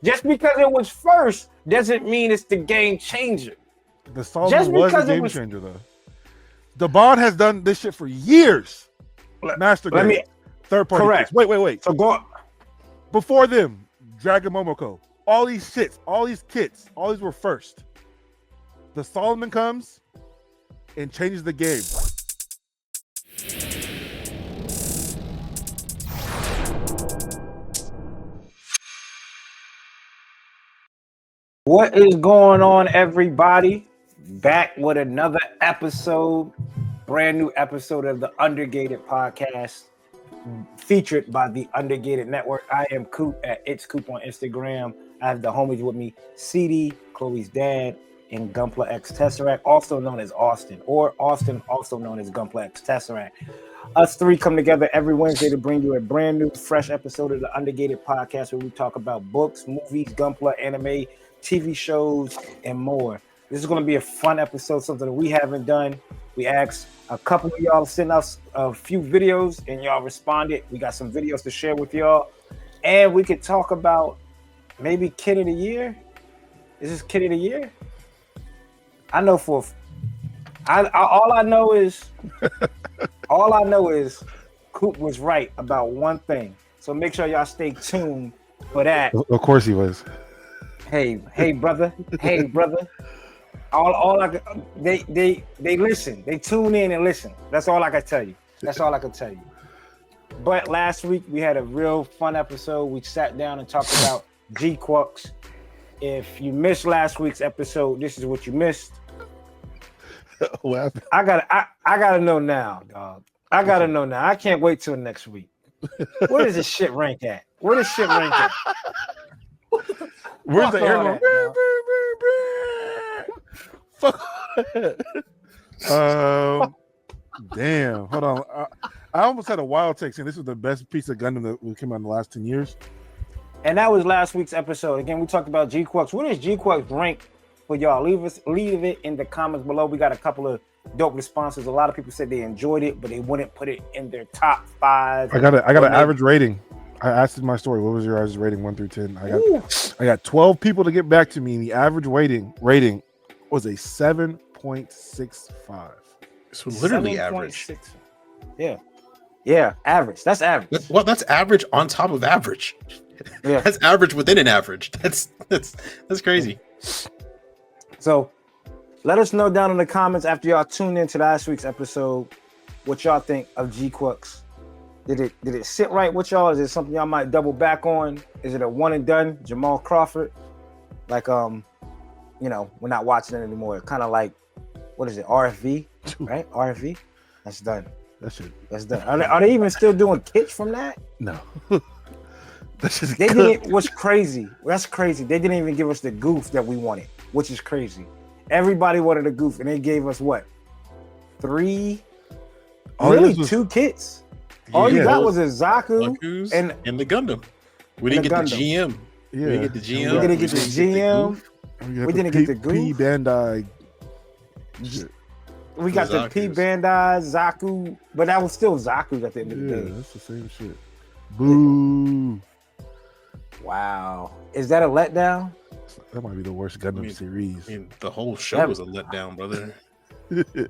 Just because it was first doesn't mean it's the game changer. The Solomon was a game changer, though. The Bond has done this shit for years. Master Grade, third party. Correct. Kits. Wait. So go before them, Dragon Momoko. All these shits, all these kits, all these were first. The Solomon comes and changes the game. What is going on, everybody? Back with another episode, brand new episode of the Undergated podcast, featured by the Undergated Network. I am Coop at It's Coop on Instagram. I have the homies with me, CD, Chloe's dad, and Gunpla X Tesseract, also known as Austin, or Austin, also known as Gunpla X Tesseract. Us three come together every Wednesday to bring you a brand new, fresh episode of the Undergated podcast where we talk about books, movies, Gunpla, anime, TV shows, and more. This is going to be a fun episode, something that we haven't done. We asked a couple of y'all to send us a few videos, and y'all responded. We got some videos to share with y'all, and we could talk about maybe Kid of the Year. Is this Kid of the Year? I know all I know is Coop was right about one thing. So make sure y'all stay tuned for that. Of course he was. Hey, brother. Hey, brother. They listen. They tune in and listen. That's all I can tell you. But last week we had a real fun episode. We sat down and talked about G-Quux. If you missed last week's episode, this is what you missed. What happened? I gotta know now, dog. I gotta know now. I can't wait till next week. Where does this shit rank at? Where's the air going? Damn. Hold on. I almost had a wild take saying this was the best piece of Gundam that came out in the last 10 years. And that was last week's episode. Again, we talked about G-Quux. Where does G-Quux rank for y'all? Leave it in the comments below. We got a couple of dope responses. A lot of people said they enjoyed it, but they wouldn't put it in their top 5. I got an average rating. I asked in my story, what was your average rating 1 through 10? I got 12 people to get back to me, and the average rating was a 7.65. So literally average. Yeah, average. That's average. That's average on top of average. Yeah. That's average within an average. That's crazy. So let us know down in the comments after y'all tune into last week's episode what y'all think of G-Quux. Did it sit right with y'all? Is it something y'all might double back on? Is it a one and done? Jamal Crawford? Like we're not watching it anymore. Kind of like, what is it? RFV, right? RFV? That's done. That's done. Are they even still doing kits from that? No. What's crazy? That's crazy. They didn't even give us the goof that we wanted, which is crazy. Everybody wanted a goof, and they gave us what? 3? Really, 2 kits. All you got was a Zaku and the Gundam. We didn't get the GM. Yeah. We didn't get the GM. We didn't get the GM. We didn't get the goof. P Bandai. We got the P Bandai, Zaku, but that was still Zaku at the end of the day. Yeah, that's the same shit. Boo. Wow. Is that a letdown? That might be the worst Gundam series. The whole show was a letdown, brother. That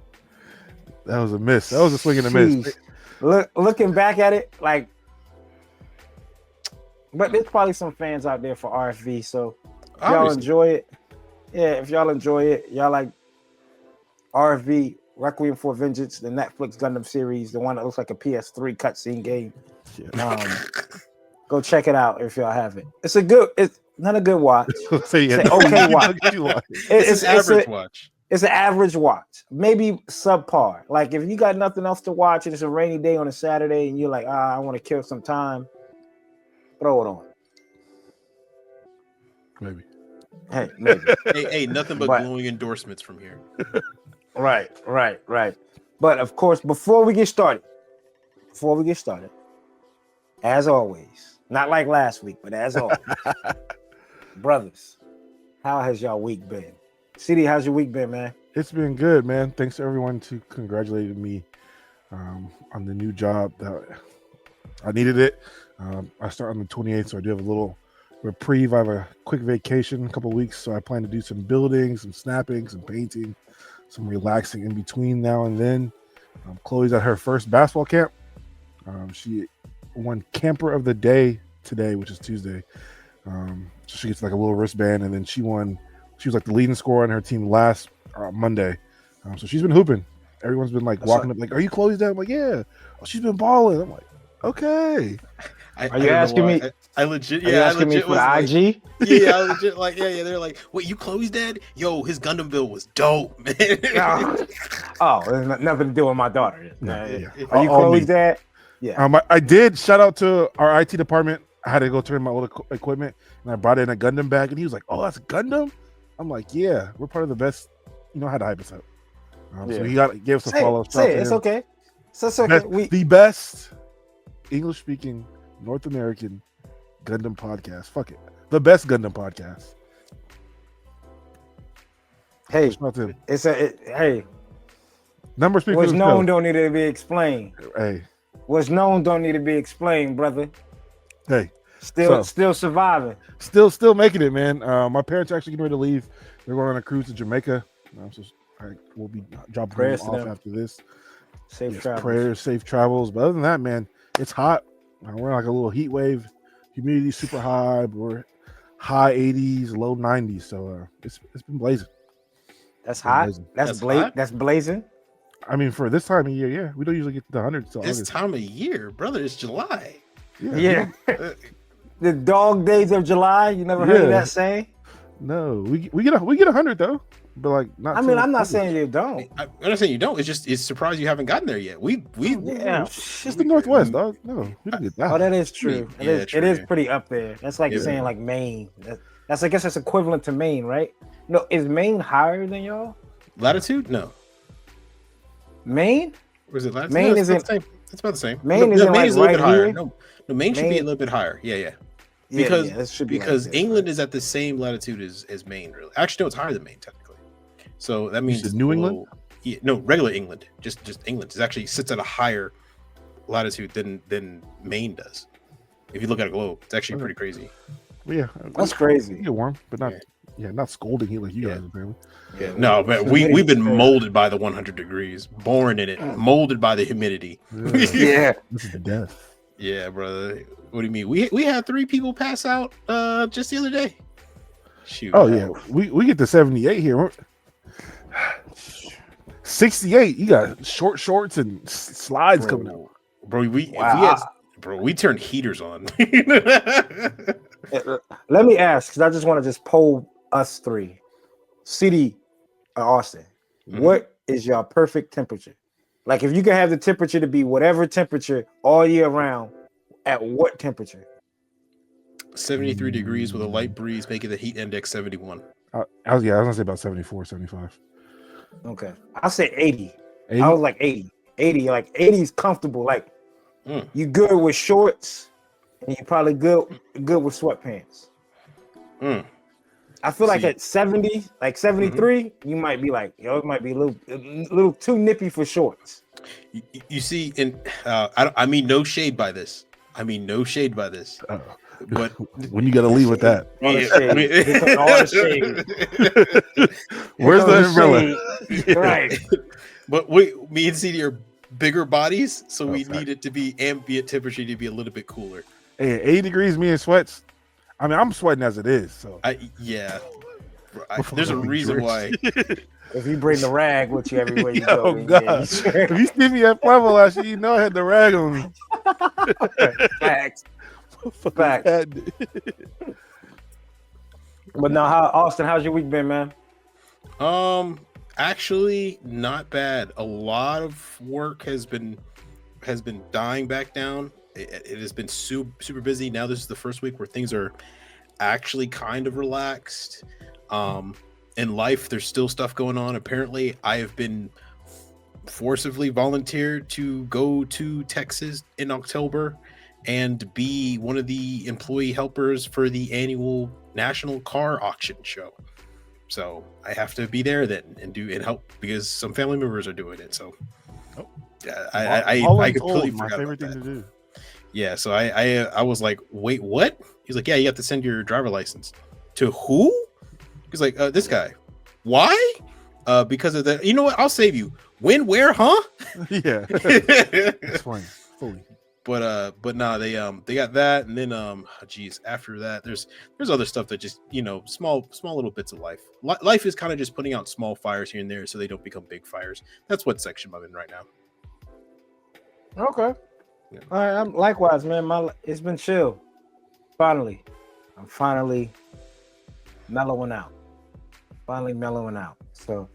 was a miss. That was a swing and a miss. Looking back at it, but there's probably some fans out there for RFV, so y'all enjoy it. Yeah, if y'all enjoy it, y'all like RFV, Requiem for Vengeance, the Netflix Gundam series, the one that looks like a PS3 cutscene game. Go check it out if y'all have it. It's not a good watch. It's an okay watch. It's an average watch. It's an average watch, maybe subpar. Like if you got nothing else to watch and it's a rainy day on a Saturday and you're like, I want to kill some time, throw it on. Maybe. Hey, maybe. hey, nothing but glowing endorsements from here. Right. But of course, before we get started, as always, not like last week, but as always, brothers, how has y'all week been? CD, how's your week been, man? It's been good, man. Thanks to everyone who congratulated me on the new job. That I needed it. I start on the 28th, so I do have a little reprieve. I have a quick vacation, a couple weeks, so I plan to do some building, some snapping, some painting, some relaxing in between now and then. Chloe's at her first basketball camp. She won Camper of the Day today, which is Tuesday. So she gets like a little wristband, and then she was like the leading scorer on her team last Monday. So she's been hooping. Everyone's been like walking up, like, "Are you Chloe's dad?" I'm like, "Yeah." Oh, she's been balling. I'm like, "Okay." Are you asking me? I legit, Are you asking me for the IG? Yeah, I legit like, yeah. They're like, "Wait, you Chloe's dad? Yo, his Gundam build was dope, man." Oh, there's nothing to do with my daughter. Yeah. Are you Chloe's dad? Yeah. I did shout out to our IT department. I had to go turn my old equipment, and I brought in a Gundam bag, and he was like, "Oh, that's a Gundam." I'm like, "Yeah, we're part of the best." You know how to hype us up. So he gave us a follow. Say it. It's okay. It's okay. The best English-speaking North American Gundam podcast. Fuck it, the best Gundam podcast. Hey, hey. Numbers speak. What's known don't need to be explained. Hey, what's known don't need to be explained, brother. Hey, still surviving. Still making it, man. My parents are actually getting ready to leave. They're going on a cruise to Jamaica. So we'll be dropping them off after this. Safe travels. Prayers, safe travels. But other than that, man, it's hot. We're like a little heat wave. Humidity super high. But we're high 80s, low 90s. So it's been blazing. That's hot. That's blazing. I mean, for this time of year, yeah, we don't usually get to the 100s. This time of year, brother, it's July. Yeah. The dog days of July. You never heard of that saying? No, we get 100 though, but like not. I mean, I'm not saying you don't. I'm not saying you don't. It's surprised you haven't gotten there yet. It's the Northwest, dog. No, we didn't get that. Oh, that is true. It is pretty up there. That's like saying like Maine. That's I guess that's equivalent to Maine, right? No, is Maine higher than y'all? Latitude? No. Maine? Or is it latitude? Maine isn't. That's about the same. Maine isn't like a little bit higher. here. No, Maine should be a little bit higher. Yeah. Because England is at the same latitude as Maine. Really, actually, no, it's higher than Maine technically. So that means New England. Yeah, no, regular England. Just England. It actually sits at a higher latitude than Maine does. If you look at a globe, it's actually pretty crazy. Well, yeah, that's crazy. You get warm, but not not scolding heat like you guys apparently. Yeah, no, man, we've been molded by the 100 degrees, born in it, molded by the humidity. Yeah, this is death. Yeah, brother. What do you mean? We had 3 people pass out just the other day. Shoot. Oh yeah, we get to 78 here. 68. You got short shorts and slides coming out, bro. We turned heaters on. Let me ask, because I just want to just poll us 3. CD Austin, what is your perfect temperature? Like if you could have the temperature to be whatever temperature all year round, at what temperature? 73 degrees with a light breeze, making the heat index 71. I was gonna say about 74, 75. Okay, I'll say 80. I was like 80. 80, like 80 is comfortable. Like you good with shorts, and you probably good with sweatpants. I feel like at 70, like 73, you might be like, it might be a little too nippy for shorts. You see, and I mean no shade by this. But when you got to leave with that, all the shade. Where's the umbrella? Right. But me and CD are bigger bodies, so we need it to be ambient temperature to be a little bit cooler. Hey, 80 degrees, me in sweats. I mean, I'm sweating as it is. So there's a reason why. If you bring the rag with you everywhere you go, God. If you see me at Pueblo last year, you know I had the rag on me. Facts. But now, Austin, how's your week been, man? Actually, not bad. A lot of work has been dying back down. It has been super busy. Now this is the first week where things are actually kind of relaxed. In life, there's still stuff going on. Apparently, I have been forcibly volunteered to go to Texas in October and be one of the employee helpers for the annual National Car Auction Show. So I have to be there then and help because some family members are doing it. So I completely forgot about that. Yeah, so I was like, wait, what? He's like, yeah, you have to send your driver license to who? He's like, this guy. Why? Because of that. You know what? I'll save you. When? Where? Huh? Yeah, it's fine. Fully. But nah, they got that, and then geez, after that, there's other stuff that just small little bits of life. Life is kind of just putting out small fires here and there, so they don't become big fires. That's what section I'm in right now. Okay. Yeah. All right. I'm likewise, man. It's been chill. I'm finally mellowing out. So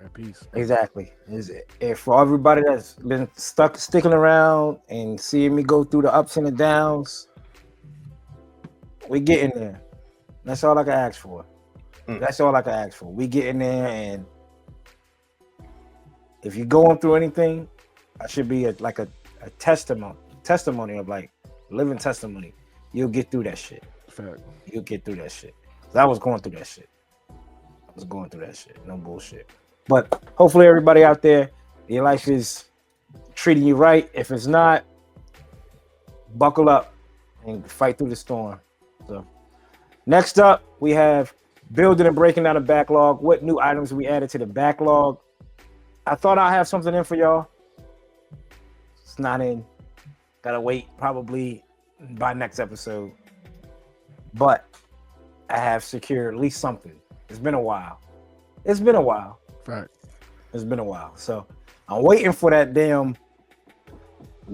At peace. exactly. If for everybody that's been sticking around and seeing me go through the ups and the downs, we getting there. That's all I can ask for. That's all I can ask for. We getting there, and if you're going through anything, I should be a testimony of like living testimony. You'll get through that shit. Fact. You'll get through that shit. 'Cause I was going through that shit. No bullshit. But hopefully everybody out there, your life is treating you right. If it's not, buckle up and fight through the storm. So next up, we have building and breaking down the backlog. What new items we added to the backlog? I thought I'd have something in for y'all. It's not in. Gotta wait probably by next episode. But I have secured at least something. It's been a while. Fact. It's been a while. So I'm waiting for that damn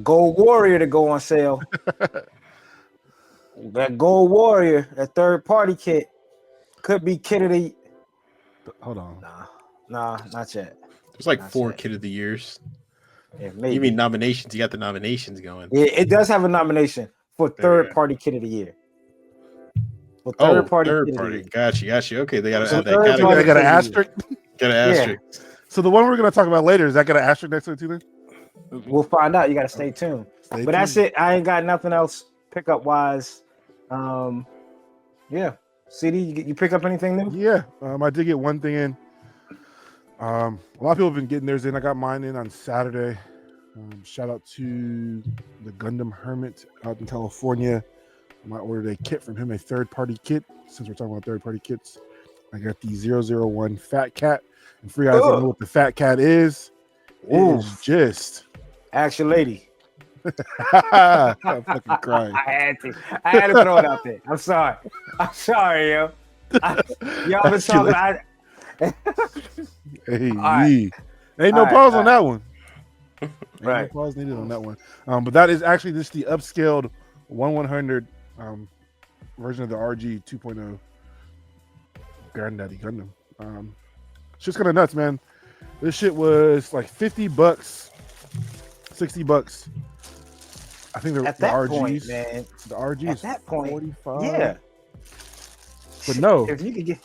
Gold Warrior to go on sale. That Gold Warrior, that third party kit, could be kit of the. Hold on. Nah, not yet. There's like Not 4 yet. kid of the years. Yeah, maybe. You mean nominations? You got the nominations going. Yeah, it does have a nomination for third party kit of the year. For third party. Gotcha. Okay, they gotta So add that third category. I got an asterisk. Got an asterisk. So the one we're gonna talk about later, is that got an asterisk next to it too? Then We'll find out. You got to stay tuned. That's it. I ain't got nothing else pickup wise. Yeah. CD, you pick up anything new? Yeah, I did get one thing in. A lot of people have been getting theirs in. I got mine in on Saturday. Shout out to the Gundam Hermit out in California. I ordered a kit from him, a third-party kit. Since we're talking about third-party kits, I got the 001 Fat Cat. And for you guys don't know what the Fat Cat is, it's just Action Lady. I'm fucking crying. I had to throw it out there. I'm sorry, yo. Y'all been talking. Ain't no pause on that one. Right. No pause needed on that one. But that is actually just the upscaled 1/100 version of the RG 2.0 Granddaddy Gundam. It's just kind of nuts, man. This shit was like $50, $60. I think the RGs, point, man. The RG At is that point, 45. Yeah. But no, if you could get,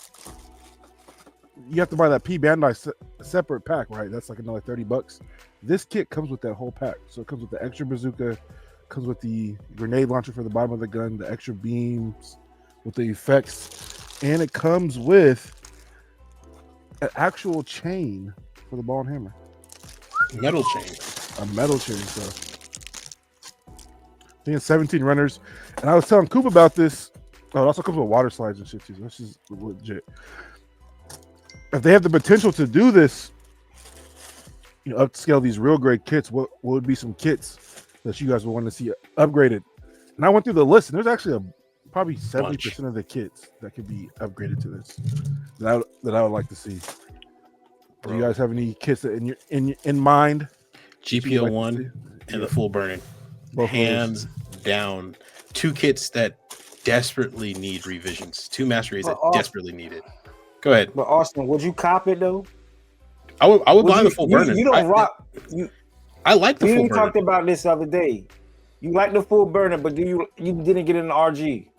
you have to buy that P Bandai separate pack, right? That's like another $30. This kit comes with that whole pack. So it comes with the extra bazooka, comes with the grenade launcher for the bottom of the gun, the extra beams with the effects, and it comes with an actual chain for the ball and hammer. Metal chain. A metal chain. So I think it's 17 runners. And I was telling Coop about this. Oh, it also comes with water slides and shit too. This is legit. If they have the potential to do this, upscale these real great kits, what would be some kits that you guys would want to see upgraded? And I went through the list, and there's actually probably 70% of the kits that could be upgraded to this that I would like to see. Do you guys have any kits that in mind? GPO 1 and the full burning. Both hands down. 2 kits that desperately need revisions. 2 master rays that desperately need it. Go ahead. But Austin, would you cop it though? I would buy the full burning. You don't rock. I like the full burning. We talked about this the other day. You like the full burner, but you didn't get an RG?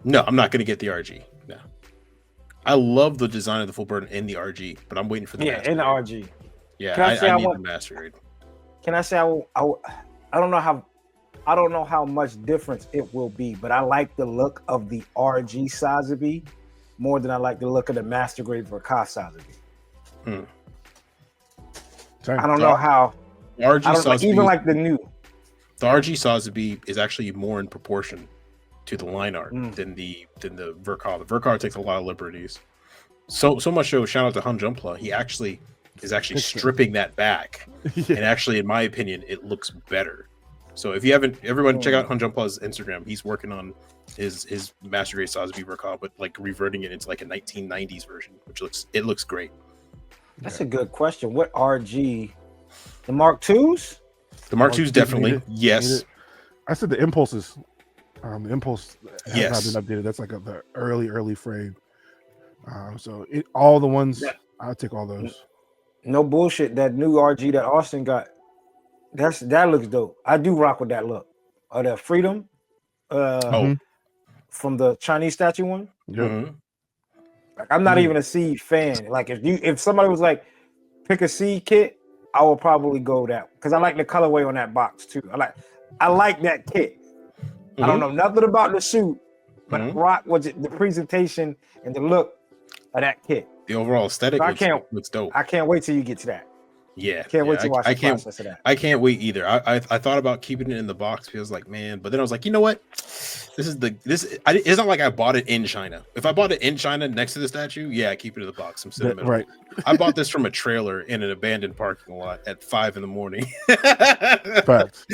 No, I'm not going to get the RG. No. I love the design of the full burner in the RG, but I'm waiting for the master in the raid. RG. Yeah, I need the master raid. Can I say I don't know how much difference it will be, but I like the look of the RG Sazabi more than I like the look of the master grade for Cassatria. I don't know how. RG Sazabi, even like the new. The RG Sotheby is actually more in proportion to the line art than the Verkar. The Verkar takes a lot of liberties. So much so. Shout out to Han Jumpla. He actually is stripping that back, Yeah. and actually, in my opinion, it looks better. So if you haven't, everyone check out Han Jumpla's Instagram. He's working on his Master Grade Sotheby Verkar, but like reverting it into like a 1990s version, which looks great. That's a good question. What RG? The Mark IIs? The Mark IIs definitely. Yes. I said the Impulses. The Impulse has not been updated. That's like the early frame. So all the ones, I'll take all those. No bullshit. That new RG that Austin got, that looks dope. I do rock with that look. The Freedom, from the Chinese statue one. Yep. Mm-hmm. Like, I'm not even a Seed fan. Like if somebody was like, pick a Seed kit, I will probably go that because I like the colorway on that box too. I like that kit. I don't know nothing about the suit, but I rock with the presentation and the look of that kit. The overall aesthetic looks dope. I can't wait till you get to that. Yeah, can't wait to watch the process of that. I can't wait either. I thought about keeping it in the box because like, man, but then I was like, you know what? It's not like I bought it in China. If I bought it in China next to the statue, I keep it in the box. I'm sitting right. I bought this from a trailer in an abandoned parking lot at 5 a.m. Facts.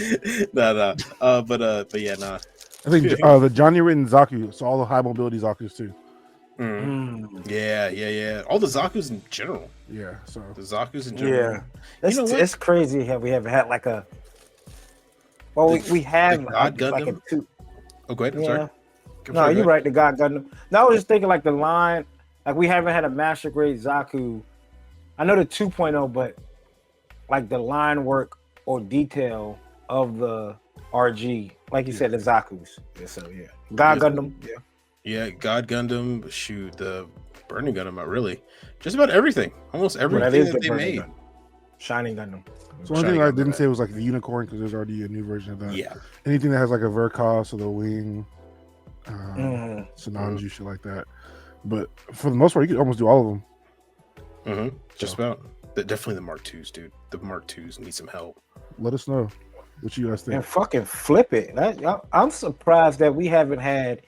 But yeah, nah. I think the Johnny Written Zaku, so all the high mobility Zakus too. Yeah. All the Zakus in general. Yeah, so the Zakus in general. Yeah, it's crazy how we haven't had like a. Well, we have God Gundam. Like a two. Oh, go ahead. I'm sorry. No, you're right. The God Gundam. No, I was just thinking like the line. Like we haven't had a Master Grade Zaku. I know the 2.0, but like the line work or detail of the RG, like you said, the Zakus. Yeah, so God Gundam. Yeah, God Gundam. Shoot, the Burning Gundam. Really, just about everything. Almost everything that they made. Gundam. Shining Gundam. So one thing I didn't say was like the unicorn because there's already a new version of that. Yeah. Anything that has like a Verkos or the wing, Sinanju, shit like that. But for the most part, you could almost do all of them. Just about. Definitely the Mark IIs, dude. The Mark IIs need some help. Let us know what you guys think. And fucking flip it. I'm surprised that we haven't had,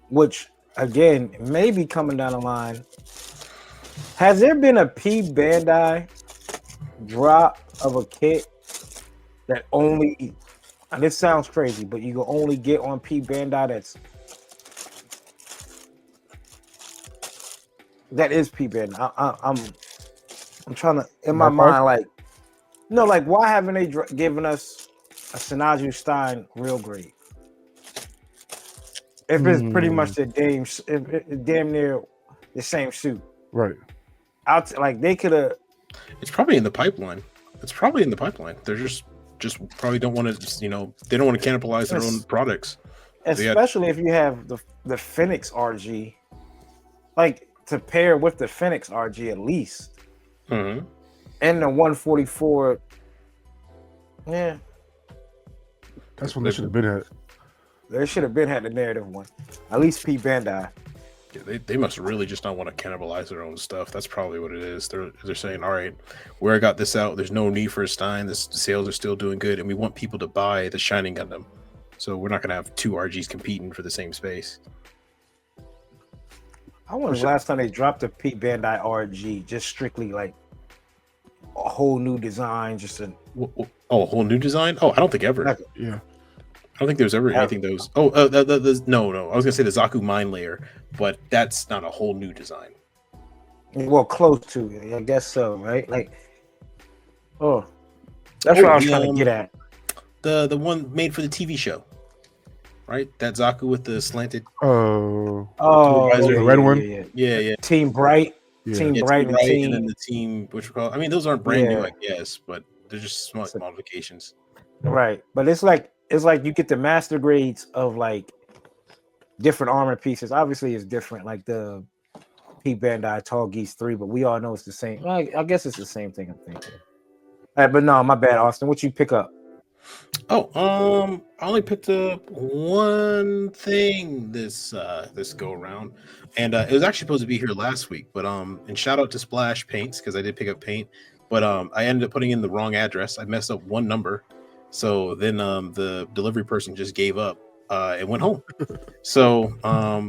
which again may be coming down the line. Has there been a P Bandai drop of a kit that only, and this sounds crazy, but you can only get on P Bandai that is P Bandai? I'm trying to, in my mind, like, like why haven't they given us a Sinanju Stein real grade? If it's pretty much the damn near the same suit, right? Like they could have. It's probably in the pipeline. They're just probably don't want to, they don't want to cannibalize their own products. Especially if you have the Phoenix RG, like to pair with the Phoenix RG at least. And the 144. Yeah. That's when they should have been at. They should have been had the narrative one. At least P Bandai. Yeah, they must really just not want to cannibalize their own stuff. That's probably what it is. They're saying, all right, where I got this out, there's no need for a Stein. The sales are still doing good, and we want people to buy the Shining Gundam. So we're not going to have two RGs competing for the same space. I wonder the last time they dropped a P Bandai RG, just strictly like a whole new design, just a whole new design. Oh, I don't think ever. Yeah. I don't think there's ever anything that was. No. I was gonna say the Zaku Mine Layer, but that's not a whole new design. Well, close to it, I guess so, right? Like, that's what I was trying to get at. The one made for the TV show, right? That Zaku with the slanted. The red one. Yeah. Team Bright, Team Bright, and then the team which we call. I mean, those aren't brand new, I guess, but they're just smart modifications. Right, but it's like you get the master grades of like different armor pieces. Obviously, it's different, like the P Bandai Tall Geese 3, but we all know it's the same. I guess it's the same thing, I'm thinking. All right, but no, my bad, Austin. What you pick up? I only picked up one thing this go around, and it was actually supposed to be here last week. But and shout out to Splash Paints because I did pick up paint, but I ended up putting in the wrong address. I messed up one number. So then the delivery person just gave up and went home. So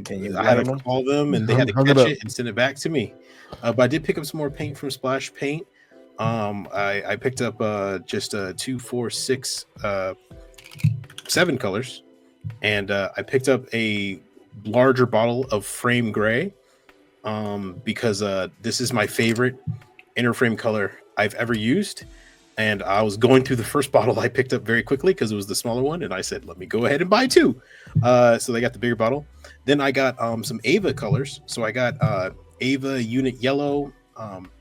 Can you I had to blame 'em? call them, and they had to Hung it catch up. it and send it back to me. But I did pick up some more paint from Splash Paint. I picked up just 2, 4, 6, 7 colors, and I picked up a larger bottle of frame gray because this is my favorite inner frame color I've ever used. And I was going through the first bottle I picked up very quickly because it was the smaller one, and I said, "Let me go ahead and buy 2." So they got the bigger bottle. Then I got some Ava colors. So I got Ava Unit Yellow,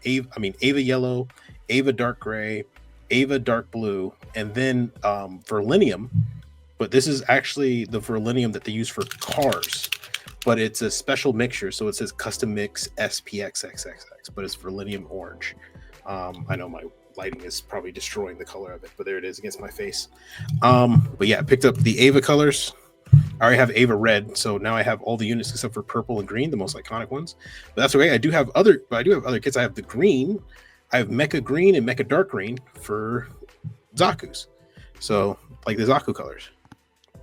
Ava Yellow, Ava Dark Gray, Ava Dark Blue, and then Verlinium. But this is actually the Verlinium that they use for cars. But it's a special mixture, so it says Custom Mix SPXXXX, but it's Verlinium Orange. I know my lighting is probably destroying the color of it, but there it is against my face. But yeah, I picked up the Ava colors. I already have Ava Red, so now I have all the units except for purple and green, the most iconic ones. But that's okay. I do have other kits. I have the green, I have Mecha Green and Mecha Dark Green for Zaku's. So like the Zaku colors.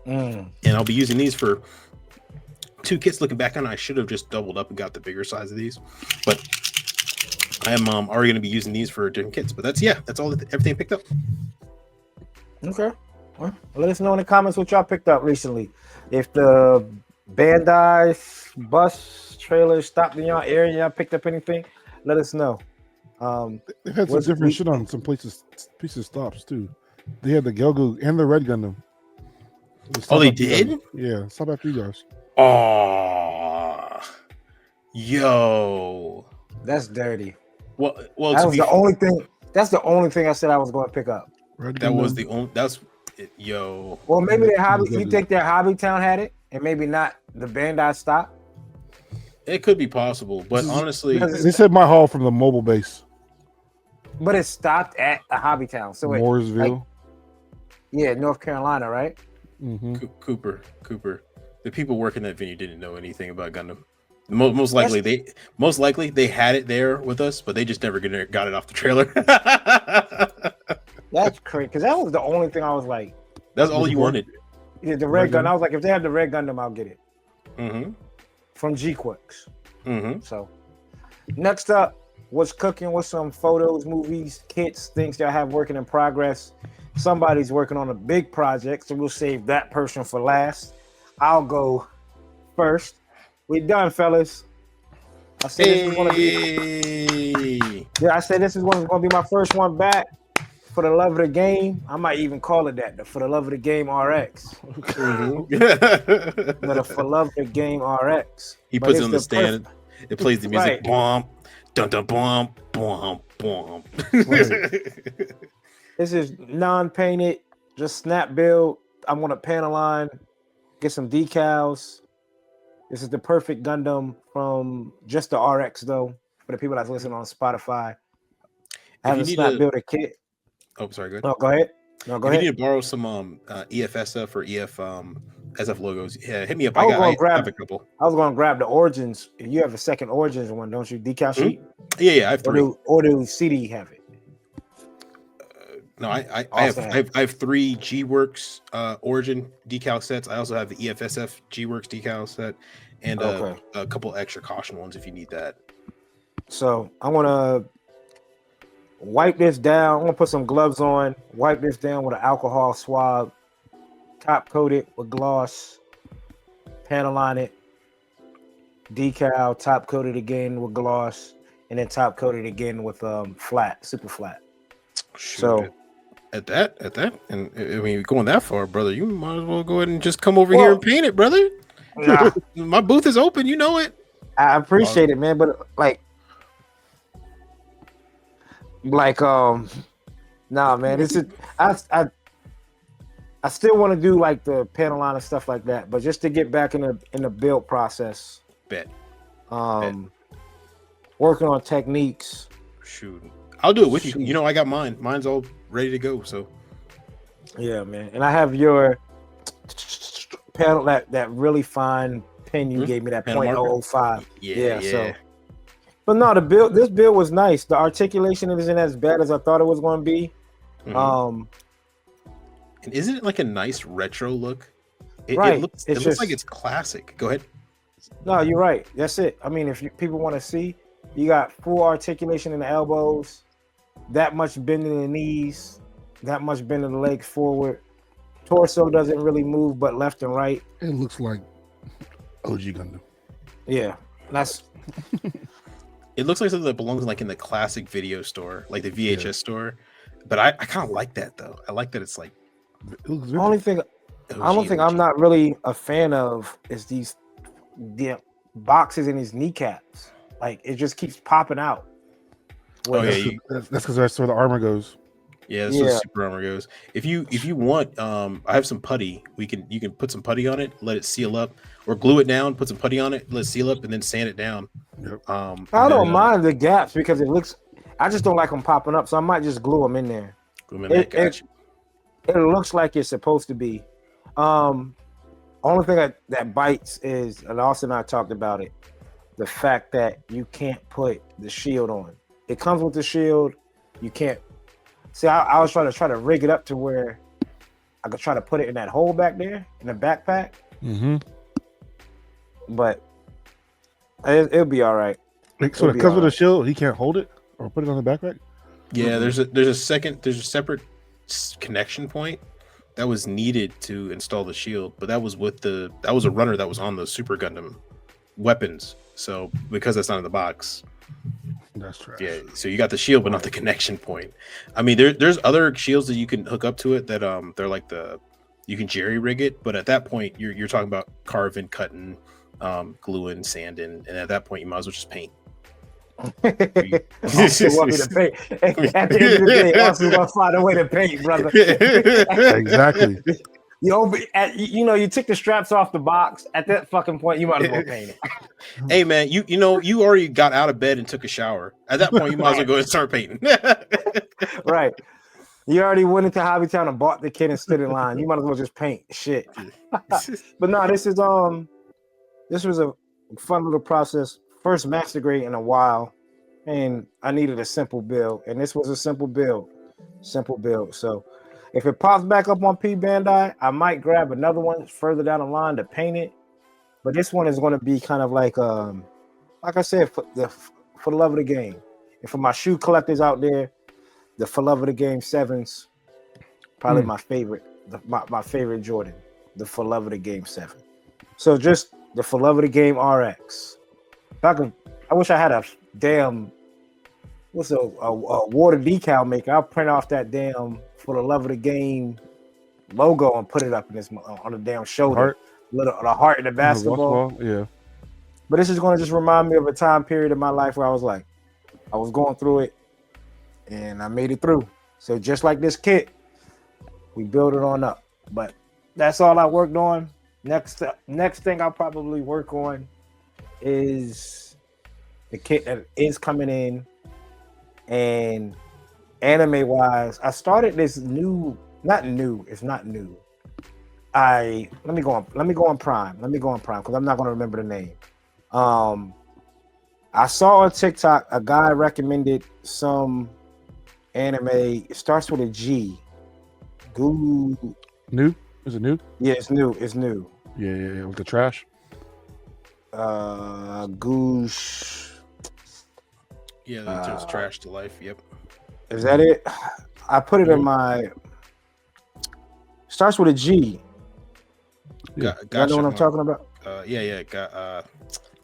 And I'll be using these for 2 kits. Looking back on it, I should have just doubled up and got the bigger size of these, but I'm already going to be using these for different kits. But that's all everything I picked up. Okay. Well, let us know in the comments what y'all picked up recently. If the Bandai bus trailer stopped in your area and y'all picked up anything, let us know. They had some different shit on some pieces stops too. They had the Gelgu and the Red Gundam. Oh, they did? Yeah, stop after you guys. Oh, yo, that's dirty. Well, that was the only thing. That's the only thing I said I was going to pick up. That was the only. That's yo. Well, maybe their hobby. You think their Hobby Town had it, and maybe not the Bandai stop? It could be possible, but honestly, they said my haul from the mobile base. But it stopped at a Hobby Town, so Mooresville. North Carolina, right? Mm-hmm. Cooper. The people working that venue didn't know anything about Gundam. Most likely they had it there with us, but they just never got it off the trailer. That's crazy, because that was the only thing I was like. That's all you wanted. Yeah, the Red Gundam. I was like, if they have the Red Gundam, I'll get it. Mm-hmm. From G-Quicks. Mm-hmm. So, next up, what's cooking with some photos, movies, kits, things y'all have working in progress. Somebody's working on a big project, so we'll save that person for last. I'll go first. We done, fellas. I said this is going to be my first one back. For the love of the game, I might even call it that. For the love of the game RX. Mm-hmm. But for love of the game RX. He puts it on the stand. It plays the music. Right. Bomb, dun dun bomb, bomb, bomb. This is non-painted, just snap build. I want a panel line, get some decals. This is the perfect Gundam from just the RX though. For the people that's listening on Spotify, I have a snap build a kit. Oh, sorry. Good. No, go ahead. Go ahead. If you need to borrow some EFSF or EF SF logos, yeah, hit me up. I have a couple. I was going to grab the Origins. You have a second Origins one, don't you? Decal sheet. Yeah, I have 3. Or do CD have it? No, I have 3 G-Works Origin decal sets. I also have the EFSF G-Works decal set and a couple extra caution ones if you need that. So I want to wipe this down. I'm going to put some gloves on, wipe this down with an alcohol swab, top coat it with gloss, panel line it, decal, top coat it again with gloss, and then top coat it again with super flat. Shoot. So at that, and I mean, you're going that far, brother, you might as well go ahead and just come over here and paint it, brother. Nah, my booth is open, you know it. I appreciate it, man, but nah, man, this is I still want to do like the panel line and stuff like that, but just to get back in the build process. Bet. Working on techniques. Shoot, I'll do it with you. You know, I got mine. Mine's all ready to go. So, yeah, man. And I have your panel that really fine pen you gave me, that .005. Yeah. So, but no, this build was nice. The articulation isn't as bad as I thought it was going to be. And isn't it like a nice retro look? It Right. looks It's it looks like just- it's classic. Go ahead. No, you're right. That's it. I mean, if people want to see, you got full articulation in the elbows, that much bend in the knees, that much bend in the legs forward. Torso doesn't really move, but left and right. It looks like OG Gundam. Yeah, that's It looks like something that belongs like in the classic video store, like the VHS store. But I kind of like that though. I like that it's like It looks the only thing. OG, Only thing I'm not really a fan of is these boxes in his kneecaps. Like it just keeps popping out. Oh, That's yeah, because that's where the armor goes. Yeah, that's what Super Armor goes. If you want, I have some putty. You can put some putty on it, let it seal up, or glue it down, put some putty on it, let it seal up, and then sand it down. Yep. I don't mind the gaps because it looks. I just don't like them popping up, so I might just glue them in there. It looks like it's supposed to be. Only thing that bites is, and Austin and I talked about it, the fact that you can't put the shield on. It comes with the shield. You can't. See, I was trying to rig it up to where I could try to put it in that hole back there in the backpack. Mm-hmm. But it'll be all right. So it comes with a shield. He can't hold it or put it on the backpack. Yeah, there's a separate connection point that was needed to install the shield, but that was a runner that was on the Super Gundam weapons. So because that's not in the box. That's trash. Yeah, so you got the shield, but not the connection point. I mean, there's other shields that you can hook up to it that they're like you can jerry rig it, but at that point you're talking about carving, cutting, gluing, sanding, and at that point you might as well just paint. Also want me to paint. At the end of the day, also gonna find a way to paint, brother. Exactly. You took the straps off the box. At that fucking point, you might as well paint it. Hey man, you already got out of bed and took a shower. At that point, you might as well go and start painting. Right. You already went into Hobbytown and bought the kit and stood in line. You might as well just paint shit. But no, this was a fun little process. First master grade in a while, and I needed a simple build, and this was a simple build. So if it pops back up on P Bandai, I might grab another one further down the line to paint it. But this one is going to be kind of like I said, for the love of the game, and for my shoe collectors out there, the for love of the game 7s, probably my favorite, my favorite Jordan, the for love of the game 7. So just the for love of the game RX. I wish I had a damn a water decal maker. I'll print off that damn for the love of the game logo and put it up in this on the damn shoulder. The heart in the basketball. Yeah. But this is going to just remind me of a time period in my life where I was going through it and I made it through. So just like this kit, we build it on up. But that's all I worked on. Next thing I'll probably work on is the kit that is coming in, and anime wise, I started this it's not new. Let me go on Prime because I'm not going to remember the name. I saw on TikTok a guy recommended some anime. It starts with a G. New? Is it new? Yeah, it's new. Yeah. With the trash. Goosh. Yeah, that turns trash to life. Yep. Is that it? I put it in my. Starts with a G. Gotcha. You know what I'm talking about? Yeah.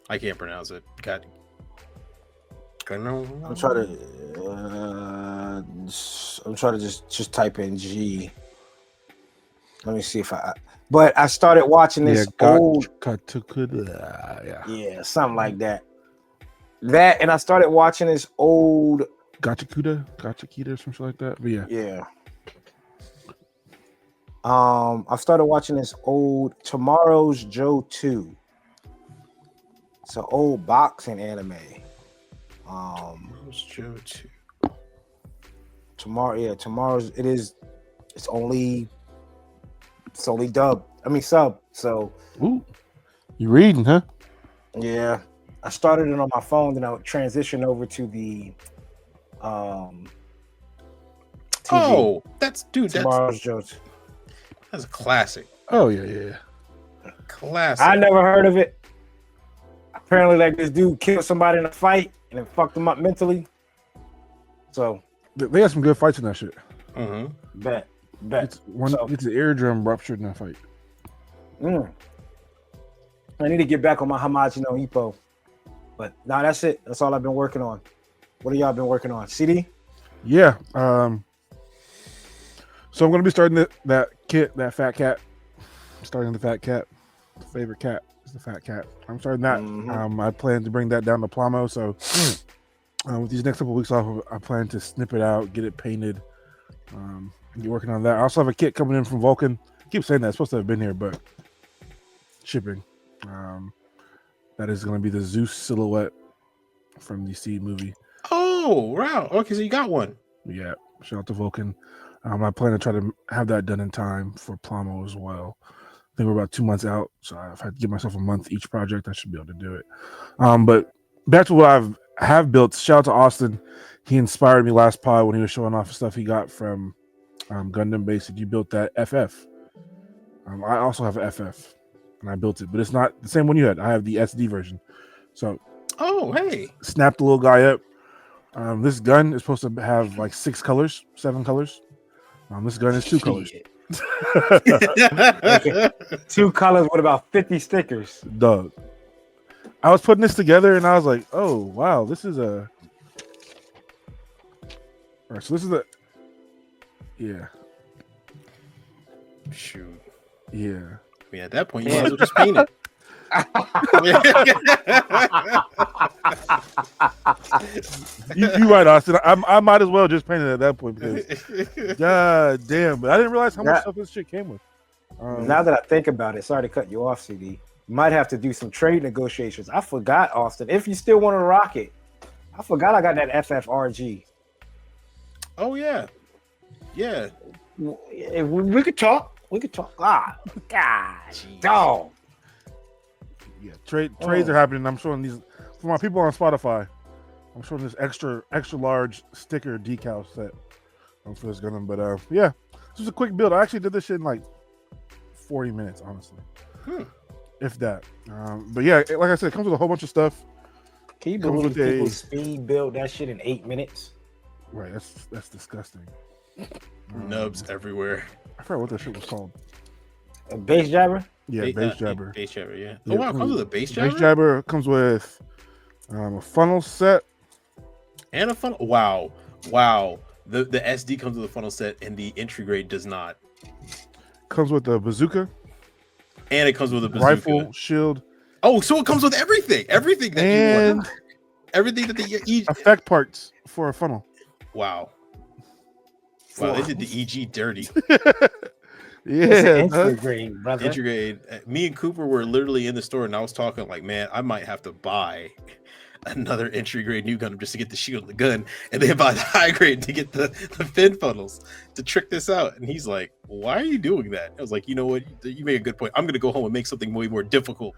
I can't pronounce it. I'm trying to just type in G. Let me see if But I started watching this old. Yeah, something like that. And I started watching this old. Gachikuda or something like that. But yeah. Yeah. I started watching this old Tomorrow's Joe 2. It's an old boxing anime. Joe 2. Tomorrow's it's only dubbed. I mean sub. So ooh, you reading, huh? Yeah. I started it on my phone, then I would transition over to the TV. Oh, that's Tomorrow's Joe 2. That's a classic. Oh yeah. Classic. I never heard of it. Apparently, like this dude killed somebody in a fight and it fucked him up mentally. So They had some good fights in that shit. bet. It's the eardrum ruptured in that fight. I need to get back on my Hamachi no Ippo. But no, that's it. That's all I've been working on. What have y'all been working on? CD? Yeah. So I'm gonna be starting that kit, that fat cat. Starting the fat cat. Favorite cat is the fat cat. I'm starting that. I plan to bring that down to Plamo. So with these next couple of weeks off, I plan to snip it out, get it painted. Get working on that. I also have a kit coming in from Vulcan. I keep saying that, it's supposed to have been here, but shipping. That is going to be the Zeus silhouette from the Seed movie. Oh, wow. Okay, so you got one. Yeah, shout out to Vulcan. I plan to try to have that done in time for Plamo as well. I think we're about 2 months out, so I've had to give myself a month each project. I should be able to do it. But back to what I have built. Shout out to Austin. He inspired me last pod when he was showing off stuff he got from Gundam Basic. You built that FF. I also have an FF, and I built it, but it's not the same one you had. I have the SD version. So, hey, snap the little guy up. This gun is supposed to have like 7 colors. This gun is 2 colors. 2 colors with about 50 stickers. Dog. I was putting this together and I was like, oh wow, this is a. All right, so this is a. Yeah. Shoot. Yeah. I mean, at that point, you might as well just paint it. You're right, Austin. I might as well just paint it at that point because, god damn! But I didn't realize how much stuff this shit came with. Now that I think about it, sorry to cut you off, CD. You might have to do some trade negotiations. I forgot, Austin. If you still want to rock it, I forgot I got that FFRG. Oh yeah. If we could talk. We could talk. Gosh, dog. Yeah, trades are happening. I'm showing these for my people on Spotify. I'm showing this extra large sticker decal set for this Gundam. But yeah, this was a quick build. I actually did this shit in like 40 minutes, honestly, if that. But yeah, like I said, it comes with a whole bunch of stuff. Can you believe people speed build that shit in 8 minutes? Right, that's disgusting. Nubs everywhere. I forgot what that shit was called. A base jabber? Yeah, base jabber. Base jabber, yeah. Oh wow, it comes with a base jabber? Base jabber comes with a funnel set. And a funnel. Wow. The SD comes with a funnel set and the entry grade does not. Comes with a bazooka. And it comes with a bazooka. Rifle, shield. Oh, so it comes with everything. Everything that you want. Everything that the effect parts for a funnel. Wow. Wow, they did the EG dirty. Yeah, integrate, brother. Integrate. Me and Cooper were literally in the store, and I was talking like, man, I might have to buy another entry grade new gun just to get the shield and the gun, and then buy the high grade to get the fin funnels to trick this out. And he's like, why are you doing that? I was like, you know what? You make a good point. I'm gonna go home and make something way more difficult.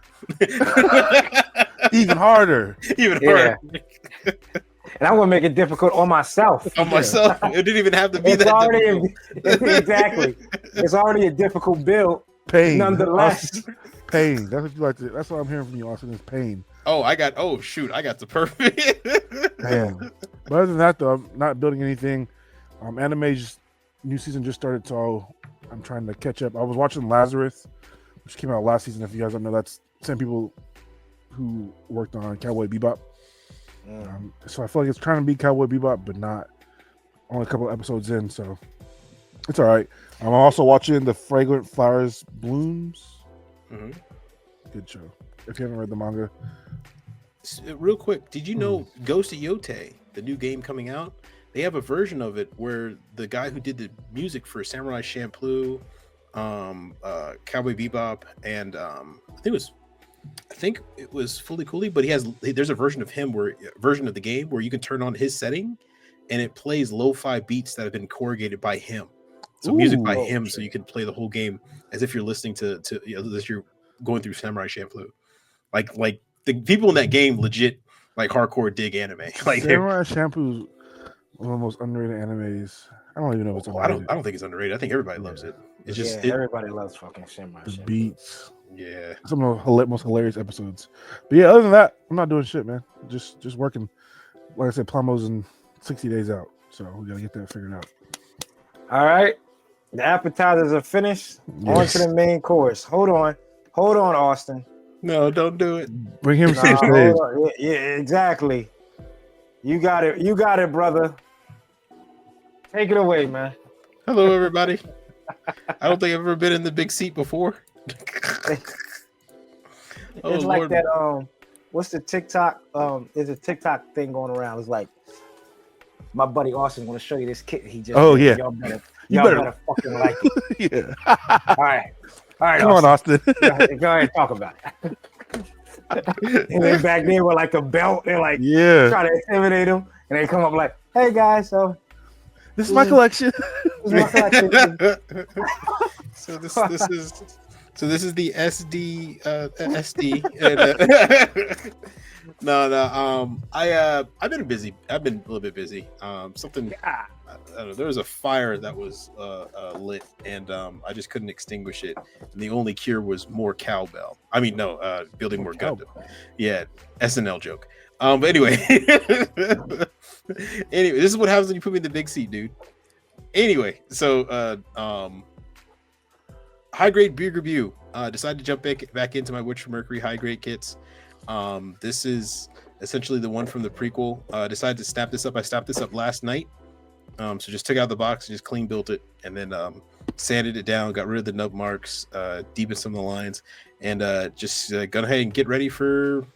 Even harder. Harder. And I'm gonna make it difficult on myself. It didn't even have to be that difficult. Exactly. It's already a difficult build. Pain. Nonetheless. Pain. That's what you like to. That's what I'm hearing from you, Austin. Is pain. Oh, I got the perfect. Damn. But other than that, though, I'm not building anything. Anime's new season just started, so I'm trying to catch up. I was watching Lazarus, which came out last season. If you guys don't know, that's same people who worked on Cowboy Bebop. So I feel like it's trying to be Cowboy Bebop, but not. Only a couple of episodes in, so it's all right. I'm also watching The Fragrant Flowers Blooms. Good show. If you haven't read the manga. Real quick, did you know Ghost of Yote, the new game coming out? They have a version of it where the guy who did the music for Samurai Champloo, Cowboy Bebop, and I think it was Fully Cooley, but there's a version of the game where you can turn on his setting and it plays lo-fi beats that have been corrugated by him. So music by him, so you can play the whole game as if you're listening to as you're going through Samurai Champloo. Like the people in that game legit like hardcore dig anime. Like Samurai Champloo is one of the most underrated animes. I don't even know if it's underrated. I don't think it's underrated. I think everybody loves it. It's just everybody loves fucking Samurai The Champloo. beats. Yeah. Some of the most hilarious episodes. But yeah, other than that, I'm not doing shit, man. Just working. Like I said, Plumbo's in 60 days out. So we gotta get that figured out. All right. The appetizers are finished. On Yes. to the main course. Hold on, Austin. No, don't do it. Bring him Nah, center stage. hold on. Yeah, exactly. You got it, brother. Take it away, man. Hello, everybody. I don't think I've ever been in the big seat before. It's like that. What's the TikTok? There's a TikTok thing going around. It's like my buddy Austin want to show you this kit he just. Oh, did. yeah. Y'all better fucking like it. Yeah. All right. Come on, Austin. Go ahead and talk about it. And then back there with like a belt, they're like try to intimidate him, and they come up like, "Hey guys, so this is my collection." this is my collection." So this is the SD SD. No. I've been busy. I've been a little bit busy. Something. I don't know. There was a fire that was lit, and I just couldn't extinguish it. And the only cure was more cowbell. I mean, no, building more Gundam. Yeah, SNL joke. But anyway, this is what happens when you put me in the big seat, dude. Anyway, so high grade beer review. Decided to jump back into my Witch from Mercury high grade kits. This is essentially the one from the prequel. Decided to snap this up. I snapped this up last night. So just took out the box and just clean built it, and then sanded it down, got rid of the nub marks, deepened some of the lines, and just gone ahead and get ready for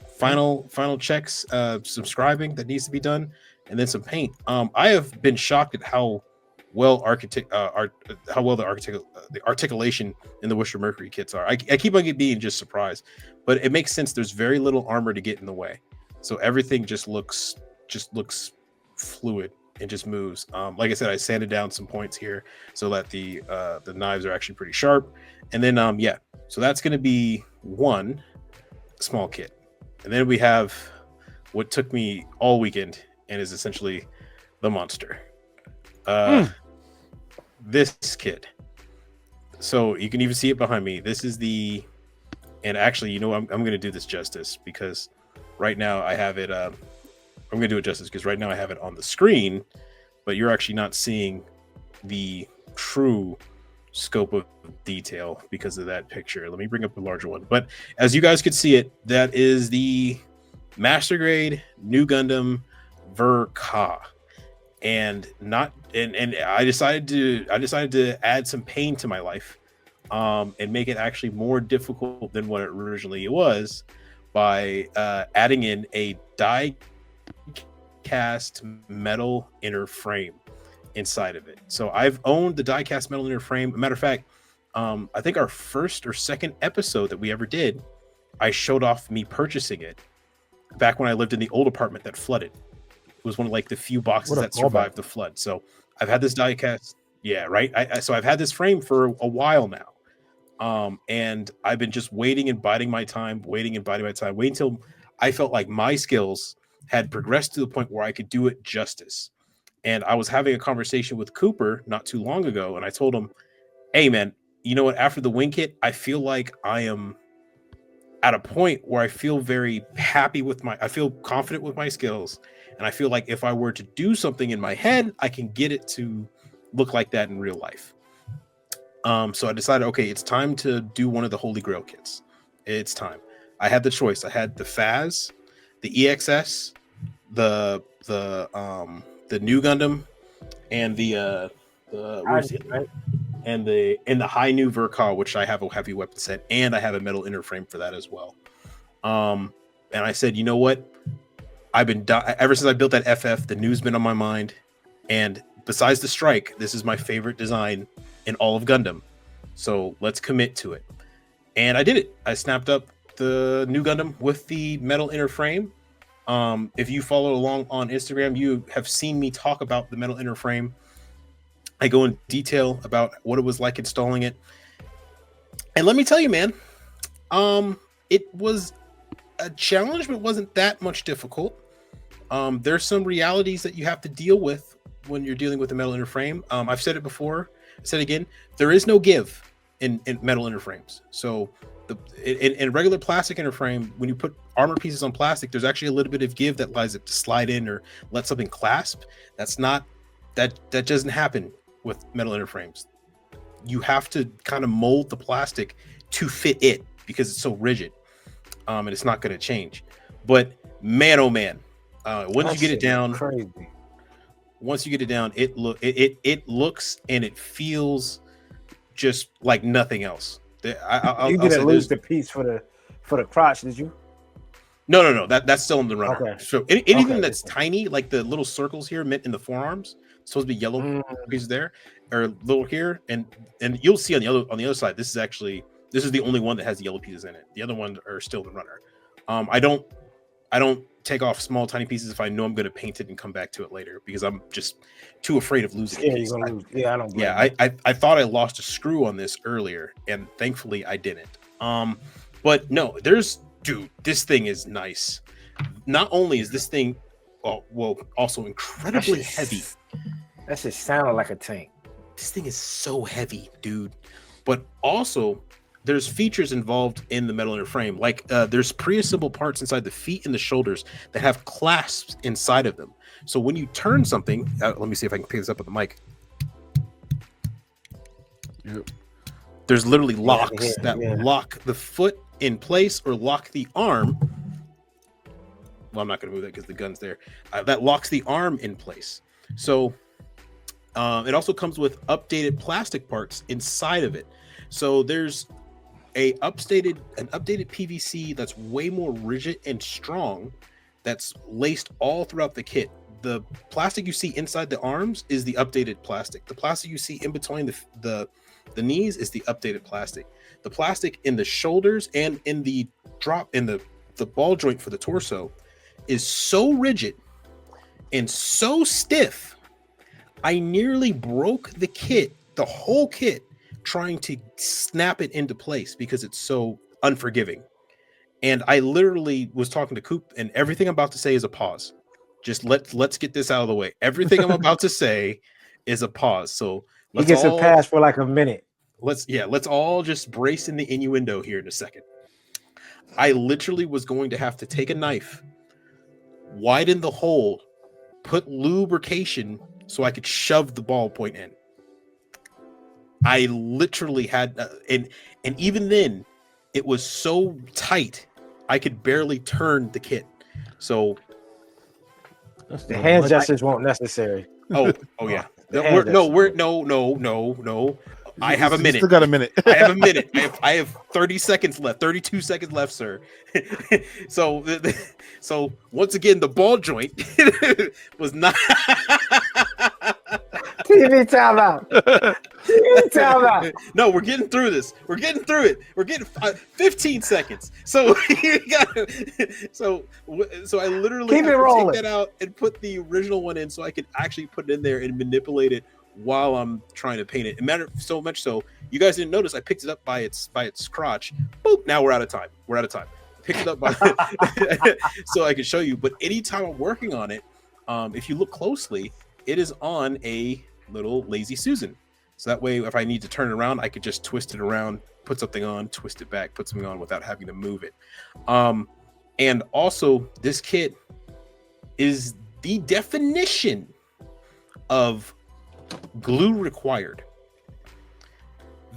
final checks, some scribing that needs to be done, and then some paint. I have been shocked at how well the articulation in the Wisher Mercury kits are. I keep on being just surprised, but it makes sense. There's very little armor to get in the way, so everything just looks fluid. It just moves. Like I said, I sanded down some points here so that the knives are actually pretty sharp. And then so that's going to be one small kit. And then we have what took me all weekend and is essentially the monster. This kit. So you can even see it behind me. This is and actually, I'm going to do this justice because right now I have it. I'm going to do it justice because right now I have it on the screen, but you're actually not seeing the true scope of detail because of that picture. Let me bring up a larger one. But as you guys could see it, that is the Master Grade New Gundam Ver-Ka. And I decided to add some pain to my life and make it actually more difficult than what it originally was by adding in a die cast metal inner frame inside of it. So I've owned the die cast metal inner frame. Matter of fact, I think our first or second episode that we ever did, I showed off me purchasing it back when I lived in the old apartment that flooded. It was one of like the few boxes that survived the flood. So I've had this die cast. Yeah, right. So I've had this frame for a while now. And I've been just waiting and biding my time, waiting until I felt like my skills had progressed to the point where I could do it justice. And I was having a conversation with Cooper not too long ago, and I told him, hey man, you know what, after the wing kit, I feel like I am at a point where I feel very happy I feel confident with my skills, and I feel like if I were to do something in my head, I can get it to look like that in real life. So I decided, okay, it's time to do one of the Holy Grail kits. It's time. I had the choice. I had the FAS, the EXS, the New Gundam, and the high new Ver-Ka, which I have a heavy weapon set, and I have a metal inner frame for that as well. And I said, you know what? I've been ever since I built that FF. The new's been on my mind, and besides the Strike, this is my favorite design in all of Gundam. So let's commit to it. And I did it. I snapped up the New Gundam with the metal inner frame. If you follow along on Instagram, you have seen me talk about the metal inner frame. I go in detail about what it was like installing it. And let me tell you, man, it was a challenge, but it wasn't that much difficult. There's some realities that you have to deal with when you're dealing with the metal inner frame. I've said it before. said again, there is no give in metal inner frames. So in regular plastic inner frame, when you put armor pieces on plastic, there's actually a little bit of give that allows it to slide in or let something clasp. That doesn't happen with metal inner frames. You have to kind of mold the plastic to fit it because it's so rigid, and it's not going to change. But man, oh man, once you get it down, crazy. Once you get it down, it looks and it feels just like nothing else. You didn't lose the piece for the crotch, did you? No. That's still in the runner. Okay. So anything that's tiny, like the little circles here meant in the forearms, supposed to be yellow pieces there, or little here, and you'll see on the other side. This is the only one that has the yellow pieces in it. The other ones are still in the runner. I don't take off small tiny pieces if I know I'm going to paint it and come back to it later because I'm just too afraid of losing it. Yeah, I don't. Yeah, I thought I lost a screw on this earlier, and thankfully I didn't. But no, this thing is nice. Not only is this thing, also incredibly heavy. That just sounded like a tank. This thing is so heavy, dude. But also, there's features involved in the metal inner frame. Like there's pre-assembled parts inside the feet and the shoulders that have clasps inside of them. So when you turn something, let me see if I can pick this up with the mic. Yep. There's literally locks that lock the foot in place or lock the arm. Well, I'm not going to move that because the gun's there. That locks the arm in place. So it also comes with updated plastic parts inside of it. So there's an updated PVC that's way more rigid and strong that's laced all throughout the kit. The plastic you see inside the arms is the updated plastic. The plastic you see in between the knees is the updated plastic. The plastic in the shoulders and in the ball joint for the torso is so rigid and so stiff. I nearly broke the whole kit, trying to snap it into place because it's so unforgiving. And I literally was talking to Coop, and everything I'm about to say is a pause. Just let's get this out of the way. Everything I'm about to say is a pause. So he gets a pass for like a minute. Let's all just brace in the innuendo here in a second. I literally was going to have to take a knife, widen the hole, put lubrication so I could shove the ballpoint in. I literally had, and even then, it was so tight I could barely turn the kit. So the hand gestures weren't necessary. Oh yeah. No. I have a minute. Still got a minute. I have a minute. I have 30 seconds left. 32 seconds left, sir. So once again, the ball joint was not. TV timeout. TV timeout. No, we're getting through this. We're getting through it. We're getting 15 seconds. So so I literally keep it rolling. Take that out and put the original one in so I could actually put it in there and manipulate it while I'm trying to paint it. It mattered so much so you guys didn't notice I picked it up by its crotch. Boop, now we're out of time. Picked it up by so I could show you. But anytime I'm working on it, if you look closely, it is on a little Lazy Susan. So that way, if I need to turn it around, I could just twist it around, put something on, twist it back, put something on without having to move it. And also, this kit is the definition of glue required.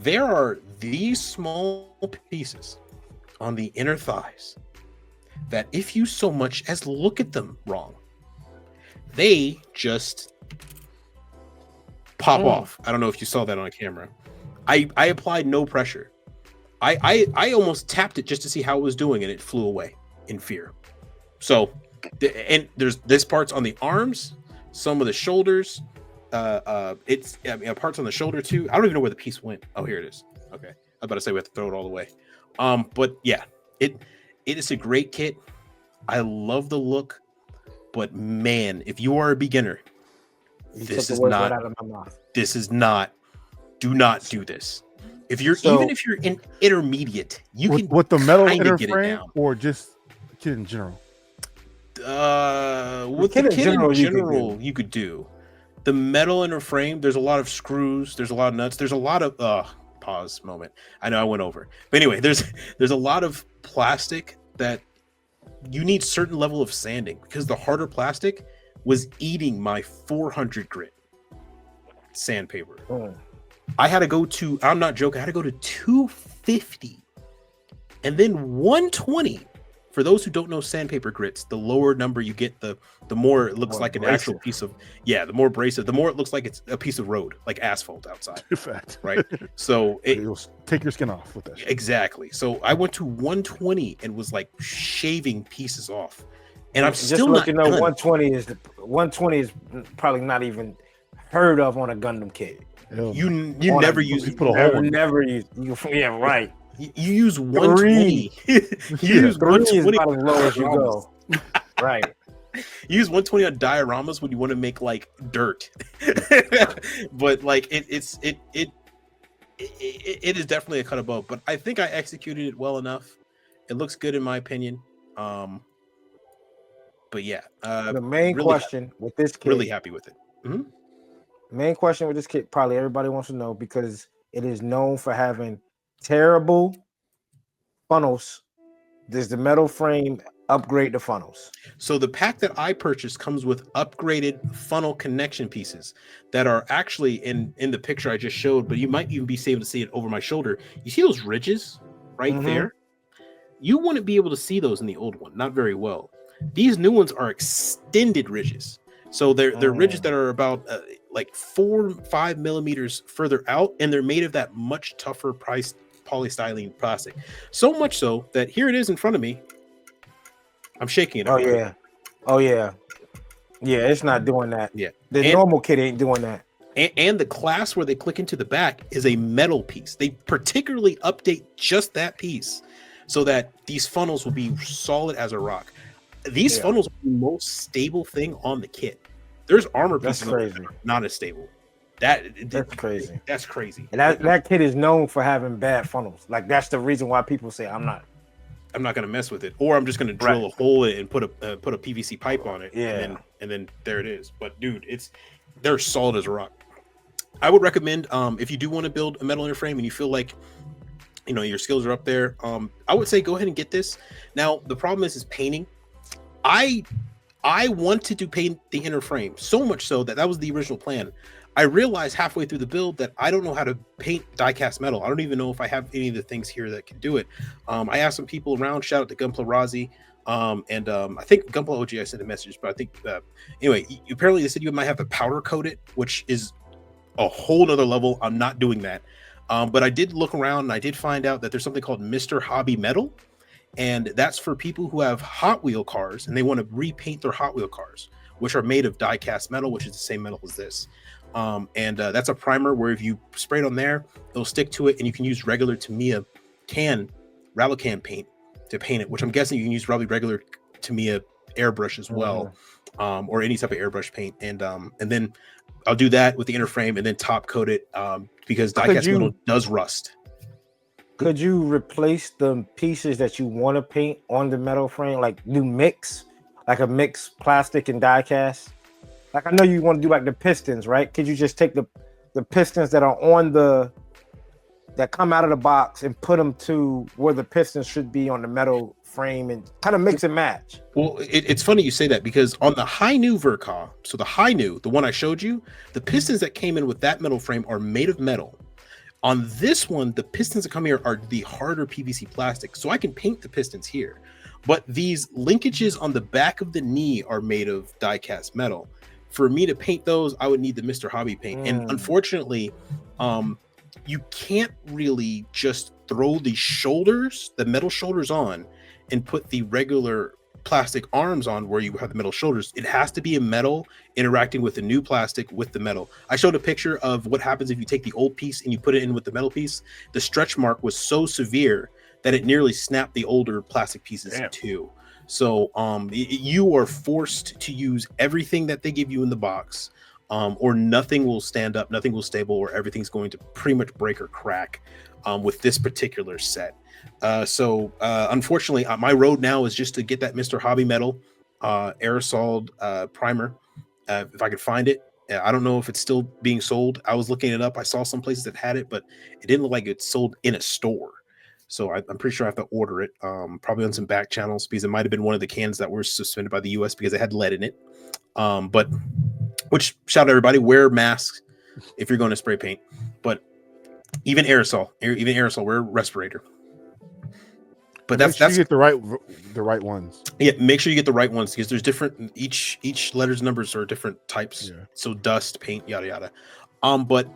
There are these small pieces on the inner thighs that if you so much as look at them wrong, they just pop off. I don't know if you saw that on camera. I applied no pressure. I almost tapped it just to see how it was doing, and it flew away in fear. So, and there's this parts on the arms, some of the shoulders. Parts on the shoulder too. I don't even know where the piece went. Oh, here it is. Okay, I was about to say we have to throw it all the way. But yeah, it is a great kit. I love the look, but man, if you are a beginner, this is not. Right out of my mouth. This is not. Do not do this. Even if you're in intermediate, you can with the metal inner frame or just kit in general. With the kit in general, you could do. the metal in her frame, there's a lot of screws, there's a lot of nuts, there's a lot of pause moment. I know I went over. But anyway, there's a lot of plastic that you need certain level of sanding because the harder plastic was eating my 400 grit sandpaper. I had to go to, I'm not joking, I had to go to 250 and then 120. For those who don't know sandpaper grits, the lower number you get, the more it looks like an actual piece of, the more abrasive, the more it looks like it's a piece of road, like asphalt outside. Fact. Right? So it'll take your skin off with that shit. Exactly. So I went to 120 and was like shaving pieces off. And I'm just still let not you know done. 120 is probably not even heard of on a Gundam kit. You never use it. Put a hole in it. Never use. Yeah, right. You use 120. You use 120 is about as low as you go. Right. You use 120 on dioramas when you want to make like dirt. But like it is definitely a cut above. But I think I executed it well enough. It looks good in my opinion. But yeah, the main really question with this kit, really happy with it. Mm-hmm. Main question with this kit, probably everybody wants to know because it is known for having terrible funnels. Does the metal frame upgrade the funnels? So the pack that I purchased comes with upgraded funnel connection pieces that are actually in the picture I just showed, but you might even be able to see it over my shoulder. You see those ridges right there? You wouldn't be able to see those in the old one, not very well. These new ones are extended ridges. So they're ridges that are about like 4-5 millimeters further out, and they're made of that much tougher priced polystyrene plastic. So much so that here it is in front of me. I'm shaking it. Oh yeah. Yeah, it's not doing that. Yeah. The normal kit ain't doing that. And the class where they click into the back is a metal piece. They particularly update just that piece so that these funnels will be solid as a rock. These funnels are the most stable thing on the kit. There's armor pieces that are not as stable. That's crazy. That's crazy. And that kit is known for having bad funnels. Like that's the reason why people say I'm not going to mess with it, or I'm just going to drill a hole in it and put a PVC pipe on it. Yeah, and then there it is. But dude, they're solid as a rock. I would recommend if you do want to build a metal inner frame and you feel like your skills are up there, I would say go ahead and get this. Now the problem is painting. I wanted to paint the inner frame so much so that was the original plan. I realized halfway through the build that I don't know how to paint die-cast metal. I don't even know if I have any of the things here that can do it. I asked some people around. Shout out to Gunpla Razi. And I think Gunpla OG, I sent a message, but I think anyway, apparently they said you might have to powder coat it, which is a whole nother level. I'm not doing that. But I did look around and I did find out that there's something called Mr. Hobby Metal. And that's for people who have Hot Wheel cars and they want to repaint their Hot Wheel cars, which are made of die-cast metal, which is the same metal as this. That's a primer where if you spray it on there, it'll stick to it, and you can use regular Tamiya Rallican paint to paint it, which I'm guessing you can use probably regular Tamiya airbrush as well, or any type of airbrush paint. And then I'll do that with the inner frame and then top coat it because die-cast metal does rust. Could you replace the pieces that you want to paint on the metal frame, like do mix, like a mix plastic and die cast? Like I know you want to do like the pistons, right? Could you just take the pistons that are on that come out of the box and put them to where the pistons should be on the metal frame and kind of mix and match? Well, it's funny you say that because on the High New Verka, so the High New, the one I showed you, the pistons that came in with that metal frame are made of metal. On this one, the pistons that come here are the harder PVC plastic, so I can paint the pistons here. But these linkages on the back of the knee are made of die-cast metal. For me to paint those, I would need the Mr. Hobby paint. And unfortunately, you can't really just throw the metal shoulders on and put the regular plastic arms on where you have the metal shoulders. It has to be a metal interacting with the new plastic with the metal. I showed a picture of what happens if you take the old piece and you put it in with the metal piece. The stretch mark was so severe that it nearly snapped the older plastic pieces too. So you are forced to use everything that they give you in the box, or nothing will stand up, nothing will stable, or everything's going to pretty much break or crack with this particular set. So unfortunately, my road now is just to get that Mr. Hobby Metal aerosol primer, if I could find it, I don't know if it's still being sold. I was looking it up. I saw some places that had it, but it didn't look like it's sold in a store. So I'm pretty sure I have to order it, probably on some back channels, because it might have been one of the cans that were suspended by the U.S. because it had lead in it. But which, shout out everybody, wear masks if you're going to spray paint. But even aerosol, wear a respirator. But Make sure you get the right ones. Yeah, make sure you get the right ones, because there's different, each letter's numbers are different types. Yeah. So dust, paint, yada yada. But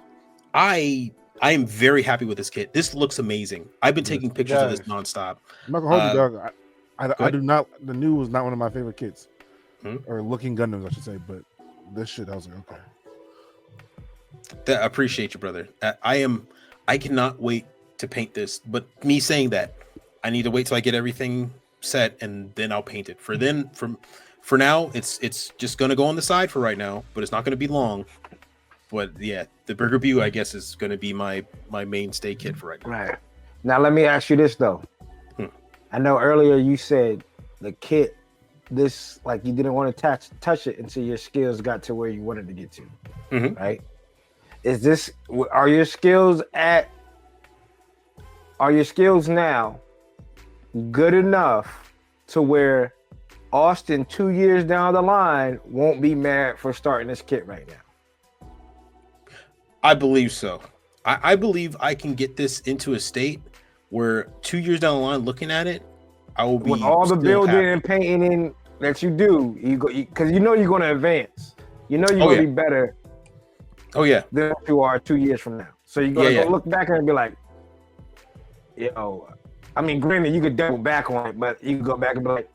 I am very happy with this kit. This looks amazing. I've been taking pictures of this nonstop. I'm not gonna hold you, dog. I do not. The new was not one of my favorite kits, or looking Gundams, I should say. But this shit, I was like, okay. I appreciate you, brother. I cannot wait to paint this. But me saying that, I need to wait till I get everything set, and then I'll paint it. For now, it's just gonna go on the side for right now, but it's not gonna be long. But yeah, the Burger View, I guess, is gonna be my mainstay kit for right now. Right. Now let me ask you this though. I know earlier you said the kit, this, like, you didn't want to touch it until your skills got to where you wanted to get to. Right? Are your skills now good enough to where Austin 2 years down the line won't be mad for starting this kit right now? I believe so. I believe I can get this into a state where 2 years down the line, looking at it, I will be, with all the building happy. and painting that you do, because you know you're going to advance. You know you're going to be better. Oh yeah, than you are 2 years from now. So you're going to go look back and be like, yo, I mean, granted, you could double back on it, but you can go back and be like,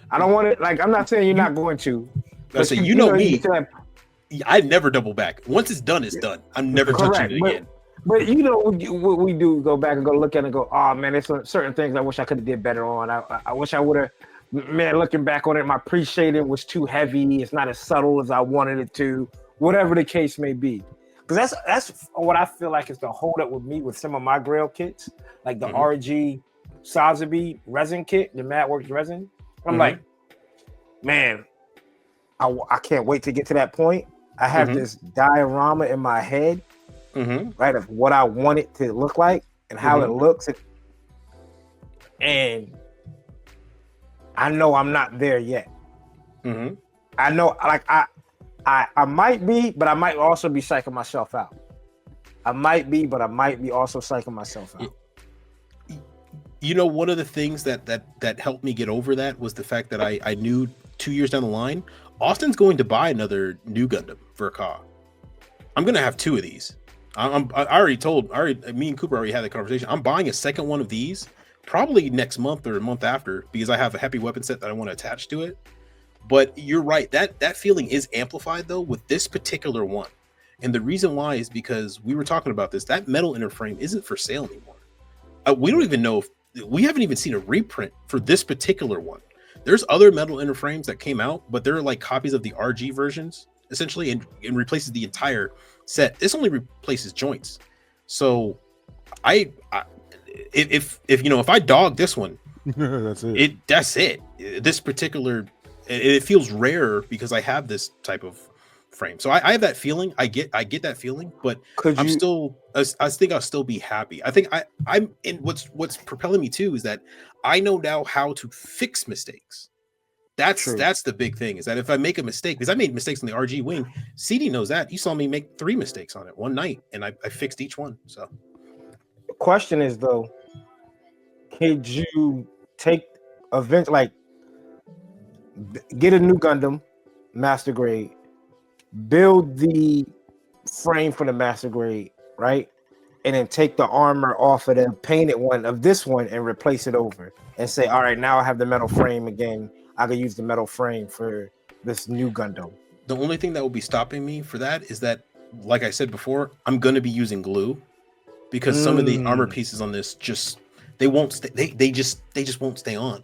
I don't want it. Like, I'm not saying you're not going to. I say, you know me. I never double back. Once it's done, it's done. I'm never touching it again. But you know what we do, go back and go look at it and go, oh man, there's certain things I wish I could have did better on. I wish I would have, man, looking back on it, my appreciating was too heavy. It's not as subtle as I wanted it to, whatever the case may be. Because that's what I feel like is the hold up with me with some of my Grail kits, like the RG Sotheby resin kit, the Madworks resin. I'm like, man, I can't wait to get to that point. I have this diorama in my head, right, of what I want it to look like and how it looks. And I know I'm not there yet. I know, like, I might be, but I might also be psyching myself out. I might be, but I might be also psyching myself out. You know, one of the things that helped me get over that was the fact that I knew 2 years down the line, Austin's going to buy another new Gundam for a car. I'm going to have two of these. Me and Cooper already had the conversation. I'm buying a second one of these probably next month or a month after, because I have a heavy weapon set that I want to attach to it. But you're right, that feeling is amplified though with this particular one. And the reason why is because we were talking about this. That metal inner frame isn't for sale anymore. We don't even know we haven't even seen a reprint for this particular one. There's other metal inner frames that came out, but they're like copies of the RG versions essentially, and replaces the entire set. This only replaces joints. So if I dog this one, that's it. That's it. This particular, it feels rare because I have this type of frame. So I have that feeling. I get that feeling, but I think I'll still be happy. I think I'm in what's propelling me too is that I know now how to fix mistakes. That's the big thing, is that if I make a mistake, because I made mistakes on the RG wing, CD knows that. You saw me make 3 mistakes on it one night, and I fixed each one. So the question is though, could you take event like get a new Gundam master grade, build the frame for the master grade, right? And then take the armor off of the painted one of this one and replace it over and say, all right, now I have the metal frame again. I could use the metal frame for this new Gundam. The only thing that will be stopping me for that is that, like I said before, I'm going to be using glue, because some of the armor pieces on this they won't stay. They just won't stay on.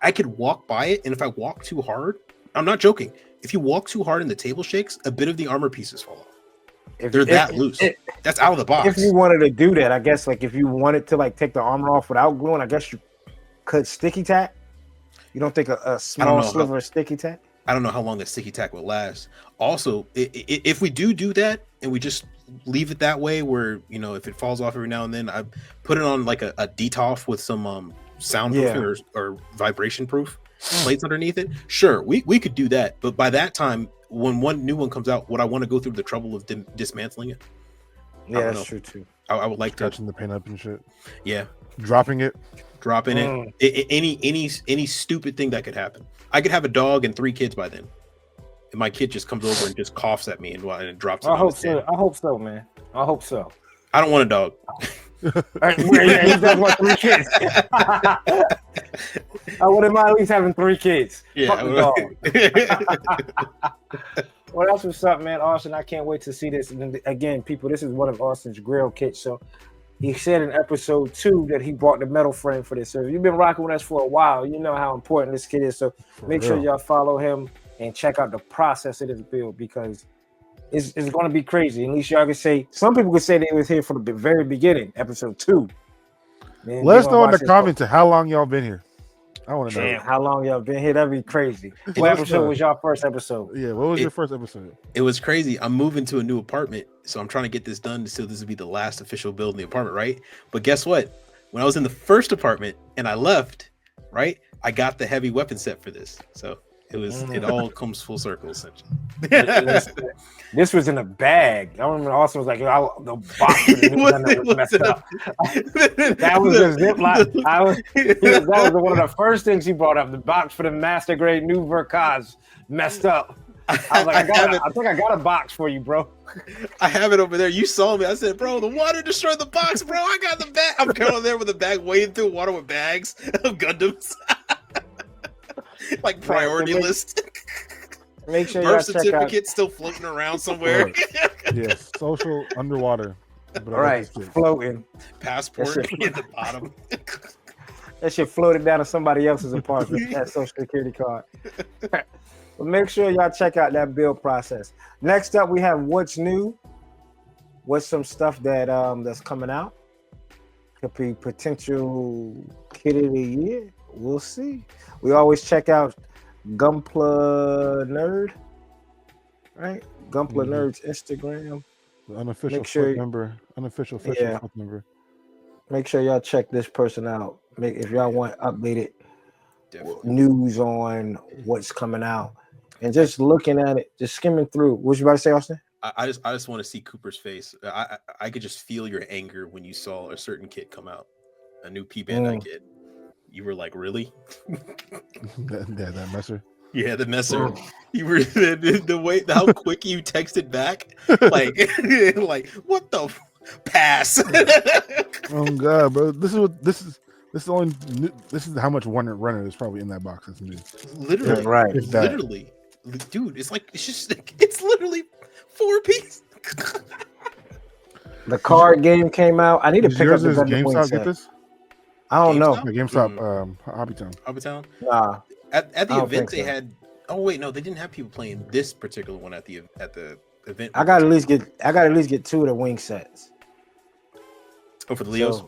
I could walk by it, and if I walk too hard, I'm not joking. If you walk too hard and the table shakes, a bit of the armor pieces fall off. They're that loose. That's out of the box. If you wanted to do that, I guess, like, if you wanted to like take the armor off without gluing, I guess you could sticky tack. You don't think a small sliver of sticky tack? I don't know how long that sticky tack will last. Also, if we do that and we just leave it that way, where if it falls off every now and then, I put it on like a DTOF with some soundproofing or vibration proof plates underneath it. Sure, we could do that, but by that time, when one new one comes out, would I want to go through the trouble of dismantling it? Yeah, that's true too. I would like touching the paint up and shit. Yeah, dropping it. Any stupid thing that could happen. I could have a dog and 3 kids by then, and my kid just comes over and just coughs at me and it drops. I hope so. I hope so, man. I hope so. I don't want a dog. He does want 3 kids. I wouldn't mind at least having 3 kids. Yeah. Fuck the dog. Well, that's what's up, man. Austin, I can't wait to see this. And again, people, this is one of Austin's grill kits. So he said in episode 2 that he bought the metal frame for this. So if you've been rocking with us for a while, you know how important this kit is. So make sure y'all follow him and check out the process of this build, because it's going to be crazy. At least y'all can say, some people could say they was here from the very beginning, episode 2. Man, let us know in the comments how long y'all been here. I want to know. Damn, how long y'all been here? That'd be crazy. What episode was y'all first episode? Yeah, what was your first episode? It was crazy. I'm moving to a new apartment, so I'm trying to get this done. So this will be the last official build in the apartment, right? But guess what? When I was in the first apartment and I left, right, I got the heavy weapon set for this. So it all comes full circle, essentially. This was in a bag. I remember Austin was like, the box for the new gun that was messed up. That was a Ziploc. That was one of the first things he brought up. The box for the master grade new Verkaz messed up. I was like, I think I got a box for you, bro. I have it over there. You saw me. I said, bro, the water destroyed the box, bro. I got the bag. I'm going there with a bag, wading through water with bags of Gundams. Like priority list. Make sure birth certificate still floating around somewhere. Yes, social underwater. All right, floating. Passport at the bottom. That shit floated down to somebody else's apartment. That social security card. But make sure y'all check out that build process. Next up, we have what's new. What's some stuff that that's coming out? Could be potential kid of the year. We'll see. We always check out Gunpla Nerd, right? Gunpla Nerd's Instagram. The unofficial foot member. Make sure y'all check this person out. If y'all want updated news on what's coming out, and just looking at it, just skimming through. What you about to say, Austin? I just want to see Cooper's face. I could just feel your anger when you saw a certain kit come out, a new P Bandai kit. You were like, really? that messer. Yeah, the messer. You were the way how quick you texted back, like what the pass. Oh God, bro! This is how much runner is probably in that box. That's new. Literally, yeah, right? Literally, dude. It's literally 4 pieces. The card game came out. I need to pick up the GameStop. Get this? I don't know. GameStop, Hobbytown. Hobbytown. Nah. At the event they had. Oh wait, no, they didn't have people playing this particular one at the event. I got at least get 2 of the wing sets. Oh, for the Leos.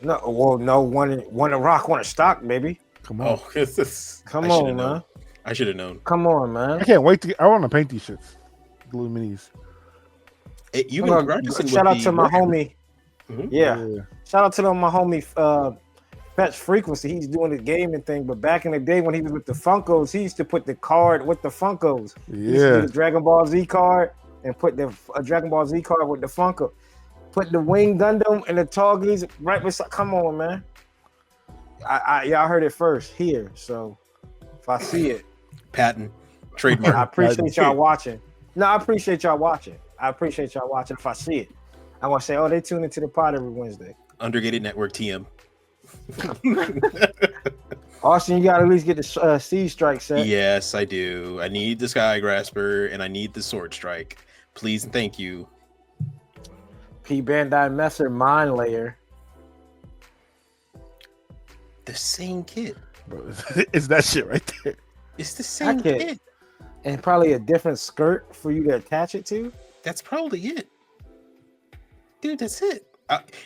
No, one to rock, one to stock, baby. Come on. Oh, come on, man. I should have known. Come on, man. I can't wait I want to paint these shits. Blue minis. You've been practicing. Shout out to my homie. Mm-hmm. Yeah. Shout out to my homie Fetch Frequency. He's doing the gaming thing, but back in the day when he was with the Funkos, he used to put the card with the Funkos. Yeah. He used to do the Dragon Ball Z card and put a Dragon Ball Z card with the Funko. Put the Wing Gundam and the Toggies right beside. Come on, man. Y'all heard it first here. So if I see it, patent, trademark. I appreciate y'all watching. No, I appreciate y'all watching. If I see it, I'm gonna say, oh, they tune into the pod every Wednesday. Undergated Network TM. Austin, you gotta at least get the Siege Strike set. Yes, I do. I need the Sky Grasper and I need the Sword Strike. Please and thank you. P Bandai Messer Mind Layer. The same kit. Bro, it's that shit right there. It's the same kit. And probably a different skirt for you to attach it to. That's probably it. Dude, that's it.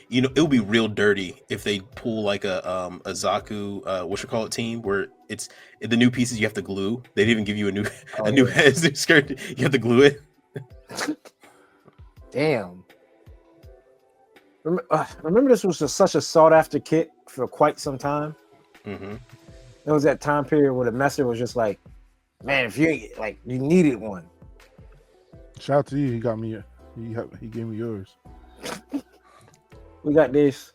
it would be real dirty if they pull like a Zaku whatchamacallit team where it's the new pieces you have to glue. They didn't even give you a new head skirt. You have to glue it. Damn. Remember this was such a sought after kit for quite some time. Mm-hmm. There was that time period where the messer was just like, man, if you like, you needed one. Shout out to you. He got me. He gave me yours. We got this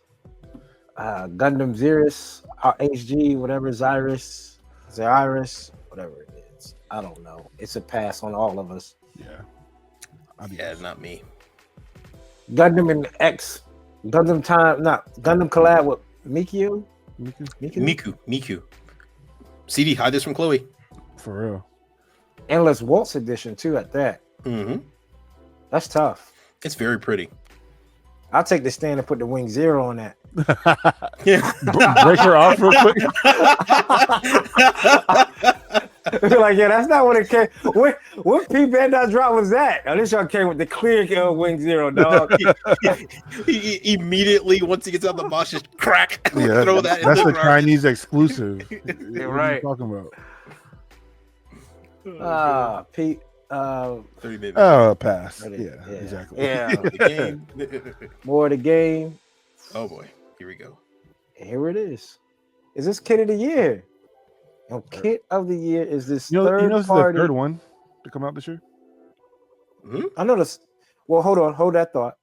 Gundam Xeris, HG, whatever, Xeris, whatever it is. I don't know. It's a pass on all of us. Yeah, not me. Gundam and X, Gundam collab with Miku. CD, hide this from Chloe. For real. Endless Waltz edition too at that. Mm-hmm. That's tough. It's very pretty. I'll take the stand and put the Wing Zero on that. Yeah. Break her off real quick. Like, yeah, that's not what it came. What P Bandai drop was that? Now, this y'all came with the clear Wing Zero, dog. he immediately, once he gets out the box, just crack. Yeah, throw that. That's the Chinese exclusive. You're right. What are you talking about? Pete. 30 minutes. Oh, pass. Yeah, Yeah, exactly. Yeah. The game. More of the game. Oh boy, here we go. Here it is. Is this kit of the year? And kit of the year is this third this party. is the third one to come out this year. I know this. Well, hold that thought.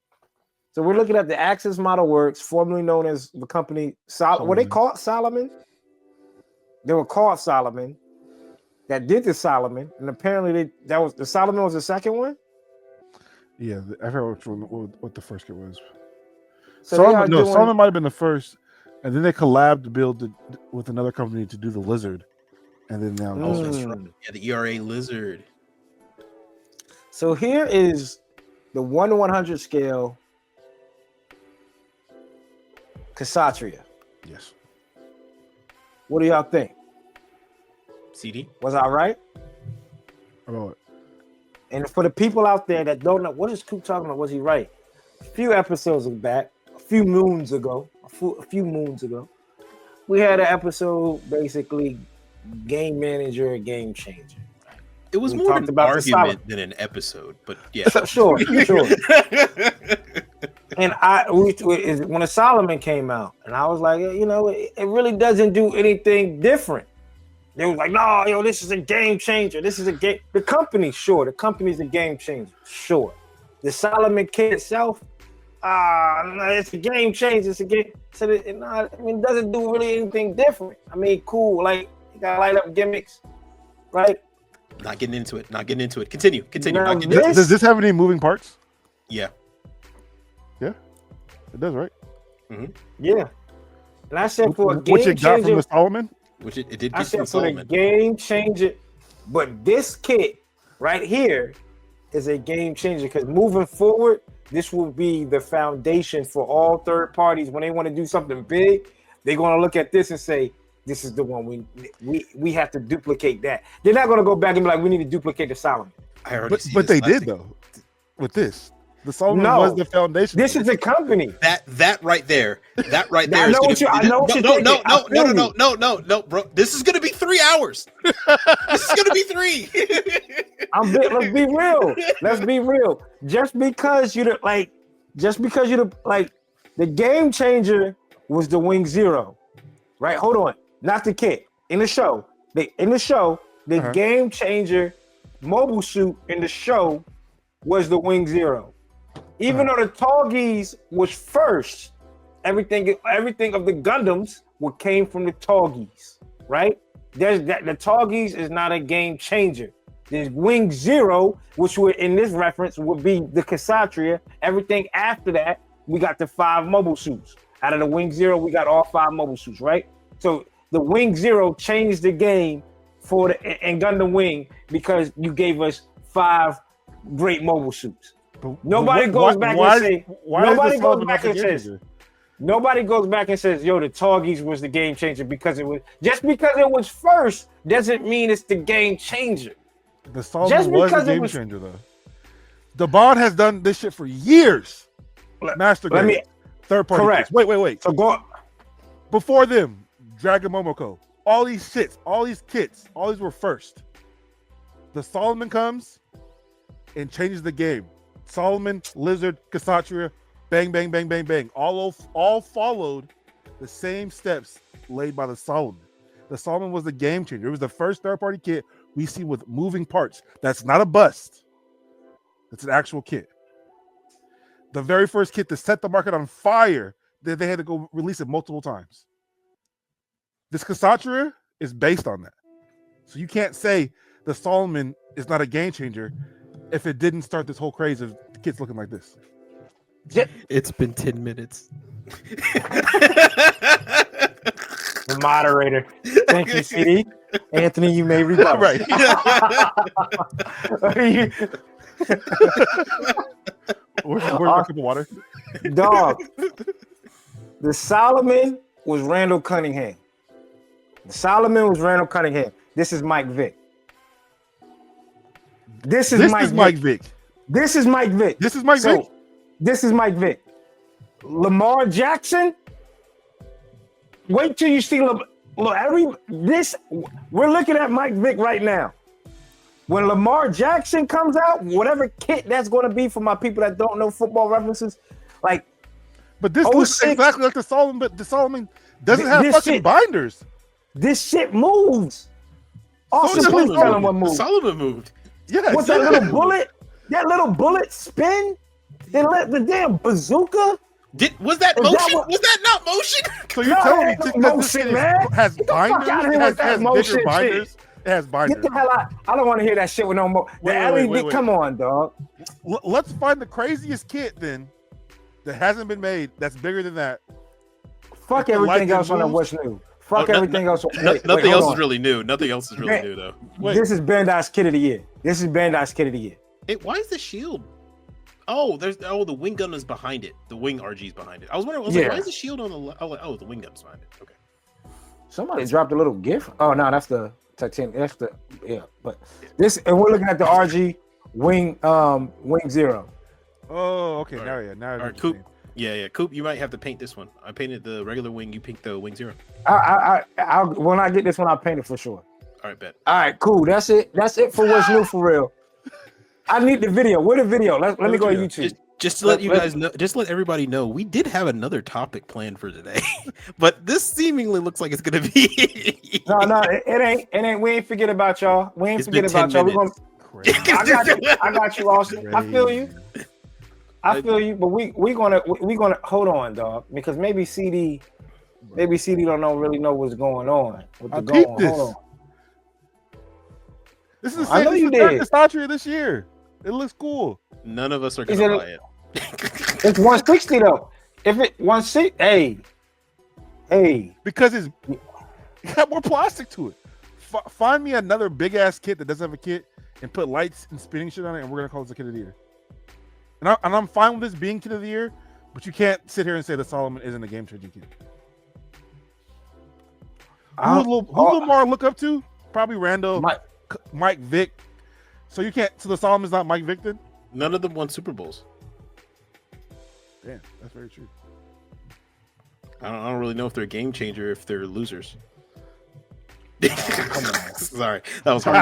So we're looking at the Axis Model Works, formerly known as the company Were they called Solomon? They were called Solomon. That did the Solomon, and apparently the Solomon was the second one. Yeah, I forgot which one, what the first kit was. So Solomon might have been the first, and then they collabed to build with another company to do the Lizard, and then now. That's right. Yeah, the ERA Lizard. So here is the 1/100 scale Cassatria. Yes. What do y'all think? CD. Was I right? About it. And for the people out there that don't know, what is Coop talking about? Was he right? A few episodes back, a few moons ago, we had an episode basically game manager, game changer. It was We more talked an about the argument than an episode, but yeah. Sure. And when the Solomon came out, and I was like, it really doesn't do anything different. They was like, no, this is a game changer. This is a game. The company's a game changer. Sure. The Solomon kit itself, it's a game changer. It's a game. So it doesn't do really anything different. I mean, cool. Like, you got light up gimmicks, right? Not getting into it. Continue. Now, Does this have any moving parts? Yeah. Yeah, it does, right? Mm-hmm. Yeah. And I said for a game which it got changer, from the Solomon. Which it did I get said from for the Solomon. game changer, but this kit right here is a game changer because moving forward, this will be the foundation for all third parties when they want to do something big. They're going to look at this and say, "This is the one we have to duplicate that." They're not going to go back and be like, "We need to duplicate the Solomon." I already see But this they did plastic. though. With this, the Solomon No. was the foundation. This is the company. That right there. That right there. I know what you're thinking. No, bro. This is gonna be 3 hours. This is gonna be 3. Let's be real. Let's be real. Just because the game changer was the Wing Zero, right? Hold on, not the kit. In the show, the game changer mobile suit in the show was the Wing Zero. Even though the Tallgeese was first, everything of the Gundams came from the Tallgeese, right? The Tallgeese is not a game changer. The Wing Zero, which would in this reference would be the Cassatria. Everything after that, we got the 5 mobile suits. Out of the Wing Zero, we got all 5 mobile suits, right? So the Wing Zero changed the game for and Gundam Wing because you gave us 5 great mobile suits. Nobody goes back and says, "Yo, the Tallgeese was the game changer," because it was first doesn't mean it's the game changer. The Solomon was the game changer, though. The Bond has done this shit for years. Master Grade. Third party Correct. kits. Wait. So go. Before them, Dragon Momoko. All these shits, all these kits, all these were first. The Solomon comes and changes the game. Solomon, Lizard, Cassatria, bang, bang, bang, bang, bang. All followed the same steps laid by the Solomon. The Solomon was the game changer. It was the first third-party kit we see with moving parts. That's not a bust. That's an actual kit. The very first kit to set the market on fire, that they had to go release it multiple times. This Cassatria is based on that. So you can't say the Solomon is not a game changer if it didn't start this whole craze of kits looking like this. It's been 10 minutes. The moderator. Thank you, CD. Anthony, you may rebuttal. Right. Where's my cup of water? Dog. The Solomon was Randall Cunningham. This is Mike Vick. This is Mike Vick. This is Mike Vick. Lamar Jackson. Wait till you see we're looking at Mike Vick right now. When Lamar Jackson comes out, whatever kit that's going to be for my people that don't know football references, like. But this looks exactly like the Solomon, but the Solomon doesn't have fucking binders. This shit moves. Austin, please tell him what moved. Solomon moved. Yeah. What's that little bullet? That little bullet spin? They let the damn bazooka? Was that motion? Was that not motion? So you're telling me just because this shit has binders? It has bigger binders? It has binders. Get the hell out. I don't want to hear that shit with no more. Wait. Come on, dog. Let's find the craziest kit then that hasn't been made that's bigger than that. Fuck everything else on that What's New. Fuck everything else. Nothing else is really new. Nothing else is really new, though. This is Bandai's Kit of the Year. Hey, why is the shield? Oh, the wing gun is behind it. The wing RG is behind it. I was wondering, like, why is the shield on the left? Oh, the wing gun's behind it. Okay. Somebody dropped a little GIF. Oh no, that's the titanium. That's the But this, and we're looking at the RG wing zero. Oh, okay. Now. All right, Coop. Yeah. Coop, you might have to paint this one. I painted the regular wing. You paint the wing zero. I'll when I get this one, I'll paint it for sure. All right, bet. All right, cool. That's it for What's New for real. I need the video. Where the video? Let me go to YouTube. Just to let you guys know, just let everybody know, we did have another topic planned for today, but this seemingly looks like it's gonna be. No, it ain't. We ain't forget about y'all. We're gonna. I got you, Austin. I feel you. But we gonna hold on, dog, because maybe CD don't really know what's going on. Hold on. This is the same Cassatria this year. It looks cool. None of us are gonna buy it. It's 160 though. If it 160, hey, because it got more plastic to it. Find me another big ass kit that doesn't have a kit and put lights and spinning shit on it, and we're gonna call this a kit of the year. And I'm fine with this being kit of the year, but you can't sit here and say the Solomon isn't a game changing kit. Who Lamar look up to? Probably Randall, Mike Vick. So you can't. So the Solomon's not Mike Vick then? None of them won Super Bowls. Damn, that's very true. I don't really know if they're a game changer if they're losers. Come on. Sorry, that was harsh.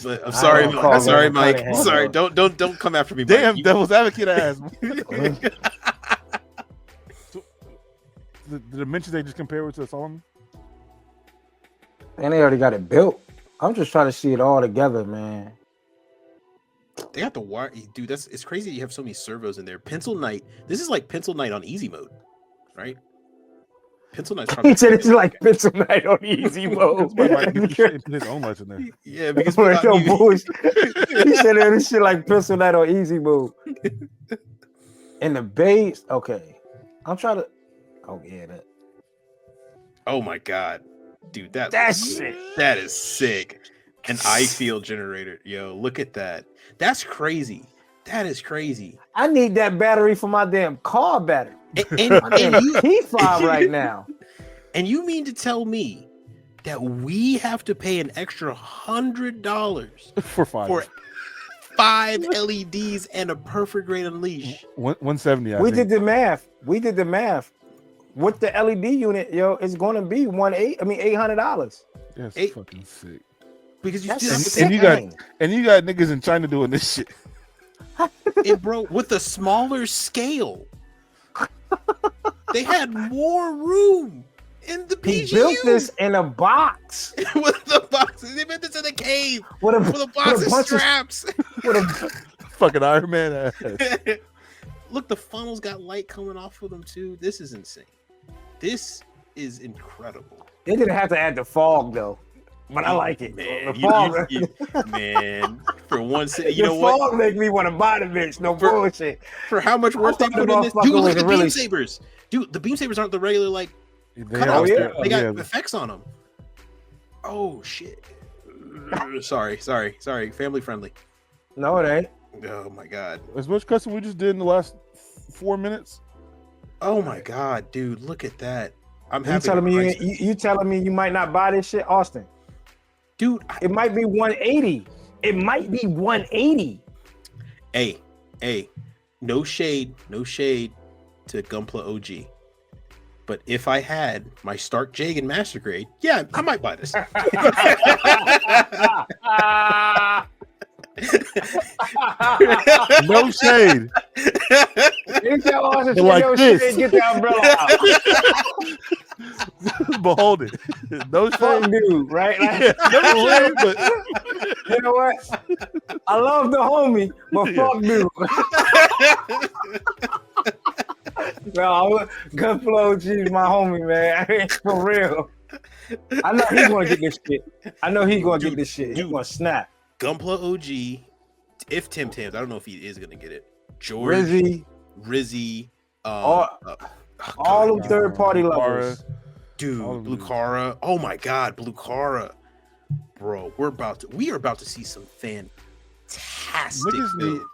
I'm sorry, Mike. Sorry, don't come after me, Mike. Damn, devil's advocate ass. The dimensions they just compare it to the Solomon. And they already got it built. I'm just trying to see it all together, man. They got the wire, dude. It's crazy that you have so many servos in there. Pencil Knight. This is like Pencil Knight on easy mode, right? Pencil Knight's probably. He said it's like Pencil Knight on easy mode. Put his own lights in there. Yeah, because he said this shit like Pencil Knight on easy mode. And the base, okay. I'm trying to. Oh yeah, that. Oh my god, dude, that's sick. That is sick. An iFeel generator, yo, look at that. That's crazy. That is crazy. I need that battery for my damn car battery. And you P5 right now. And you mean to tell me that we have to pay an extra $100 for 5 5 LEDs and a perfect grade unleash. 170. We did the math. With the LED unit, yo, it's going to be $800. That's Eight- fucking sick. Because you That's still have sick. And you got niggas in China doing this shit. it, bro, with a smaller scale. They had more room in the PGU. He built this in a box with the boxes. They built this in a cave with with a box of bunch straps. with a Fucking Iron Man ass. Look, the funnels got light coming off of them too. This is insane. This is incredible. They didn't have to add the fog though, but I like it. Man, The fog, man, for one city, you the know what? fog make me want to buy the bitch. No bullshit. For how much work they thought put the in this, motherfucker dude. Look was at the really- beam sabers, dude. The beam sabers aren't the regular like They cutouts. yeah. They got effects on them. Oh shit! Sorry. Family friendly. No, it ain't. Oh my god. As much custom we just did in the last 4 minutes. Oh my god, dude. Look at that. I'm You happy. telling me you telling me you might not buy this shit, Austin? dude. It might be 180. It might be 180. Hey, no shade to Gunpla OG. But if I had my Stark Jagan Master Grade, yeah, I might buy this. No shade. You tell Austin, Like yo, this. shit, get the umbrella out. Behold it. No Fuck shade. dude, right? Like, Yeah, no shade, but you know what? I love the homie, but Yeah. fuck dude. No, good flow, G's my homie, man. I mean, for real. I know he's gonna get this shit. He's Dude. gonna snap. Gunpla OG, if Tim Tams, I don't know if he is gonna get it. George, Rizzy, all them third party levels. dude, all of Blue them. Cara. Oh my god, Blue Cara. Bro, we are about to see some fantastic Niggas need- builds.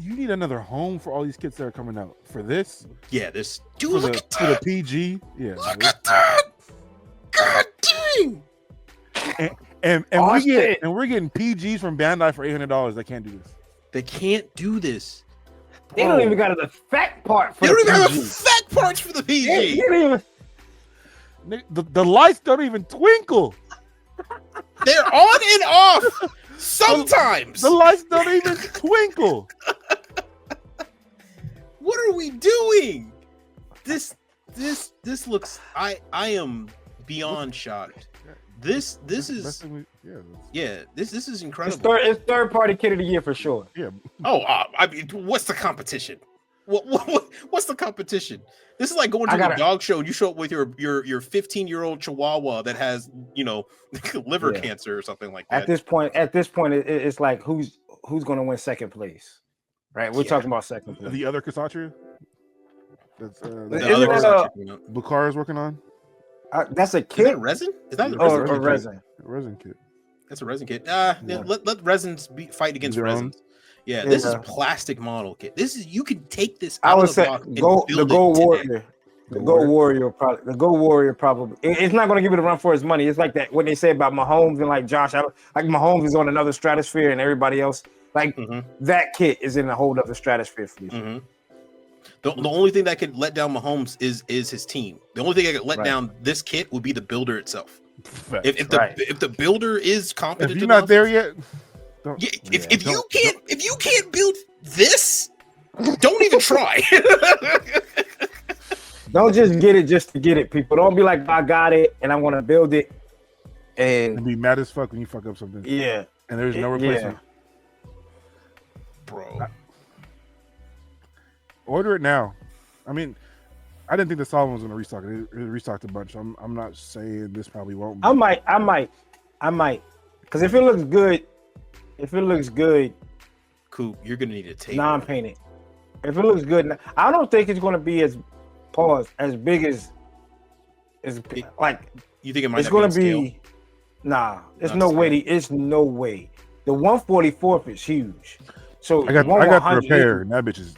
you need another home for all these kits that are coming out. For this, Yeah, this dude, for look the, at for the that. PG. Yeah. Look at that. God dang. And Austin. we're getting PGs from Bandai for $800. They can't do this. They can't do this. They don't even got an effect part for They don't the even have PG. effect parts for the They PG. don't even. The lights don't even twinkle. They're on and off sometimes. The lights don't even twinkle. What are we doing? This looks. I am beyond shocked. This Best is thing this is It's incredible. it's third party kid of the year for sure. yeah. Oh, I mean, what's the competition? What's the competition? This is like going to a dog show and you show up with your 15-year-old Chihuahua that has liver Yeah. cancer or something like that. At this point, it's like who's going to win second place, right? We're Yeah. talking about second place. The other Cassatria. That's The Isn't other that Cassatria coming out. Bukhara is working on That's a Is kit that resin? Is that or resin? a resin? a resin kit. That's a resin kit. Yeah. Let resins fight against Their own? resins. Yeah, this is Yeah. plastic model kit. This is you can take this. I out would of the say box and the build it Gold today. Warrior. The Gold Warrior probably. It's not going to give it a run for his money. It's like that what they say about Mahomes and like Josh Allen. Like Mahomes is on another stratosphere and everybody else. Like Mhm. that kit is in a whole other stratosphere for you. Mhm. The only thing that could let down Mahomes is his team. The only thing that could let Right. down this kit would be the builder itself. Facts. If Right. the builder is If competent, you're not enough- there yet, don't, Yeah, Yeah, if you can't build this, don't even try. Don't just get it just to get it, people. Don't be like, I got it and I want to build it. and And be mad as fuck when you fuck up something, yeah, and there's no Yeah. replacement. Bro, Order it now. I mean, I didn't think the Solomon was going to restock it. It restocked a bunch. I'm not saying this probably won't. Be. I might, because if it looks good, Coop, you're gonna need a tape. non-painted. If it looks good, I don't think it's going to be as big as like You think it might it's not going on to scale? be. Nah, there's Not no scale. way. It's no way. The 144th is huge. So I got the 100 repair, and that bitch is.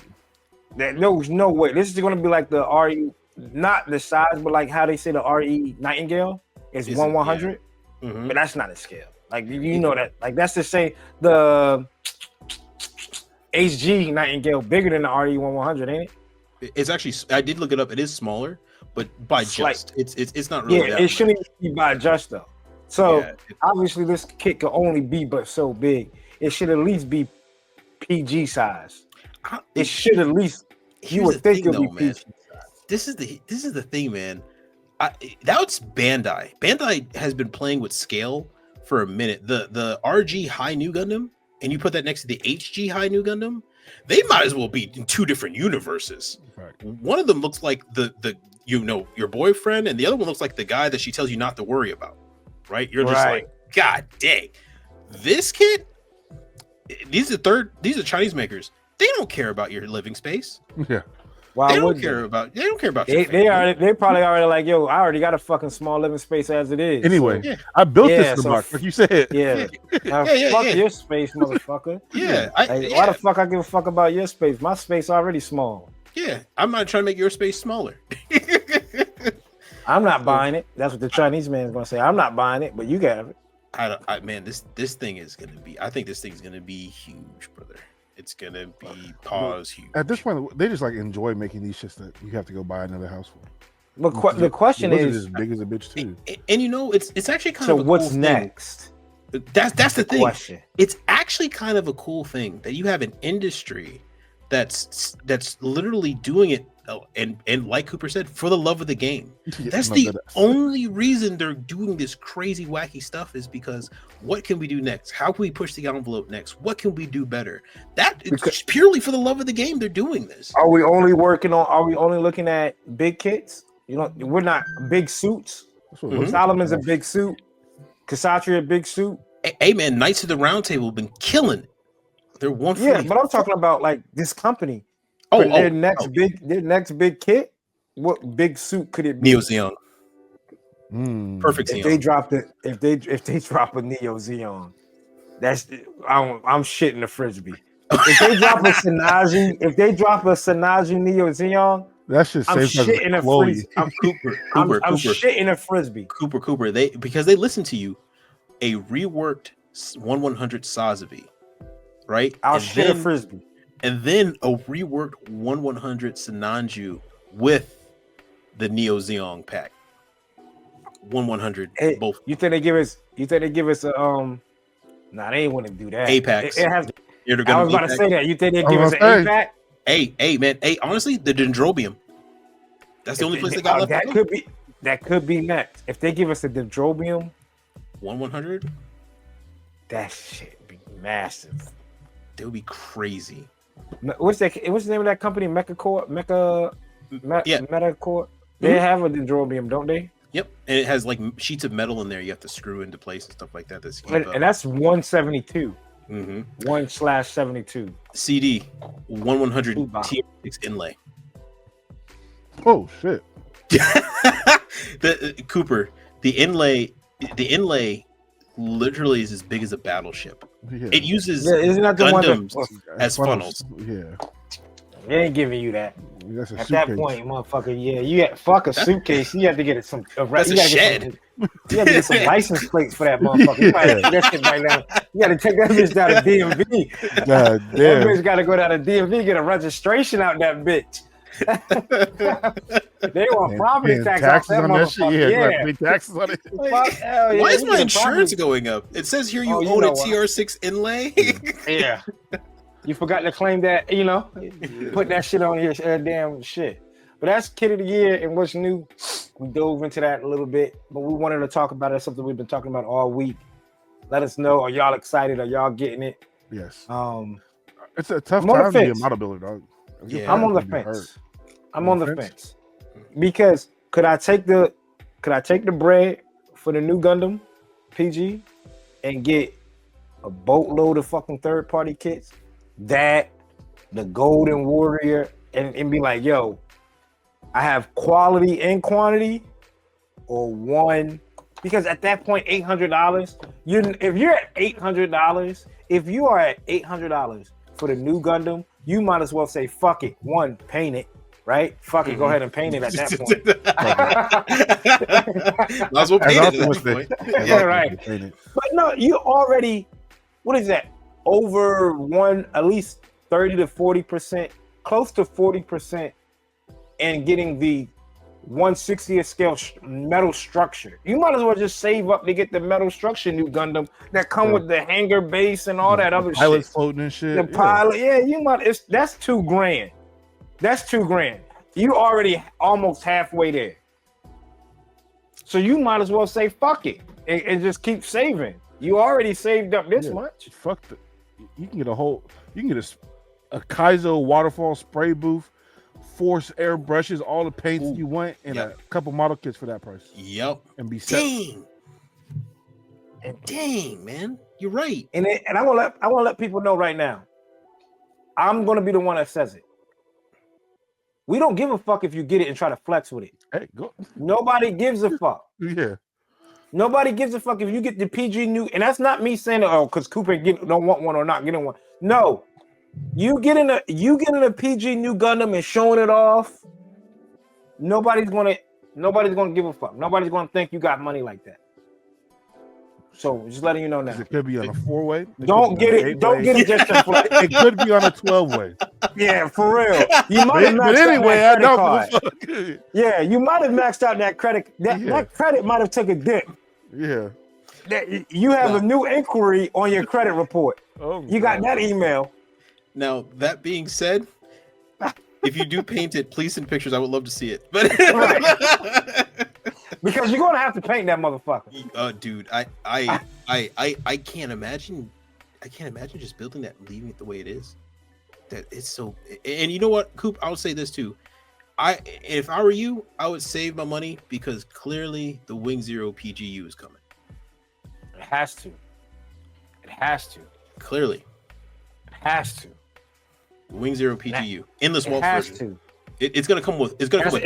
There's no way. This is going to be like the RE, not the size, but like how they say the RE Nightingale is Is it? 1/100, Mhm. but that's not a scale. Like you know that. Like that's the same. The HG Nightingale bigger than the RE1100, ain't it? It's actually, I did look it up. It is smaller, but by Slight. just it's not really. Yeah, that it much. shouldn't be by just though. So Yeah, obviously this kit could only be but so big. It should at least be PG size. It should at least. You would think it'll be PG. This is the thing, man. That's Bandai. Bandai has been playing with scale for a minute. The RG High New Gundam, and you put that next to the HG High New Gundam, they might as well be in two different universes. Right. One of them looks like the your boyfriend, and the other one looks like the guy that she tells you not to worry about. Right? You're just like, God dang. This kid, these are Chinese makers. They don't care about your living space. Yeah. Why they don't care about they probably already like, yo, I already got a fucking small living space as it is. Anyway, so, I built this in the box, like you said. Yeah. Fuck your space, motherfucker. Yeah. Why the fuck I give a fuck about your space? My space already small. Yeah. I'm not trying to make your space smaller. I'm not buying it. That's what the Chinese man is gonna say. I'm not buying it, but you got it. Man, this thing is gonna be. I think this thing is gonna be huge, brother. It's gonna be huge. At this point, they just like enjoy making these shits that you have to go buy another house for. But the question is, as big as a bitch too. And you know, it's actually kind of a what's cool next. Thing. That's the thing. Question. It's actually kind of a cool thing that you have an industry that's literally doing it. And like Cooper said, for the love of the game. That's the only reason they're doing this crazy, wacky stuff is because what can we do next? How can we push the envelope next? What can we do better? It's purely for the love of the game they're doing this. Are we only looking at big kits? You know, we're not big suits. Solomon's a big suit. Cassatria a big suit. Hey man, Knights of the Round Table have been killing it. They're 140. Yeah, but I'm talking about like this company. Their next big kit. What big suit could it be? Neo Zeon. Perfect. If they drop a Neo Zeon, I'm shitting the frisbee. If they drop a Sanaji Neo Zeon, that shit I'm shitting a frisbee. I'm shitting a frisbee. Cooper. Because they listen to you. A reworked 1100 Sazabi, right? I'll shit a frisbee. And then a reworked 1100 Sinanju with the Neo Zeon pack. 1100 both. You think they give us a Nah, they ain't want to do that. Apex. I was about to say that. You think they give us an APAC? Hey, man. Hey, honestly, the Dendrobium. That's the only place they got left. That could be next. If they give us a Dendrobium 1100, that shit be massive. They would be crazy. What's the name of that company? Metacore. They have a Dendrobium, don't they? Yep, and it has like sheets of metal in there. You have to screw into place and stuff like that. And that's 172. 1/72. CD 1100 TR6 inlay. Oh shit! Cooper, the inlay literally is as big as a battleship. Yeah. It uses Gundams as funnels. Yeah. They ain't giving you that. At that point, motherfucker, you had fuck a suitcase. You had to get some. That's a shed. You had to get some license plates for that motherfucker. You might have to that shit right now. You got to take that bitch down to DMV. God damn. That bitch got to go down to DMV, get a registration out that bitch. They want property tax off that motherfucker. Yeah, pay taxes on it. Why is my insurance going up? It says here you own a TR6 inlay. Yeah. You forgot to claim that, put that shit on your damn shit. But that's Kid of the Year and what's new. We dove into that a little bit, but we wanted to talk about it. Something we've been talking about all week. Let us know. Are y'all excited? Are y'all getting it? Yes. It's a tough time to be a model builder, dog. Yeah. I'm on the fence. I'm on the fence because could I take the bread for the new Gundam PG and get a boatload of fucking third party kits? That the Golden Warrior and be like, yo, I have quality and quantity, or one, because at that point, $800. If you're at $800, if you are at $800 for the new Gundam, you might as well say, fuck it. One, paint it, right? Fuck it, go ahead and paint it at that point. Might as well paint it at that point. Yeah, right. But no, you already, what is that? Over at least 30 to 40%, close to 40%, in getting the 1/60th scale metal structure. You might as well just save up to get the metal structure new Gundam that come with the hanger base and all that other pilots shit. floating and shit. The pilot, you might. That's $2,000. That's $2,000. You already almost halfway there. So you might as well say fuck it and just keep saving. You already saved up this much. Fuck it. You can get a Kaizo waterfall spray booth, force airbrushes, all the paints you want, and a couple model kits for that price. Yep. And be set. Dang, man, you're right. And I want to let people know right now. I'm gonna be the one that says it. We don't give a fuck if you get it and try to flex with it. Hey, go. Nobody gives a fuck. Yeah. Nobody gives a fuck if you get the PG new, and that's not me saying because Cooper don't want one or not getting one. No, you getting a PG new Gundam and showing it off. Nobody's gonna give a fuck. Nobody's gonna think you got money like that. So just letting you know now. It could be on a 4-way. Don't get it just to flex. It could be on a 12-way. Yeah, for real. You might have but anyway, I know. Yeah, you might have maxed out that credit. That credit might have took a dip. Yeah. You have a new inquiry on your credit report. Oh, you got that email. Now, that being said, if you do paint it, please send pictures. I would love to see it. But because you're gonna have to paint that motherfucker. Dude, I can't imagine. I can't imagine just building that, leaving it the way it is. That it's so. And you know what, Coop? I would say this too. If I were you, I would save my money because clearly the Wing Zero PGU is coming. It has to. It has to. Clearly. It has to. Wing Zero PGU in the small version. It's gonna come with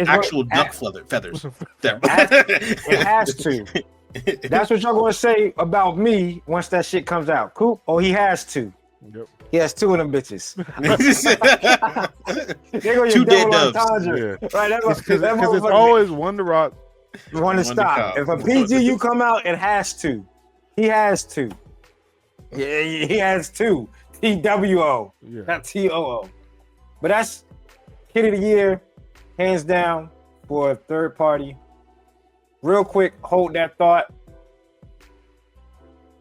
actual duck feathers. It has to. That's what y'all gonna say about me once that shit comes out. Cool. Oh, he has to. Yep. He has two of them bitches. They're gonna Two dead doves. Yeah. Right? Because it's always one to rock. One to stop. If a PGU come out, it has to. He has to. Yeah, he has to. TWO, not TOO. But that's hit of the year, hands down, for a third party. Real quick, hold that thought.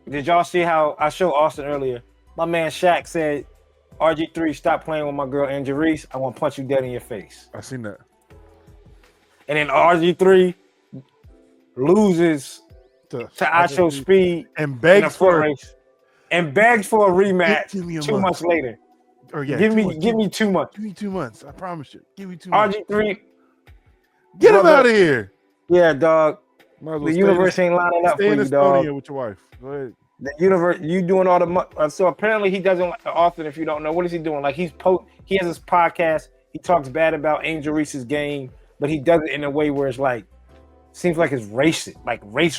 Did y'all see how I showed Austin earlier? My man Shaq said, RG3, stop playing with my girl Angel Reese. I want to punch you dead in your face. I seen that. And then RG3 loses to Acho Speed and begs for race. And begs for a rematch 2 months later. Or give me 2 months. Give me 2 months. I promise you. Give me 2 months. RG3, get him out of here. Yeah, dog. The universe ain't lining up for you, dog. With your wife. Go ahead. The universe, you doing all the so apparently he doesn't like Austin. If you don't know, what is he doing? Like he has his podcast. He talks bad about Angel Reese's game, but he does it in a way where it's like seems like it's race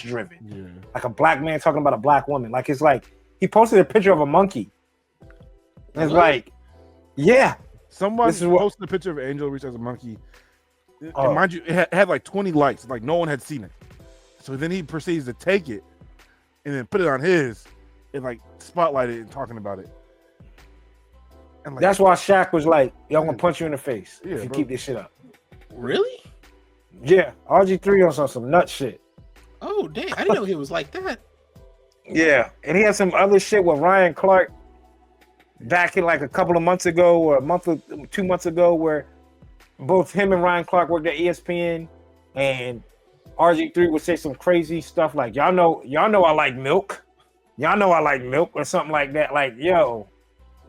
driven. Yeah. Like a black man talking about a black woman. Like it's like he posted a picture of a monkey. And it's like, yeah. Someone posted a picture of Angel Reese as a monkey. And mind you, it had like 20 likes. Like no one had seen it. So then he proceeds to take it and then put it on his and like spotlight it and talking about it. And like, that's why Shaq was like, "Yo, I'm gonna punch you in the face if you keep this shit up." Really? Yeah, RG3 on some nut shit. Oh dang! I didn't know he was like that. Yeah, and he had some other shit with Ryan Clark back in like a couple of months ago or 2 months ago, where both him and Ryan Clark worked at ESPN, and RG3 would say some crazy stuff like, y'all know I like milk. Y'all know I like milk or something like that. Like, yo,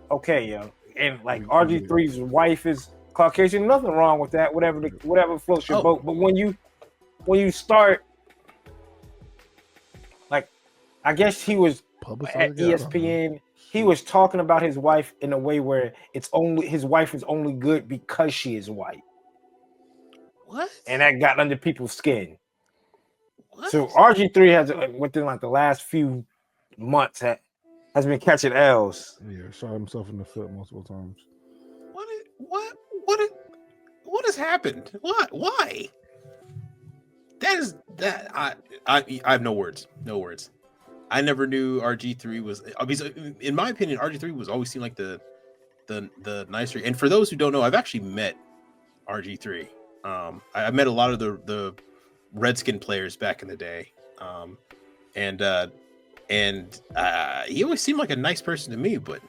okay, yo. And like RG3's wife is Caucasian, nothing wrong with that. Whatever floats your boat. But when you start, like, I guess he was at ESPN. He was talking about his wife in a way where his wife is only good because she is white. What? And that got under people's skin. What? So RG3 has within like the last few months has been catching L's. Yeah, shot himself in the foot multiple times. What has happened? What? Why? I have no words. No words. I never knew RG3 was. In my opinion, RG3 was always seemed like the the nicer. And for those who don't know, I've actually met RG3. I met a lot of the Redskin players back in the day, and he always seemed like a nice person to me. But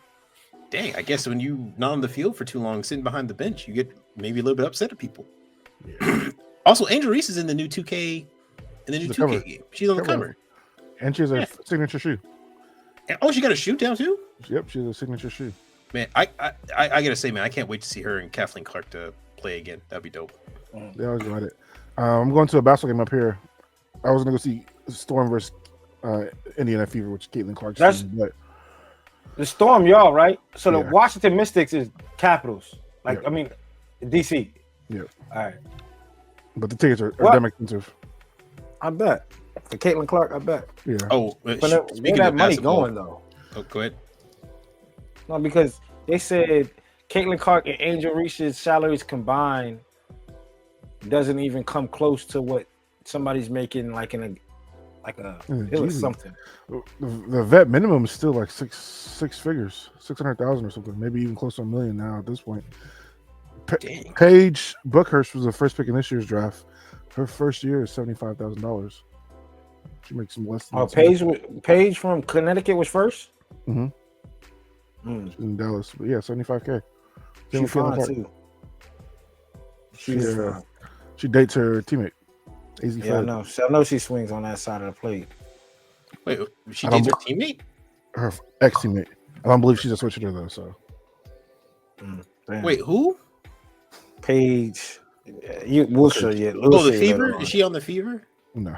dang, I guess when you not on the field for too long, sitting behind the bench, you get maybe a little bit upset at people. Yeah. Also, Angel Reese is in the new 2K. In the new 2K game, she's on the cover, and she has a signature shoe. Oh, she got a shoe down too. Yep, she has a signature shoe. Man, I gotta say, man, I can't wait to see her and Kathleen Clark to play again. That'd be dope. They always got it. I'm going to a basketball game up here. I was gonna go see Storm versus Indiana Fever, which Caitlin Clark's team, but the Storm, y'all, right? So the Washington Mystics is Capitals. Like, I mean, DC. Yeah. All right. But the tickets are damn expensive. I bet. For Caitlin Clark, I bet. Yeah. Oh, where that money going though? Oh, go ahead. No, because they said Caitlin Clark and Angel Reese's salaries combined doesn't even come close to what somebody's making like it was something. The vet minimum is still like six figures, 600,000 or something, maybe even close to $1 million now at this point. Paige Buckhurst was the first pick in this year's draft. Her first year is $75,000. She makes some less than that. Paige from Connecticut was first? Mm-hmm. She's in Dallas. But yeah, $75K. She's fine too. She dates her teammate. I know. I know she swings on that side of the plate. Wait, she dates her teammate? Her ex-teammate. I don't believe she's a switch hitter though, so. Wait, who? Paige. We'll show you. The Fever? Is she on the Fever? No.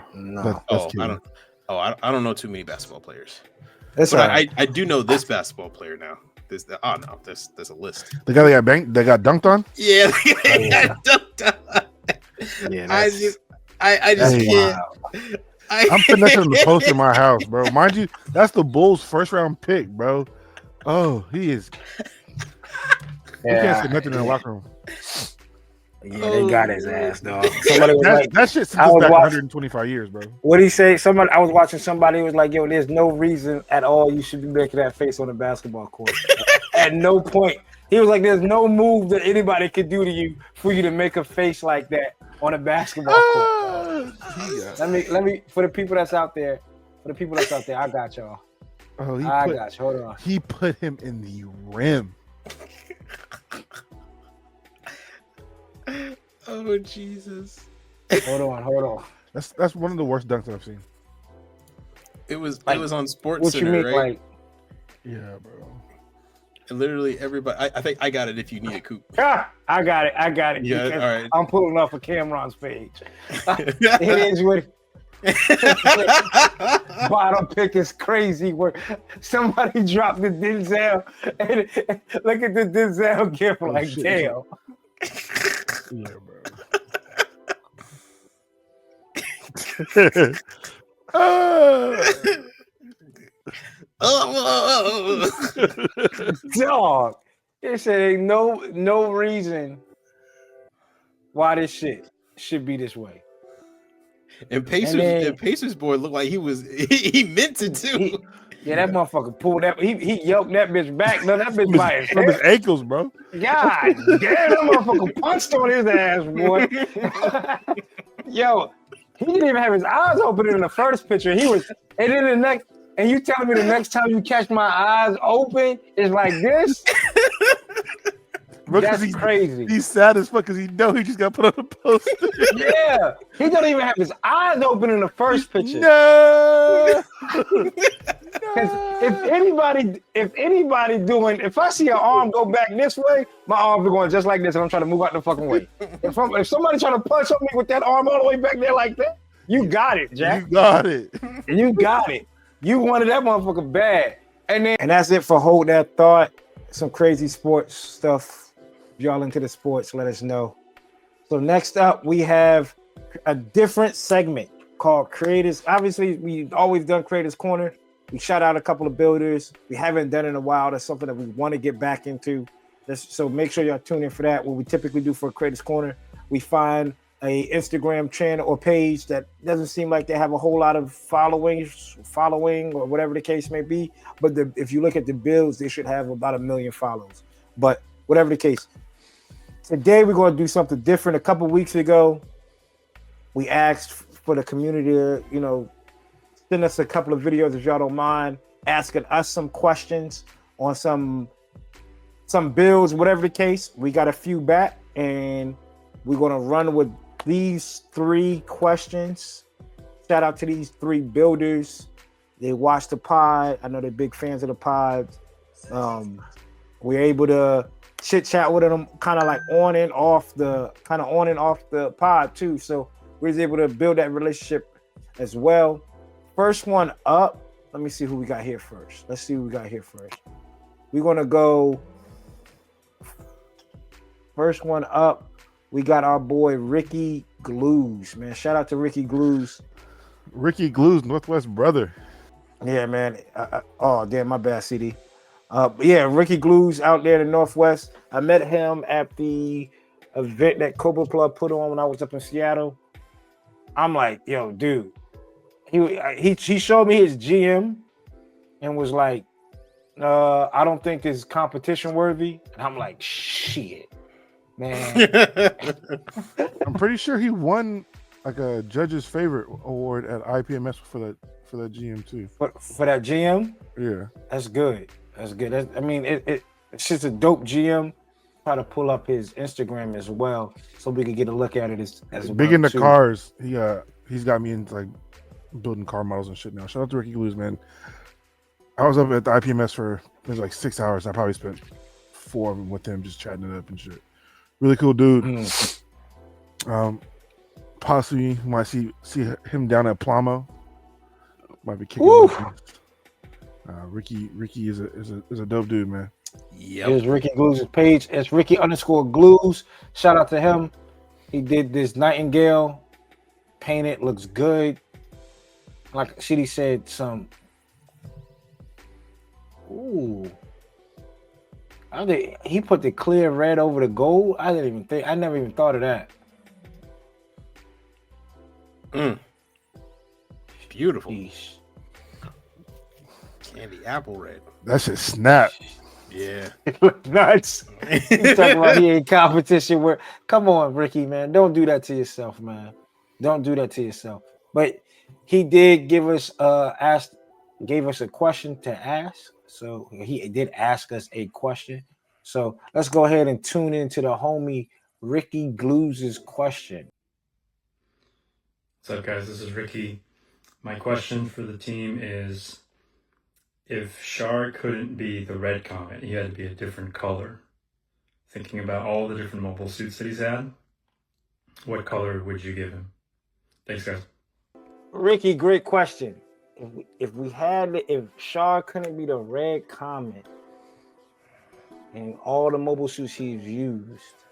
I don't know too many basketball players. That's but right. I do know this basketball player now. There's a list. The guy that got dunked on? Yeah, they got dunked on. Yeah, I just can't. I'm finessing the post in my house, bro. Mind you, that's the Bulls' first round pick, bro. Oh, he is. He can't say nothing in the locker room. Yeah, they got his ass, dog. Somebody was like, that shit since back 125 years, bro. What did he say? I was watching somebody who was like, yo, there's no reason at all you should be making that face on the basketball court. At no point. He was like, there's no move that anybody could do to you for you to make a face like that on a basketball court. Let me for the people that's out there, I got y'all. Oh, I got you. Hold on. He put him in the rim. Oh Jesus! Hold on. That's one of the worst dunks I've seen. It was on Sports what Center, you mean, right? Like, yeah, bro. And literally everybody. I think I got it. If you need it, Coop. I got it. Yeah, all right. I'm pulling off of Cameron's page. It is what. Bottom pick is crazy. Where somebody dropped the Denzel and look at the Denzel gift like shit. damn. Yeah, bro. Dog. It said ain't no reason why this shit should be this way. And Pacers boy looked like he meant it too. That motherfucker pulled that. He yelped that bitch back. No, that bitch by his from his ankles, bro. God damn, that motherfucker punched on his ass, boy. Yo, he didn't even have his eyes open in the first picture. And then the next, and you telling me the next time you catch my eyes open is like this? Bro, that's crazy. He's sad as fuck because he know he just got put on the poster. Yeah, he don't even have his eyes open in the first picture. No. Because if I see an arm go back this way, my arms are going just like this, and I'm trying to move out the fucking way. If somebody trying to punch on me with that arm all the way back there like that, you got it, Jack. You got it. You got it. You wanted that motherfucker bad. And that's it for Hold That Thought. Some crazy sports stuff. If y'all into the sports, let us know. So next up, we have a different segment called Creators. Obviously, we've always done Creators Corner. We shout out a couple of builders. We haven't done it in a while. That's something that we want to get back into. So make sure y'all tune in for that. What we typically do for Creators Corner, we find a Instagram channel or page that doesn't seem like they have a whole lot of following or whatever the case may be. But if you look at the builds, they should have about 1 million follows. But whatever the case, today we're going to do something different. A couple weeks ago, we asked for the community to, send us a couple of videos if y'all don't mind, asking us some questions on some builds, whatever the case. We got a few back, and we're going to run with these 3 questions. Shout out to these 3 builders. They watch the pod. I know they're big fans of the pod. We're able to chit chat with them kind of like on and off the pod too. So we're able to build that relationship as well. First one up, let me see who we got here first. We're going to go first one up. We got our boy Ricky Glues, man. Shout out to Ricky Glues. Ricky Glues, Northwest brother. Yeah, man. Oh, damn, my bad, CD. Yeah, Ricky Glues out there in the Northwest. I met him at the event that Cobra Club put on when I was up in Seattle. I'm like, yo, dude. He showed me his GM and was like, I don't think this is competition worthy. And I'm like, shit, man. I'm pretty sure he won like a judge's favorite award at IPMS for that GM too. For that GM? Yeah. That's good. It's just a dope GM. Try to pull up his Instagram as well so we can get a look at it as big well, into too. cars. He's got me into like building car models and shit now. Shout out to Ricky Glues, man. I was up at the IPMS for like 6 hours. I probably spent 4 of them with him just chatting it up and shit. Really cool dude. Possibly might see him down at Plamo. Might be kicking. Ricky is a dope dude, man. Yep. Here's Ricky Glues' page. It's Ricky_Glues. Shout out to him. He did this Nightingale. Painted, looks good. Like Shitty said, some. Ooh. He put the clear red over the gold. I never even thought of that. Beautiful. Yeesh. Candy apple red. That shit snap. Yeah. It look nuts. He's talking about he ain't competition where. Come on, Ricky, man. Don't do that to yourself, man. Don't do that to yourself. But he did give us gave us a question to ask. So he did ask us a question. So let's go ahead and tune into the homie Ricky Glues' question. What's up, guys? This is Ricky. My question for the team is, if Char couldn't be the red comet, he had to be a different color. Thinking about all the different mobile suits that he's had, what color would you give him? Thanks, guys. Ricky, great question. If Char couldn't be the red comet in all the mobile suits he's used,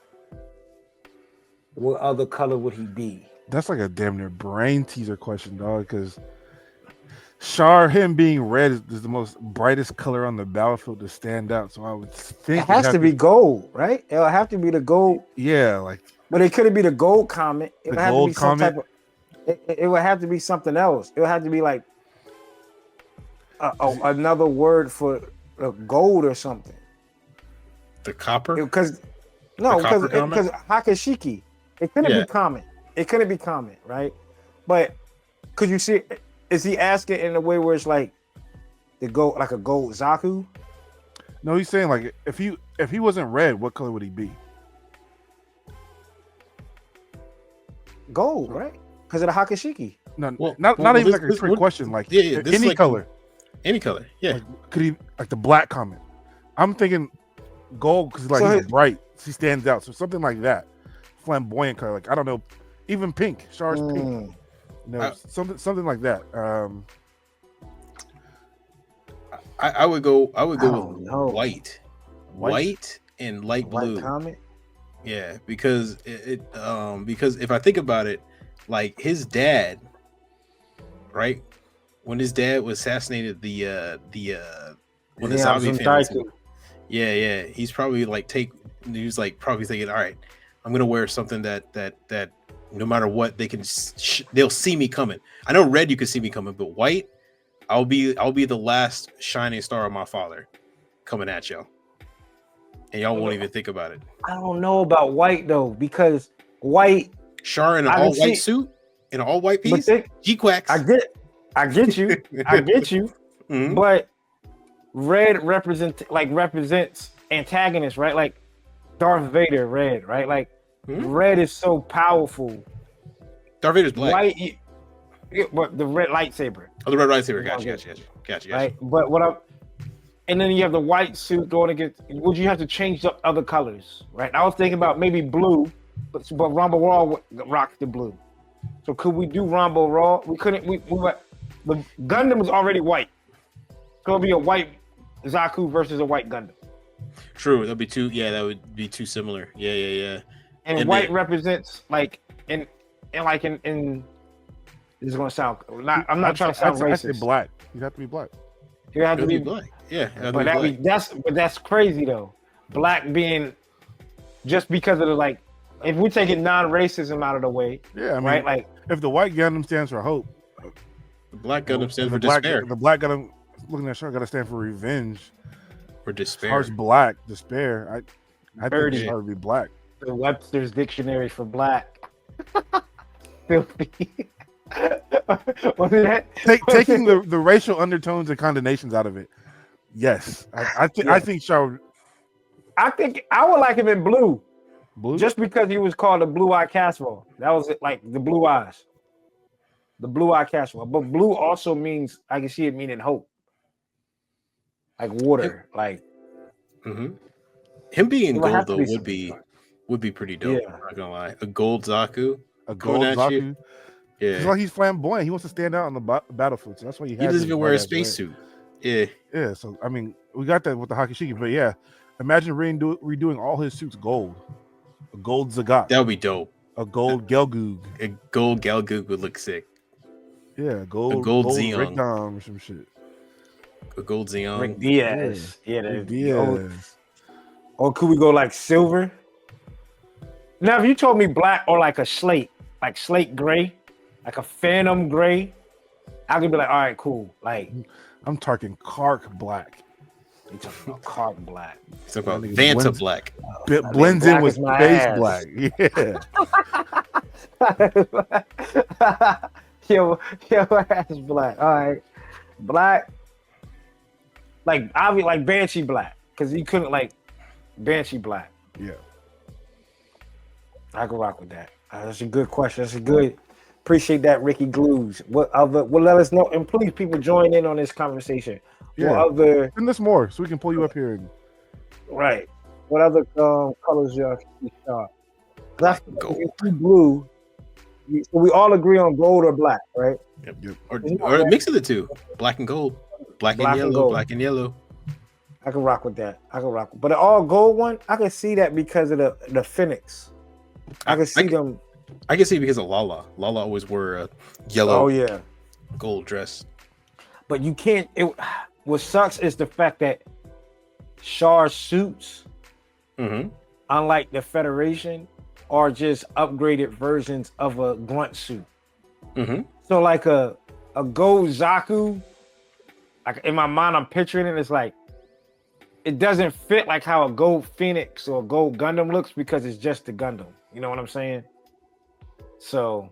what other color would he be? That's like a damn near brain teaser question, dog, because Char, him being red is the most brightest color on the battlefield to stand out. So I would think it has to be gold, right? It'll have to be the gold. Yeah, like. But it couldn't be the gold comet. It would have to be some comet? type of. It would have to be something else. It would have to be like another word for gold or something. The copper? Because Hakashiki. It couldn't be comet. It couldn't be comet, right? But could you see? Is he asking in a way where it's like the gold, like a gold Zaku? No, he's saying like if he wasn't red, what color would he be? Gold, right? Because of the Hakashiki. No, not even like a trick question. Like any like color. Any color, yeah. Like, could he like the black comet? I'm thinking gold because he's bright. He stands out. So something like that, flamboyant color. Like I don't know, even pink. Char's pink. No, something like that. I would go with white and light blue. Comet? Yeah, because because if I think about it, like his dad, right? When his dad was assassinated, when the zombie family, yeah, he's probably probably thinking, all right, I'm gonna wear something that no matter what they'll see me coming. I know red you can see me coming, but white, I'll be the last shining star of my father coming at y'all. and y'all won't even think about it. I don't know about white though, because white. Char in an I can all white see- suit, in an all white But piece. think, G-Quacks. I get you, I get you. Mhm. But red represents antagonists, right? Like Darth Vader, red, right? Like red is so powerful. Darth Vader's black. White, but the red lightsaber, Oh, the red lightsaber. Gotcha. right? But and then you have the white suit going against. Would you have to change up other colors, right? I was thinking about maybe blue, but Rumble Raw rocked the blue. So could we do Rumble Raw? We couldn't. The Gundam was already white. Could it be a white Zaku versus a white Gundam? True. That'd be too. Yeah, that would be too similar. Yeah. And white represents like in. This is gonna sound. I'm not trying to sound racist. I'd say black. You have to be black. You have to be black. Yeah, but that's crazy though. Black being just because of the like. If we take it non-racism out of the way, Yeah, I mean, right? Like if the white Gundam stands for hope, the black Gundam stands for black, despair. the black Gundam, looking at Char, got to stand for revenge. Or despair. As far as black, despair, I think Char would be black. The Webster's dictionary for black. Filthy. Taking the racial undertones and connotations out of it. Yes, I think Char would. I think I would like him in blue. Blue? Just because he was called the blue-eyed casserole. That was like the blue eyes. The blue-eyed casserole. But blue also means, I can see it meaning hope. Like water. Like him being gold though be would be pretty dope. Yeah. I'm not gonna lie. A gold Zaku. A gold Zaku. Yeah. It's like he's flamboyant. He wants to stand out on the battlefield. So that's why he doesn't even wear a spacesuit. Yeah. Yeah. So I mean, we got that with the Hakashiki, but yeah, imagine redoing all his suits gold. A gold Zagat. That would be dope. A gold Gelgoog. A gold Gelgoog would look sick. Yeah, gold Xeon. Rick Dom or some shit. A gold Xeon. Rick Diaz. Yeah, Rick Diaz. Or could we go like silver? Now, if you told me black or like a slate gray, like a phantom gray, I could be like, all right, cool. Like I'm talking Kark black. You talking about Kark black? It's about Vanta black. Blends in with space black. Yeah. Yo, ass black. All right, black. Like obviously, like Banshee black, because he couldn't like Banshee black. Yeah. I can rock with that. That's a good question. That's a good. Appreciate that, Ricky Glues. What other? Well, let us know, and please, people, join in on this conversation. Yeah. What other? Send us more so we can pull you up here. Right. What other colors y'all see shot? That's gold. Blue. We all agree on gold or black, right? Yep. Or a mix of the two. Black and gold. Black and yellow. Black and yellow. I can rock with that. But an all gold one, I can see that because of the Phoenix. I can see them. I can see it because of Lala. Lala always wore a yellow. Oh yeah. Gold dress. But you can't. What sucks is the fact that Char's suits, unlike the Federation, are just upgraded versions of a grunt suit. So like a gold Zaku, like in my mind, I'm picturing it. It's like it doesn't fit like how a gold Phoenix or a gold Gundam looks because it's just the Gundam. You know what I'm saying? So,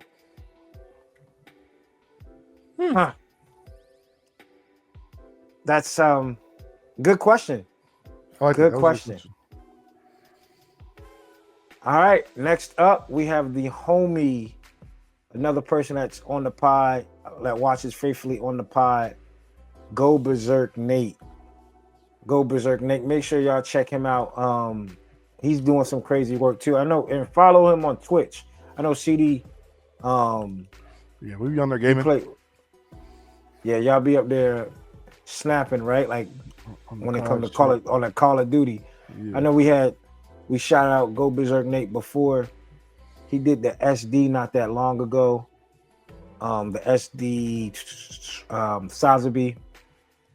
that's good question. Good question. All right, next up we have the homie, another person that's on the pod that watches faithfully on the pod. Go Berserk Nate. Make sure y'all check him out. He's doing some crazy work too. I know, and follow him on Twitch. I know CD. Yeah, we be on there gaming. Yeah, y'all be up there snapping, right? Like when it comes to Call of Duty. Yeah. I know we shot out Go Berserk Nate before. He did the SD not that long ago. The SD Sazabi.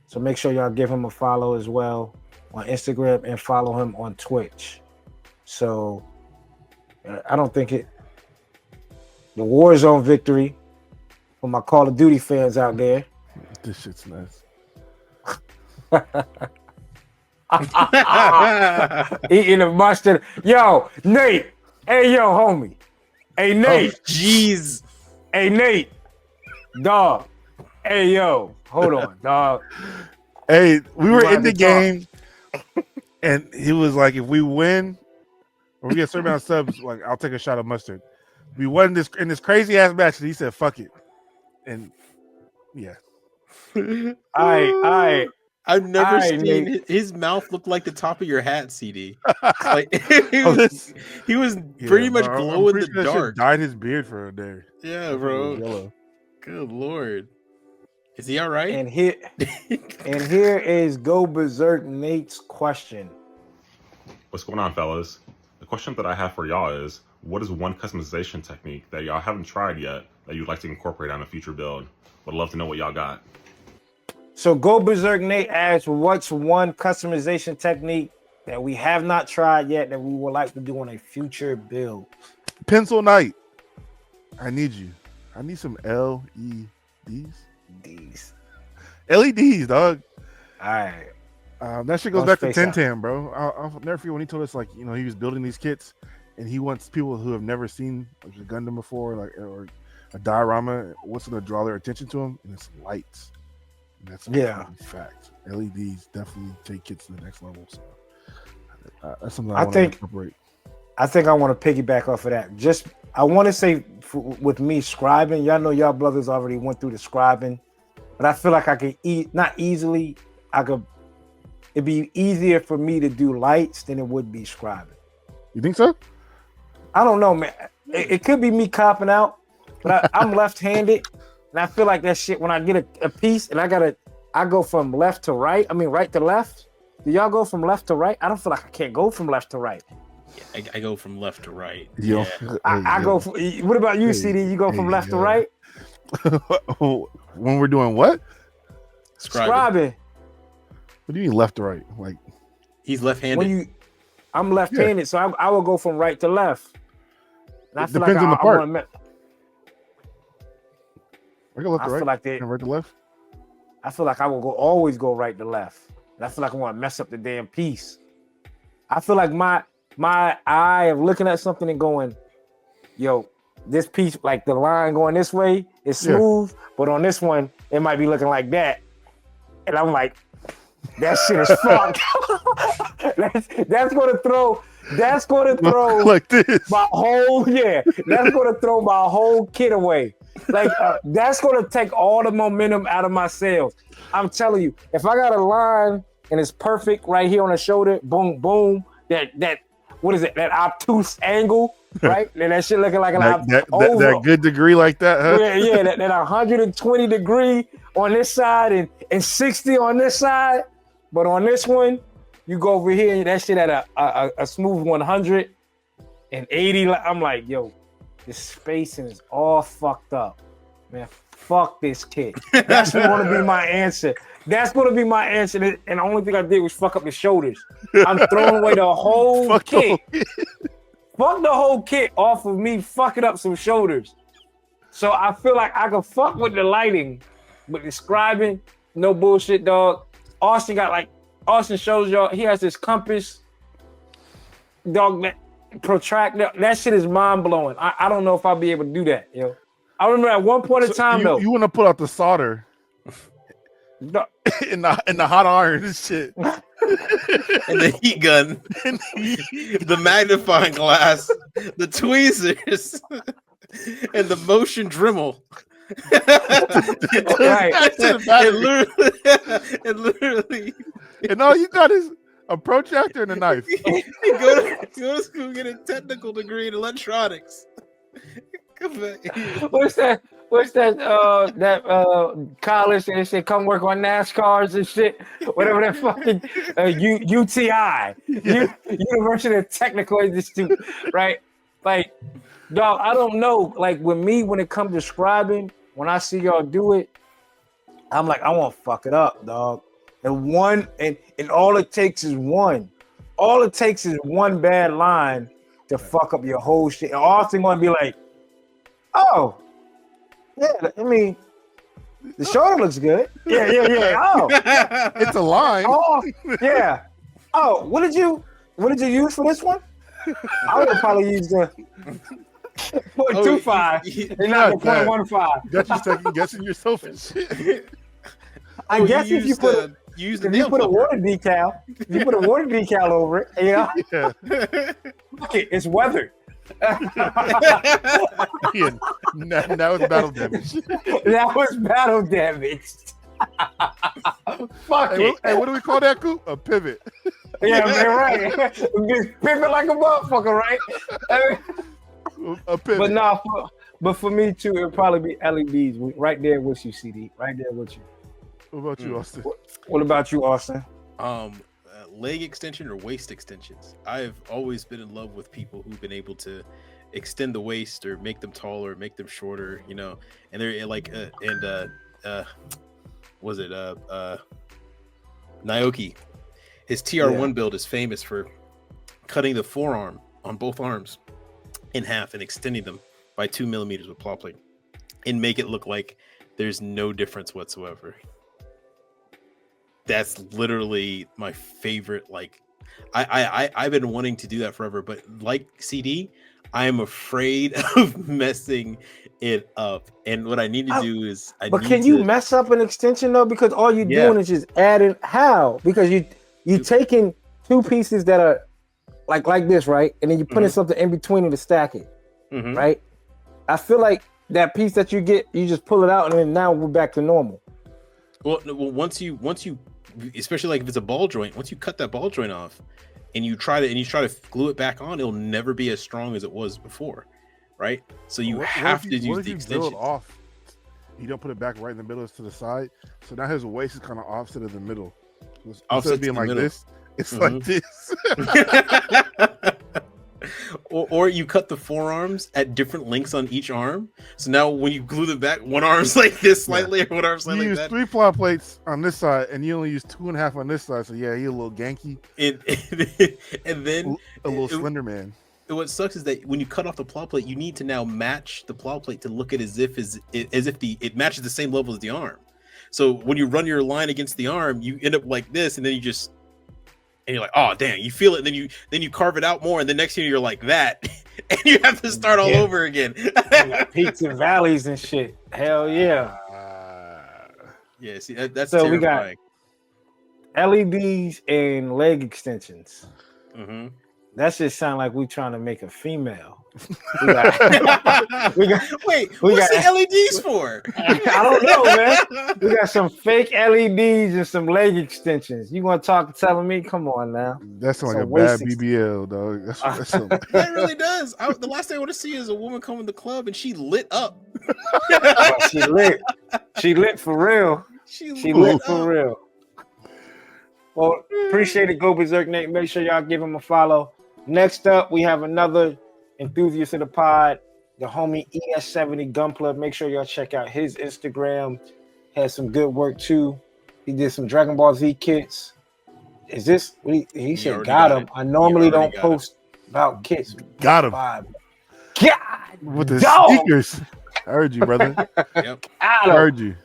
So make sure y'all give him a follow as well on Instagram and follow him on Twitch. So I don't think the Warzone victory for my Call of Duty fans out there. This shit's nice. Eating the mustard. Yo, Nate. Hey, yo, homie. Hey, Nate. Jeez. Hey, Nate. Dog. Hey, yo. Hold on, dog. Hey, we were gonna in the have to talk. game, and he was like, "If we win, or we get a certain amount of subs, like I'll take a shot of mustard." We won this in this crazy ass match, and he said, "Fuck it," and yeah. I I've never Nate. seen his mouth look like the top of your hat, CD. Like Oh, this- he was Yeah, pretty much bro, I'm glow in pretty the sure that shit dark. dyed his beard for a day. Yeah, It was bro. yellow. Good lord. Is he all right? and here is Go Berserk Nate's question. What's going on, fellas? The question that I have for y'all is, what is one customization technique that y'all haven't tried yet that you'd like to incorporate on a future build? Would love to know what y'all got. So Go Berserk Nate asks, what's one customization technique that we have not tried yet that we would like to do on a future build? Pencil Knight. I need you. I need some LEDs. These. LEDs, dog. All right. That shit goes Don't back to space out. 1010, bro. I'll never forget when he told us, like, you know, he was building these kits and he wants people who have never seen like a Gundam before, like, or a diorama, what's going to draw their attention to him, and it's lights. And that's a fucking fact. LEDs definitely take kits to the next level. So that's something I want to incorporate. I think I want to piggyback off of that. Just I want to say with me scribing, y'all know y'all brothers already went through the scribing, but I feel like I could not easily. It'd be easier for me to do lights than it would be scribing. You think so? I don't know, man. It could be me copping out, but I'm left-handed, and I feel like that shit when I get a piece and I go from left to right. I mean, right to left. Do y'all go from left to right? I don't feel like I can't go from left to right. I go from left to right. Yo. Yeah. I go. What about you, CD? You go from left to right? When we're doing what? Scribing. What do you mean left to right? Like he's left-handed. I'm left-handed, so I will go from right to left. And I feel depends on the part. I go left to right. Feel like and right to left. I feel like I will always go right to left. And I feel like I want to mess up the damn piece. I feel like my eye of looking at something and going, yo, this piece, like the line going this way is smooth, but on this one, it might be looking like that. And I'm like, that shit is fucked. that's gonna throw like this. my whole that's gonna throw my whole kit away. Like that's gonna take all the momentum out of my sails. I'm telling you, if I got a line and it's perfect right here on the shoulder, boom, boom, that what is it? That obtuse angle, right? And that shit looking like that good degree like that, huh? Yeah, that 120 degree on this side and 60 on this side. But on this one, you go over here, that shit at a smooth 100 and 80. I'm like, yo, this spacing is all fucked up, man. Fuck this kit. That's going to be my answer. That's going to be my answer. And the only thing I did was fuck up the shoulders. I'm throwing away the whole kit. Fuck the whole kit off of me fucking up some shoulders. So I feel like I can fuck with the lighting, but describing, no bullshit, dog. Austin shows y'all, he has this compass, dog, that protractor. That shit is mind blowing. I don't know if I'll be able to do that, yo. I remember at one point in time, though. You want to put out the solder in the hot iron and shit. And the heat gun, the magnifying glass, the tweezers, and the motion Dremel. And literally, and all you got is a protractor and a knife. You go to school, get a technical degree in electronics. Come back. What's that college and shit? Come work on NASCARs and shit. Whatever that fucking UTI, University of Technical Institute, right? Like, dog, I don't know. Like when it comes to scribing, when I see y'all do it, I'm like, I won't fuck it up, dog. And all it takes is one. All it takes is one bad line to fuck up your whole shit. And Austin gonna be like, oh, yeah, I mean, the shoulder looks good. Yeah. Oh, it's a line. Oh, yeah. Oh, what did you use for this one? I would have probably used the 0.25 and not the 0.15. Got you second guessing yourself and shit. I guess if you put a water decal over it, you know, fuck it, it's weathered. Yeah, now it's battle damage. That was battle damaged. Fuck it. Hey, what do we call that, Coop? A pivot. Yeah, man, right. Just pivot like a motherfucker, right? A pivot. But nah, but for me too, it'll probably be LEDs right there with you, CD. Right there with you. What about you, Austin? What about you, Austin? Leg extension or waist extensions. I've always been in love with people who've been able to extend the waist or make them taller, make them shorter, you know. And they're like, was it Naoki? His TR1 build is famous for cutting the forearm on both arms in half and extending them by 2 millimeters with plow plate and make it look like there's no difference whatsoever. That's literally my favorite. Like, I've been wanting to do that forever, but like CD, I am afraid of messing it up. And what I need to do is, can you mess up an extension though? Because all you're doing is just adding. How? Because you taking two pieces that are like this, right? And then you're putting something in between to stack it, right? I feel like that piece that you get, you just pull it out, and then now we're back to normal. Well, once you, especially like if it's a ball joint, once you cut that ball joint off, and you try to glue it back on, it'll never be as strong as it was before, right? So you have to use the extension. Build off, you don't put it back right in the middle, it's to the side. So now his waist is kind of offset in the middle. Instead of being like this, it's like this. Or you cut the forearms at different lengths on each arm. So now when you glue them back, one arm's like this slightly, or one arm's like that. You use 3 plow plates on this side, and you only use 2.5 on this side. So yeah, you're a little ganky. And then a little slender man. What sucks is that when you cut off the plow plate, you need to now match the plow plate to look at as if it matches the same level as the arm. So when you run your line against the arm, you end up like this, and then you're like, oh damn, you feel it, and then you carve it out more, and the next year you're like that, and you have to start all over again. Peaks and valleys and shit. Hell yeah. Yeah, see that's so terrifying. We got LEDs and leg extensions. That just sound like we trying to make a female. Wait, what's the LEDs for? I don't know, man. We got some fake LEDs and some leg extensions. You want to telling me? Come on now. That's like a bad BBL, dog. That really does. The last thing I want to see is a woman come in the club and she lit up. She lit. She lit for real. She lit for real. Well, appreciate it, Go Berserk Nate. Make sure y'all give him a follow. Next up, we have another enthusiast of the pod, the homie ES70 Gunpla. Make sure y'all check out his Instagram. Has some good work too. He did some Dragon Ball Z kits. Is this what he said? Got him. I normally don't post about kits. Got him. God, with the sneakers. I heard you, brother. Yep. I heard you.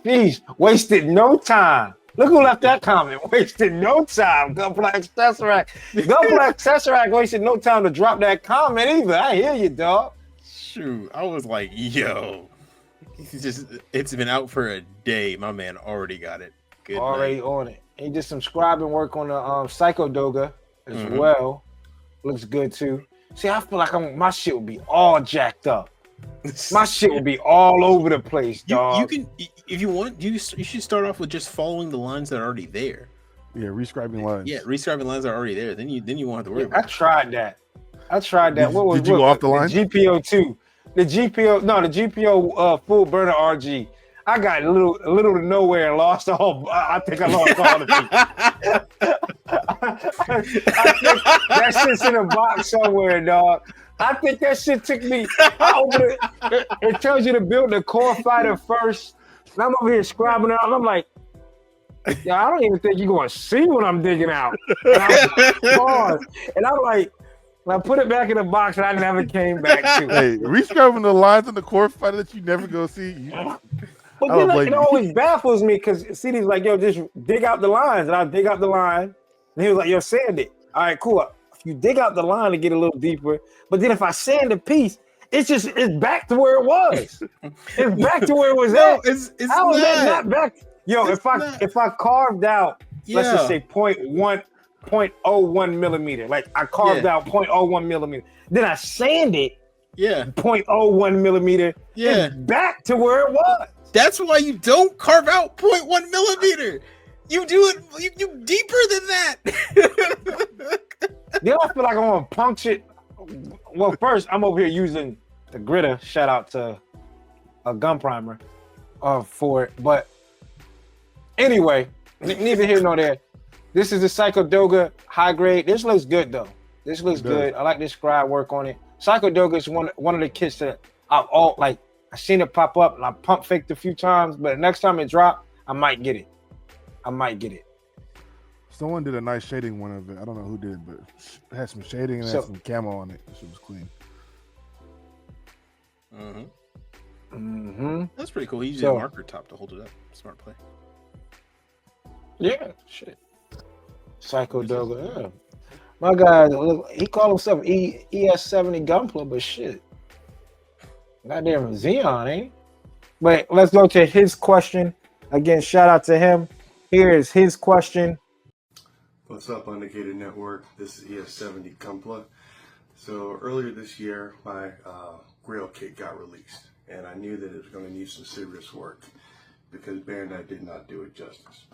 Jeez, wasted no time. Look who left that comment. Wasted no time. Gunpla Cassatria. Gunpla Cassatria wasted no time to drop that comment either. I hear you, dog. Shoot, I was like, yo, it's been out for a day. My man already got it. Good already night. On it. He did some scribing work on the Psycho Doga as well. Looks good too. See, I feel like my shit would be all jacked up. My shit would be all over the place, dog. You can, if you want, you should start off with just following the lines that are already there. Yeah, rescribing lines. Yeah, rescribing lines that are already there. Then you won't have to worry about it. I tried that. Did you go off the line? GPO 2. The GPO full burner RG. I got a little to nowhere and lost all. I think I lost all the people. I think that shit's in a box somewhere, dog. I think that shit took me. It tells you to build the core fighter first. And I'm over here scribing out. And I'm like, yeah, I don't even think you're going to see what I'm digging out. And I'm like, I put it back in the box and I never came back to it. Hey, rescribing the lines in the core fighter that you never go see. But then it always baffles me because CD's like, yo, just dig out the lines. And I dig out the line And he was like, yo, sand it. All right, cool. If you dig out the line to get a little deeper, but then if I sand a piece, it's back to where it was. It's back to where it was No, at. it's How is that not. not back? Yo, It's if I carved out, let's just Yeah. say 0.01 millimeter, like I carved Yeah. out 0.01 millimeter, then I sand it Yeah. 0.01 millimeter, Yeah. it's back to where it was. That's why you don't carve out 0.1 millimeter. You do it you deeper than that. Then I feel like I'm gonna puncture. Well, first I'm over here using the gritter. Shout out to a gun primer for it. But anyway, neither here nor there. This is the Psychodoga high grade. This looks good though. This looks good. I like this scribe work on it. Psychodoga is one of the kits that I seen it pop up and I pump faked a few times, but next time it drop, I might get it. Someone did a nice shading one of it. I don't know who did, but it had some shading and had some camo on it. This shit was clean. That's pretty cool. He used a marker top to hold it up. Smart play. Yeah, shit. Psychodoga, yeah. My guy, he called himself ES70 Gunpla, but shit. Goddamn Xeon, ain't he? But let's go to his question. Again, shout out to him. Here is his question. What's up, Undergated Network? This is ES70 Gunpla. So earlier this year, my grill kit got released, and I knew that it was going to need some serious work because Bandai did not do it justice.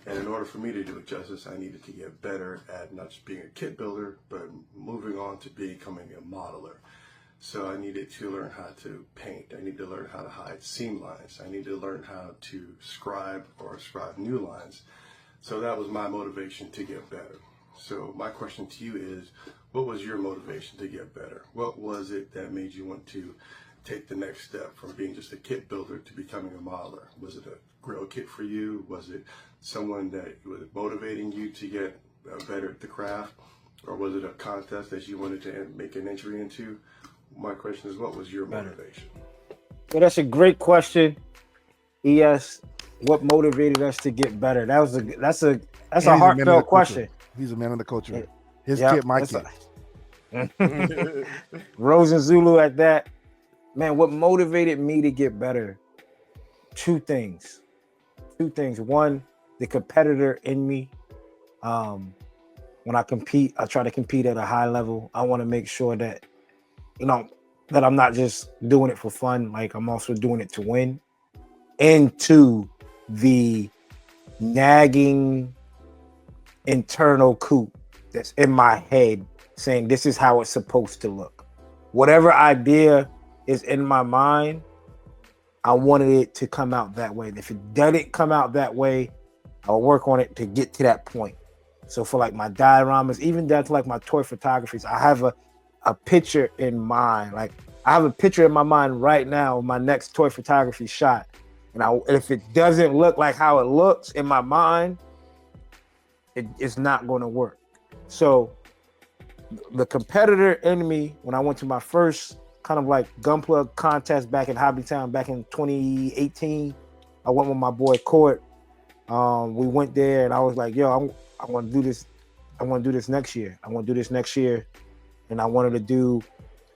And in order for me to do it justice, I needed to get better at not just being a kit builder, but moving on to becoming a modeler. So I needed to learn how to paint. I needed to learn how to hide seam lines. I needed to learn how to scribe new lines. So that was my motivation to get better. So my question to you is, what was your motivation to get better? What was it that made you want to take the next step from being just a kit builder to becoming a modeler? Was it a grill kit for you? Was it someone that was motivating you to get better at the craft? Or was it a contest that you wanted to make an entry into? My question is, what was your motivation? Well, that's a great question. ES, what motivated us to get better? That's a heartfelt question. He's a man of the culture. His kit, my kit. Rose and Zulu at that. Man, what motivated me to get better? Two things. One, the competitor in me. When I compete, I try to compete at a high level. I want to make sure that, that I'm not just doing it for fun. Like, I'm also doing it to win. And two, the nagging internal coop that's in my head saying this is how it's supposed to look. Whatever idea is in my mind, I wanted it to come out that way. If it doesn't come out that way, I'll work on it to get to that point. So for like my dioramas, even down to like my toy photographies, I have a picture in mind. Like, I have a picture in my mind right now of my next toy photography shot. And if it doesn't look like how it looks in my mind, it's not going to work. So the competitor in me, when I went to my first kind of like gunplug contest back in Hobbytown back in 2018, I went with my boy Court. We went there and I was like, yo, I want to do this. I want to do this next year. And I wanted to do,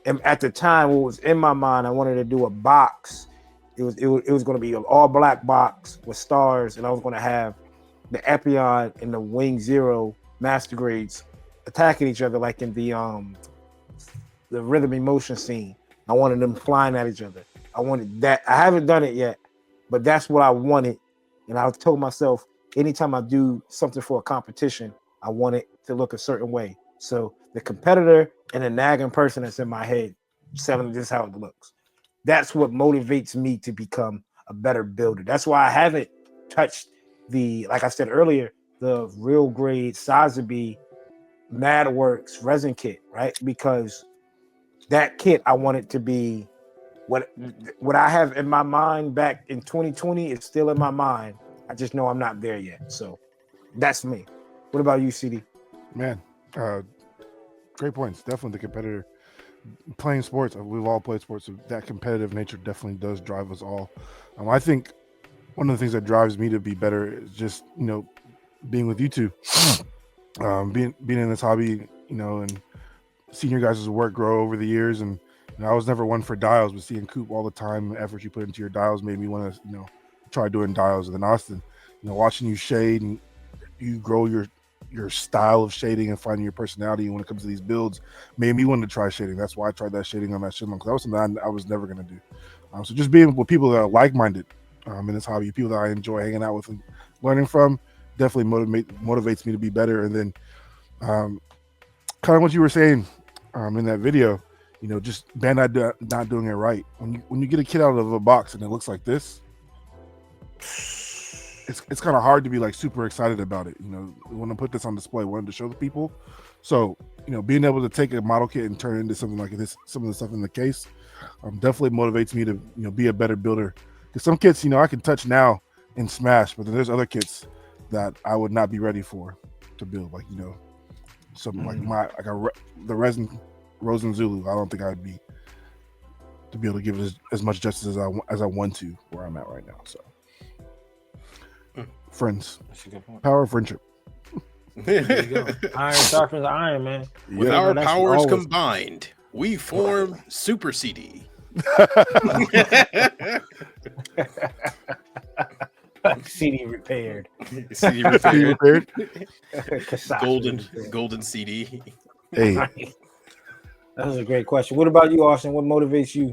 and at the time, what was in my mind, I wanted to do a box. It was going to be an all black box with stars, and I was going to have the Epion and the Wing Zero master grades attacking each other like in the Rhythm Emotion scene. I wanted them flying at each other. I wanted that. I haven't done it yet, but that's what I wanted. And I told myself, anytime I do something for a competition, I want it to look a certain way. So the competitor and the nagging person that's in my head, telling this is how it looks. That's what motivates me to become a better builder. That's why I haven't touched like I said earlier, the real grade Sotheby Madworks resin kit, right? Because that kit, I want it to be what I have in my mind back in 2020 is still in my mind. I just know I'm not there yet. So that's me. What about you, CD? Man, great points. Definitely the competitor. Playing sports, we've all played sports, so that competitive nature definitely does drive us all. I think one of the things that drives me to be better is just, being with you two. being in this hobby, and seeing your guys' work grow over the years, and I was never one for dials, but seeing Coop all the time, the effort you put into your dials made me want to, try doing dials. And then Austin, watching you shade and you grow your style of shading and finding your personality when it comes to these builds made me want to try shading. That's why I tried that shading on that Shinlong, because that was something I was never going to do. So just being with people that are like-minded in this hobby, people that I enjoy hanging out with and learning from, definitely motivates me to be better. And then kind of what you were saying in that video, just Bandai not doing it right. When you get a kit out of a box and it looks like this, it's kind of hard to be like super excited about it. We want to put this on display, wanted to show the people. So being able to take a model kit and turn it into something like this, some of the stuff in the case, definitely motivates me to be a better builder. Because some kits I can touch now and smash, but then there's other kits that I would not be ready for to build. Like something like the resin Rosen Zulu. I don't think I'd be to be able to give it as much justice as I want to where I'm at right now. So. Friends, That's a good point. power of friendship. There you go. Iron sharpens iron, man. With Yeah. our that's powers always- combined, we form Super CD. CD repaired. CD Be repaired. repaired. Cassatria golden CD. Hey, repaired. That was a great question. What about you, Austin? What motivates you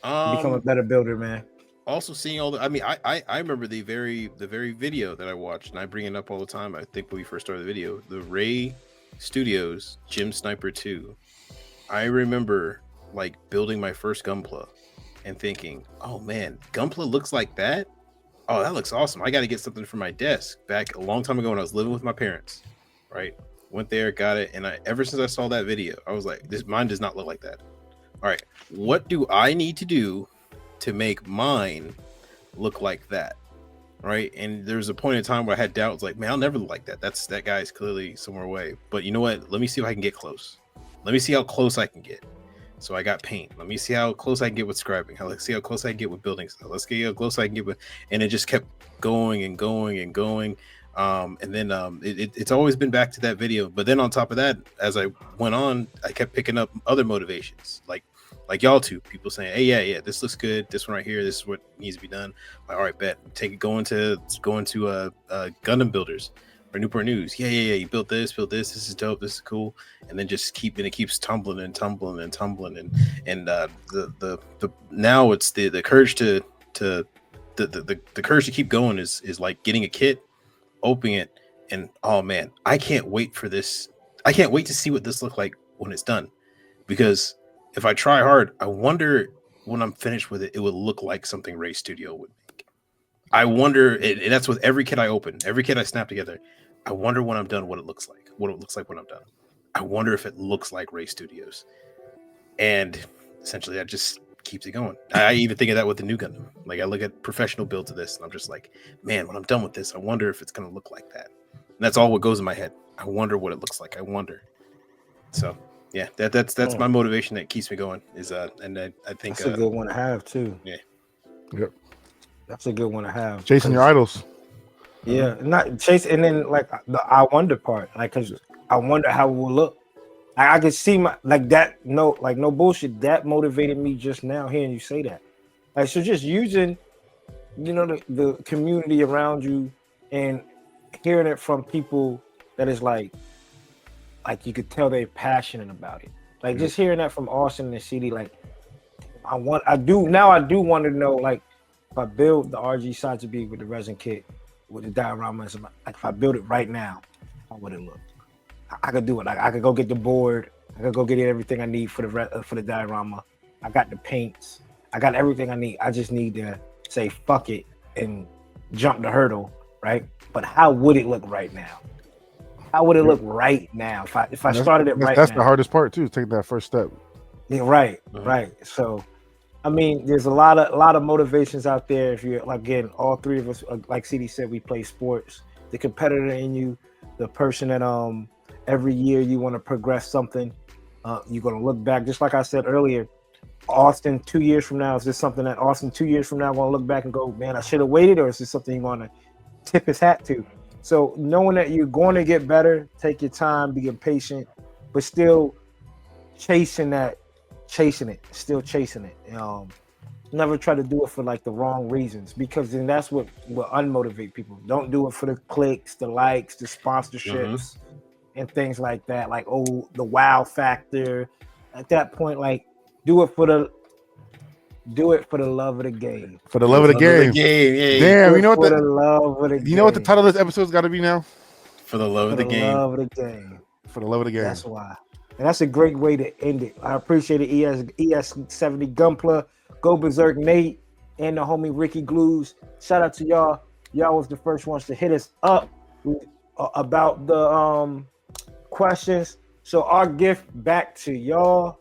to become a better builder, man? Also seeing all the, I remember the very video that I watched, and I bring it up all the time. I think when we first started the video, the Ray Studios Gym Sniper 2. I remember like building my first Gunpla and thinking, oh man, Gunpla looks like that. Oh, that looks awesome. I got to get something for my desk. Back a long time ago when I was living with my parents, right? Went there, got it, and ever since I saw that video, I was like, mine does not look like that. All right, what do I need to do to make mine look like that? Right? And there was a point in time where I had doubts, like, man, I'll never look like that. That guy's clearly somewhere away. But you know what? Let me see if I can get close. Let me see how close I can get. So I got paint. Let me see how close I can get with scribing. Let's see how close I can get with building stuff. Let's see how close I can get with, and it just kept going and going and going. And then it's always been back to that video. But then on top of that, as I went on, I kept picking up other motivations, like y'all two people saying, hey, yeah, this looks good. This one right here, this is what needs to be done. Like, all right, bet. Going to Gundam Builders or Newport News. Yeah, you built this. This is dope. This is cool. And then just keeps tumbling and tumbling and tumbling. And the now it's the courage to the courage to keep going is like getting a kit, opening it, and oh man, I can't wait for this. I can't wait to see what this looks like when it's done, because if I try hard, I wonder when I'm finished with it, it would look like something Ray Studio would make. I wonder, and that's with every kit I open, every kit I snap together. I wonder when I'm done what it looks like when I'm done. I wonder if it looks like Ray Studios. And essentially that just keeps it going. I even think of that with the new Gundam. Like, I look at professional builds of this and I'm just like, man, when I'm done with this, I wonder if it's going to look like that. And that's all what goes in my head. I wonder what it looks like. I wonder. So yeah, that's my motivation that keeps me going. Is and I think That's a good one to have too. Yeah. Yep. That's a good one to have. Chasing your idols. Yeah, not chase, and then like the I wonder part, like, cause I wonder how it will look. I could see my like that. No, like no bullshit. That motivated me just now hearing you say that. Like, so just using, the community around you and hearing it from people that is like you could tell they're passionate about it. Like just hearing that from Austin and CD, like I do want to know, like, if I build the RG side to be with the resin kit, with the diorama, like if I build it right now, how would it look? I could do it. Like, I could go get the board. I could go get everything I need for the diorama. I got the paints. I got everything I need. I just need to say fuck it and jump the hurdle, right? But how would it look right now? How would it look right now if I started it right That's now? the hardest part too, taking that first step. Yeah, right. So, I mean, there's a lot of motivations out there. If you're, like, again, all three of us, like CD said, we play sports. The competitor in you, the person that every year you want to progress something, you're gonna look back. Just like I said earlier, Austin 2 years from now, is this something that Austin 2 years from now gonna look back and go, man, I should have waited, or is this something you're gonna tip his hat to? So knowing that you're going to get better, take your time, being patient, but still chasing it, still chasing it. Never try to do it for like the wrong reasons, because then that's what will unmotivate people. Don't do it for the clicks, the likes, the sponsorships, and things like that. Like, oh, the wow factor. At that point, like, do it for the love of the game. For the love of the game. Damn, Do you know it what for the love of the game. You know what the title of this episode's got to be now? For the love of the game. Love of the game. For the love of the game. That's why. And that's a great way to end it. I appreciate it, ES70 Gunpla, Go Berserk Nate, and the homie Ricky Glues. Shout out to y'all. Y'all was the first ones to hit us up about the questions. So our gift back to y'all,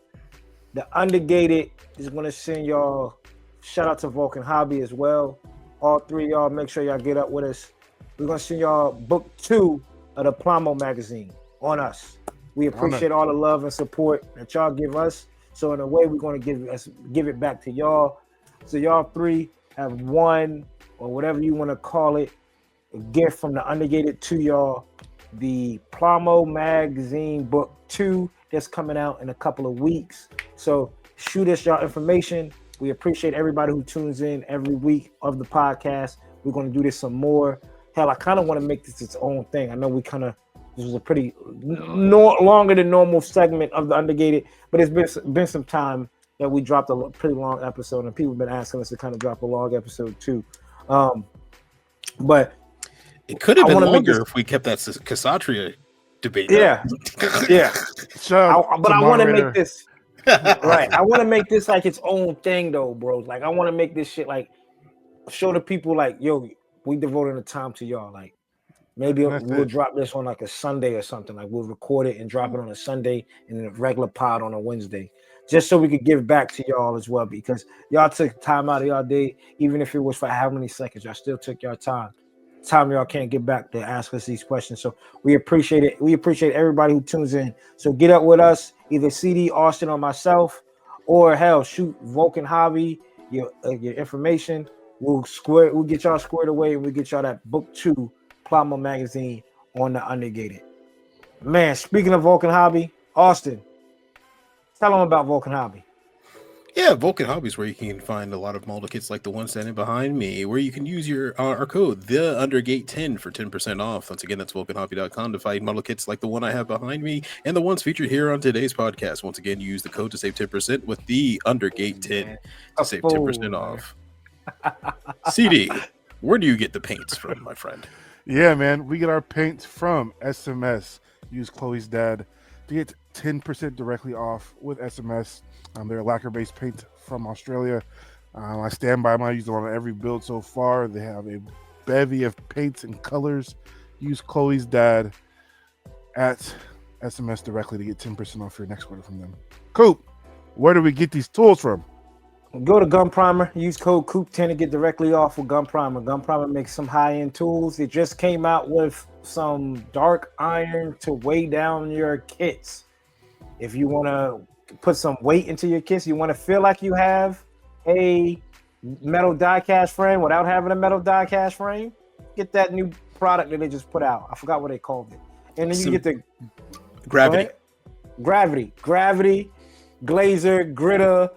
the Undergated is going to send y'all, shout out to Vulcan Hobby as well. All three of y'all, make sure y'all get up with us. We're going to send y'all book 2 of the Plomo magazine on us. We appreciate all the love and support that y'all give us. So in a way, we're going to give it back to y'all. So y'all three have won, or whatever you want to call it, a gift from the Undergated to y'all. The Plomo magazine book 2 that's coming out in a couple of weeks. So shoot us y'all information. We appreciate everybody who tunes in every week of the podcast. We're going to do this some more. Hell, I kind of want to make this its own thing. I know this was a pretty longer than normal segment of the Undergated, but it's been some time that we dropped a pretty long episode, and people have been asking us to kind of drop a long episode too. But it could have been longer if we kept that Cassatria debate. Yeah. But I want to make this right. I want to make this like its own thing, though, bro. Like, I want to make this shit like show the people like, yo, we devoted the time to y'all. Like, maybe we'll drop this on like a Sunday or something. Like, we'll record it and drop it on a Sunday and then a regular pod on a Wednesday, just so we could give back to y'all as well, because y'all took time out of y'all day, even if it was for how many seconds. Y'all still took your time y'all can't get back to ask us these questions. So we appreciate it. We appreciate everybody who tunes in. So get up with us, either CD, Austin, or myself, or hell, shoot Vulcan Hobby your information. We'll get y'all squared away, and we'll get y'all that book 2 Plomo magazine on the Undergated. Man, speaking of Vulcan Hobby, Austin, tell them about Vulcan Hobby. Yeah, Vulcan Hobby is where you can find a lot of model kits like the one standing behind me, where you can use our code, the Undergate 10, for 10% off. Once again, that's vulcanhobby.com to find model kits like the one I have behind me and the ones featured here on today's podcast. Once again, use the code to save 10% with the Undergate 10 to save 10% off. CD, where do you get the paints from, my friend? Yeah, man, we get our paints from SMS. Use Chloe's dad to get 10% directly off with SMS. They're a lacquer-based paint from Australia. I stand by them. I use them on every build so far. They have a bevy of paints and colors. Use Chloe's dad at SMS directly to get 10% off your next order from them. Coop, where do we get these tools from? Go to Gun Primer. Use code COOP10 to get directly off with Gun Primer. Gun Primer makes some high-end tools. It just came out with some dark iron to weigh down your kits. If you want to put some weight into your kits, you want to feel like you have a metal die-cast frame without having a metal die-cast frame, get that new product that they just put out. I forgot what they called it. And then you get the Gravity, Glazer, Gritter,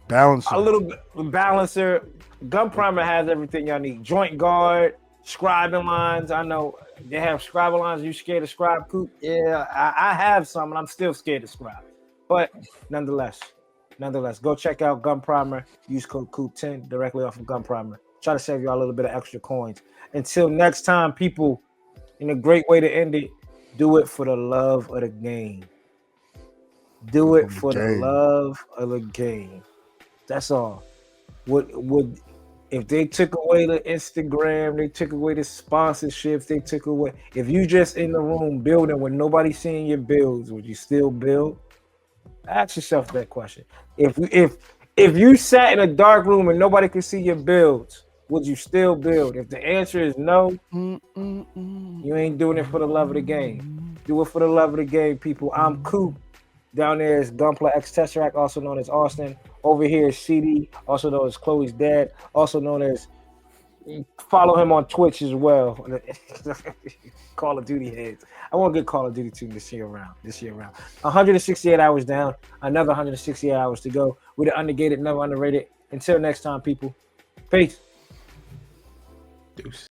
Balancer. a little balancer. Gun Primer has everything y'all need. Joint guard, scribing lines. I know they have scribing lines. You scared to scribe, Coop? Yeah, I have some, and I'm still scared to scribe. But nonetheless, go check out Gun Primer. Use code COOP10 directly off of Gun Primer. Try to save y'all a little bit of extra coins. Until next time, people, in a great way to end it, do it for the love of the game. Do it for the love of the game. That's all. Would if they took away the Instagram, they took away the sponsorships, they took away. If you just in the room building with nobody seeing your builds, would you still build? Ask yourself that question. If you sat in a dark room and nobody could see your builds, would you still build? If the answer is no, you ain't doing it for the love of the game. Do it for the love of the game, people. I'm Coop. Down there is Gunpla X Tesseract, also known as Austin. Over here is CD, also known as Chloe's dad, also known as Follow him on Twitch as well. Call of Duty heads. I won't get Call of Duty 2 this year around. 168 hours down. Another 168 hours to go. We're the Undergated, never underrated. Until next time, people. Peace. Deuce.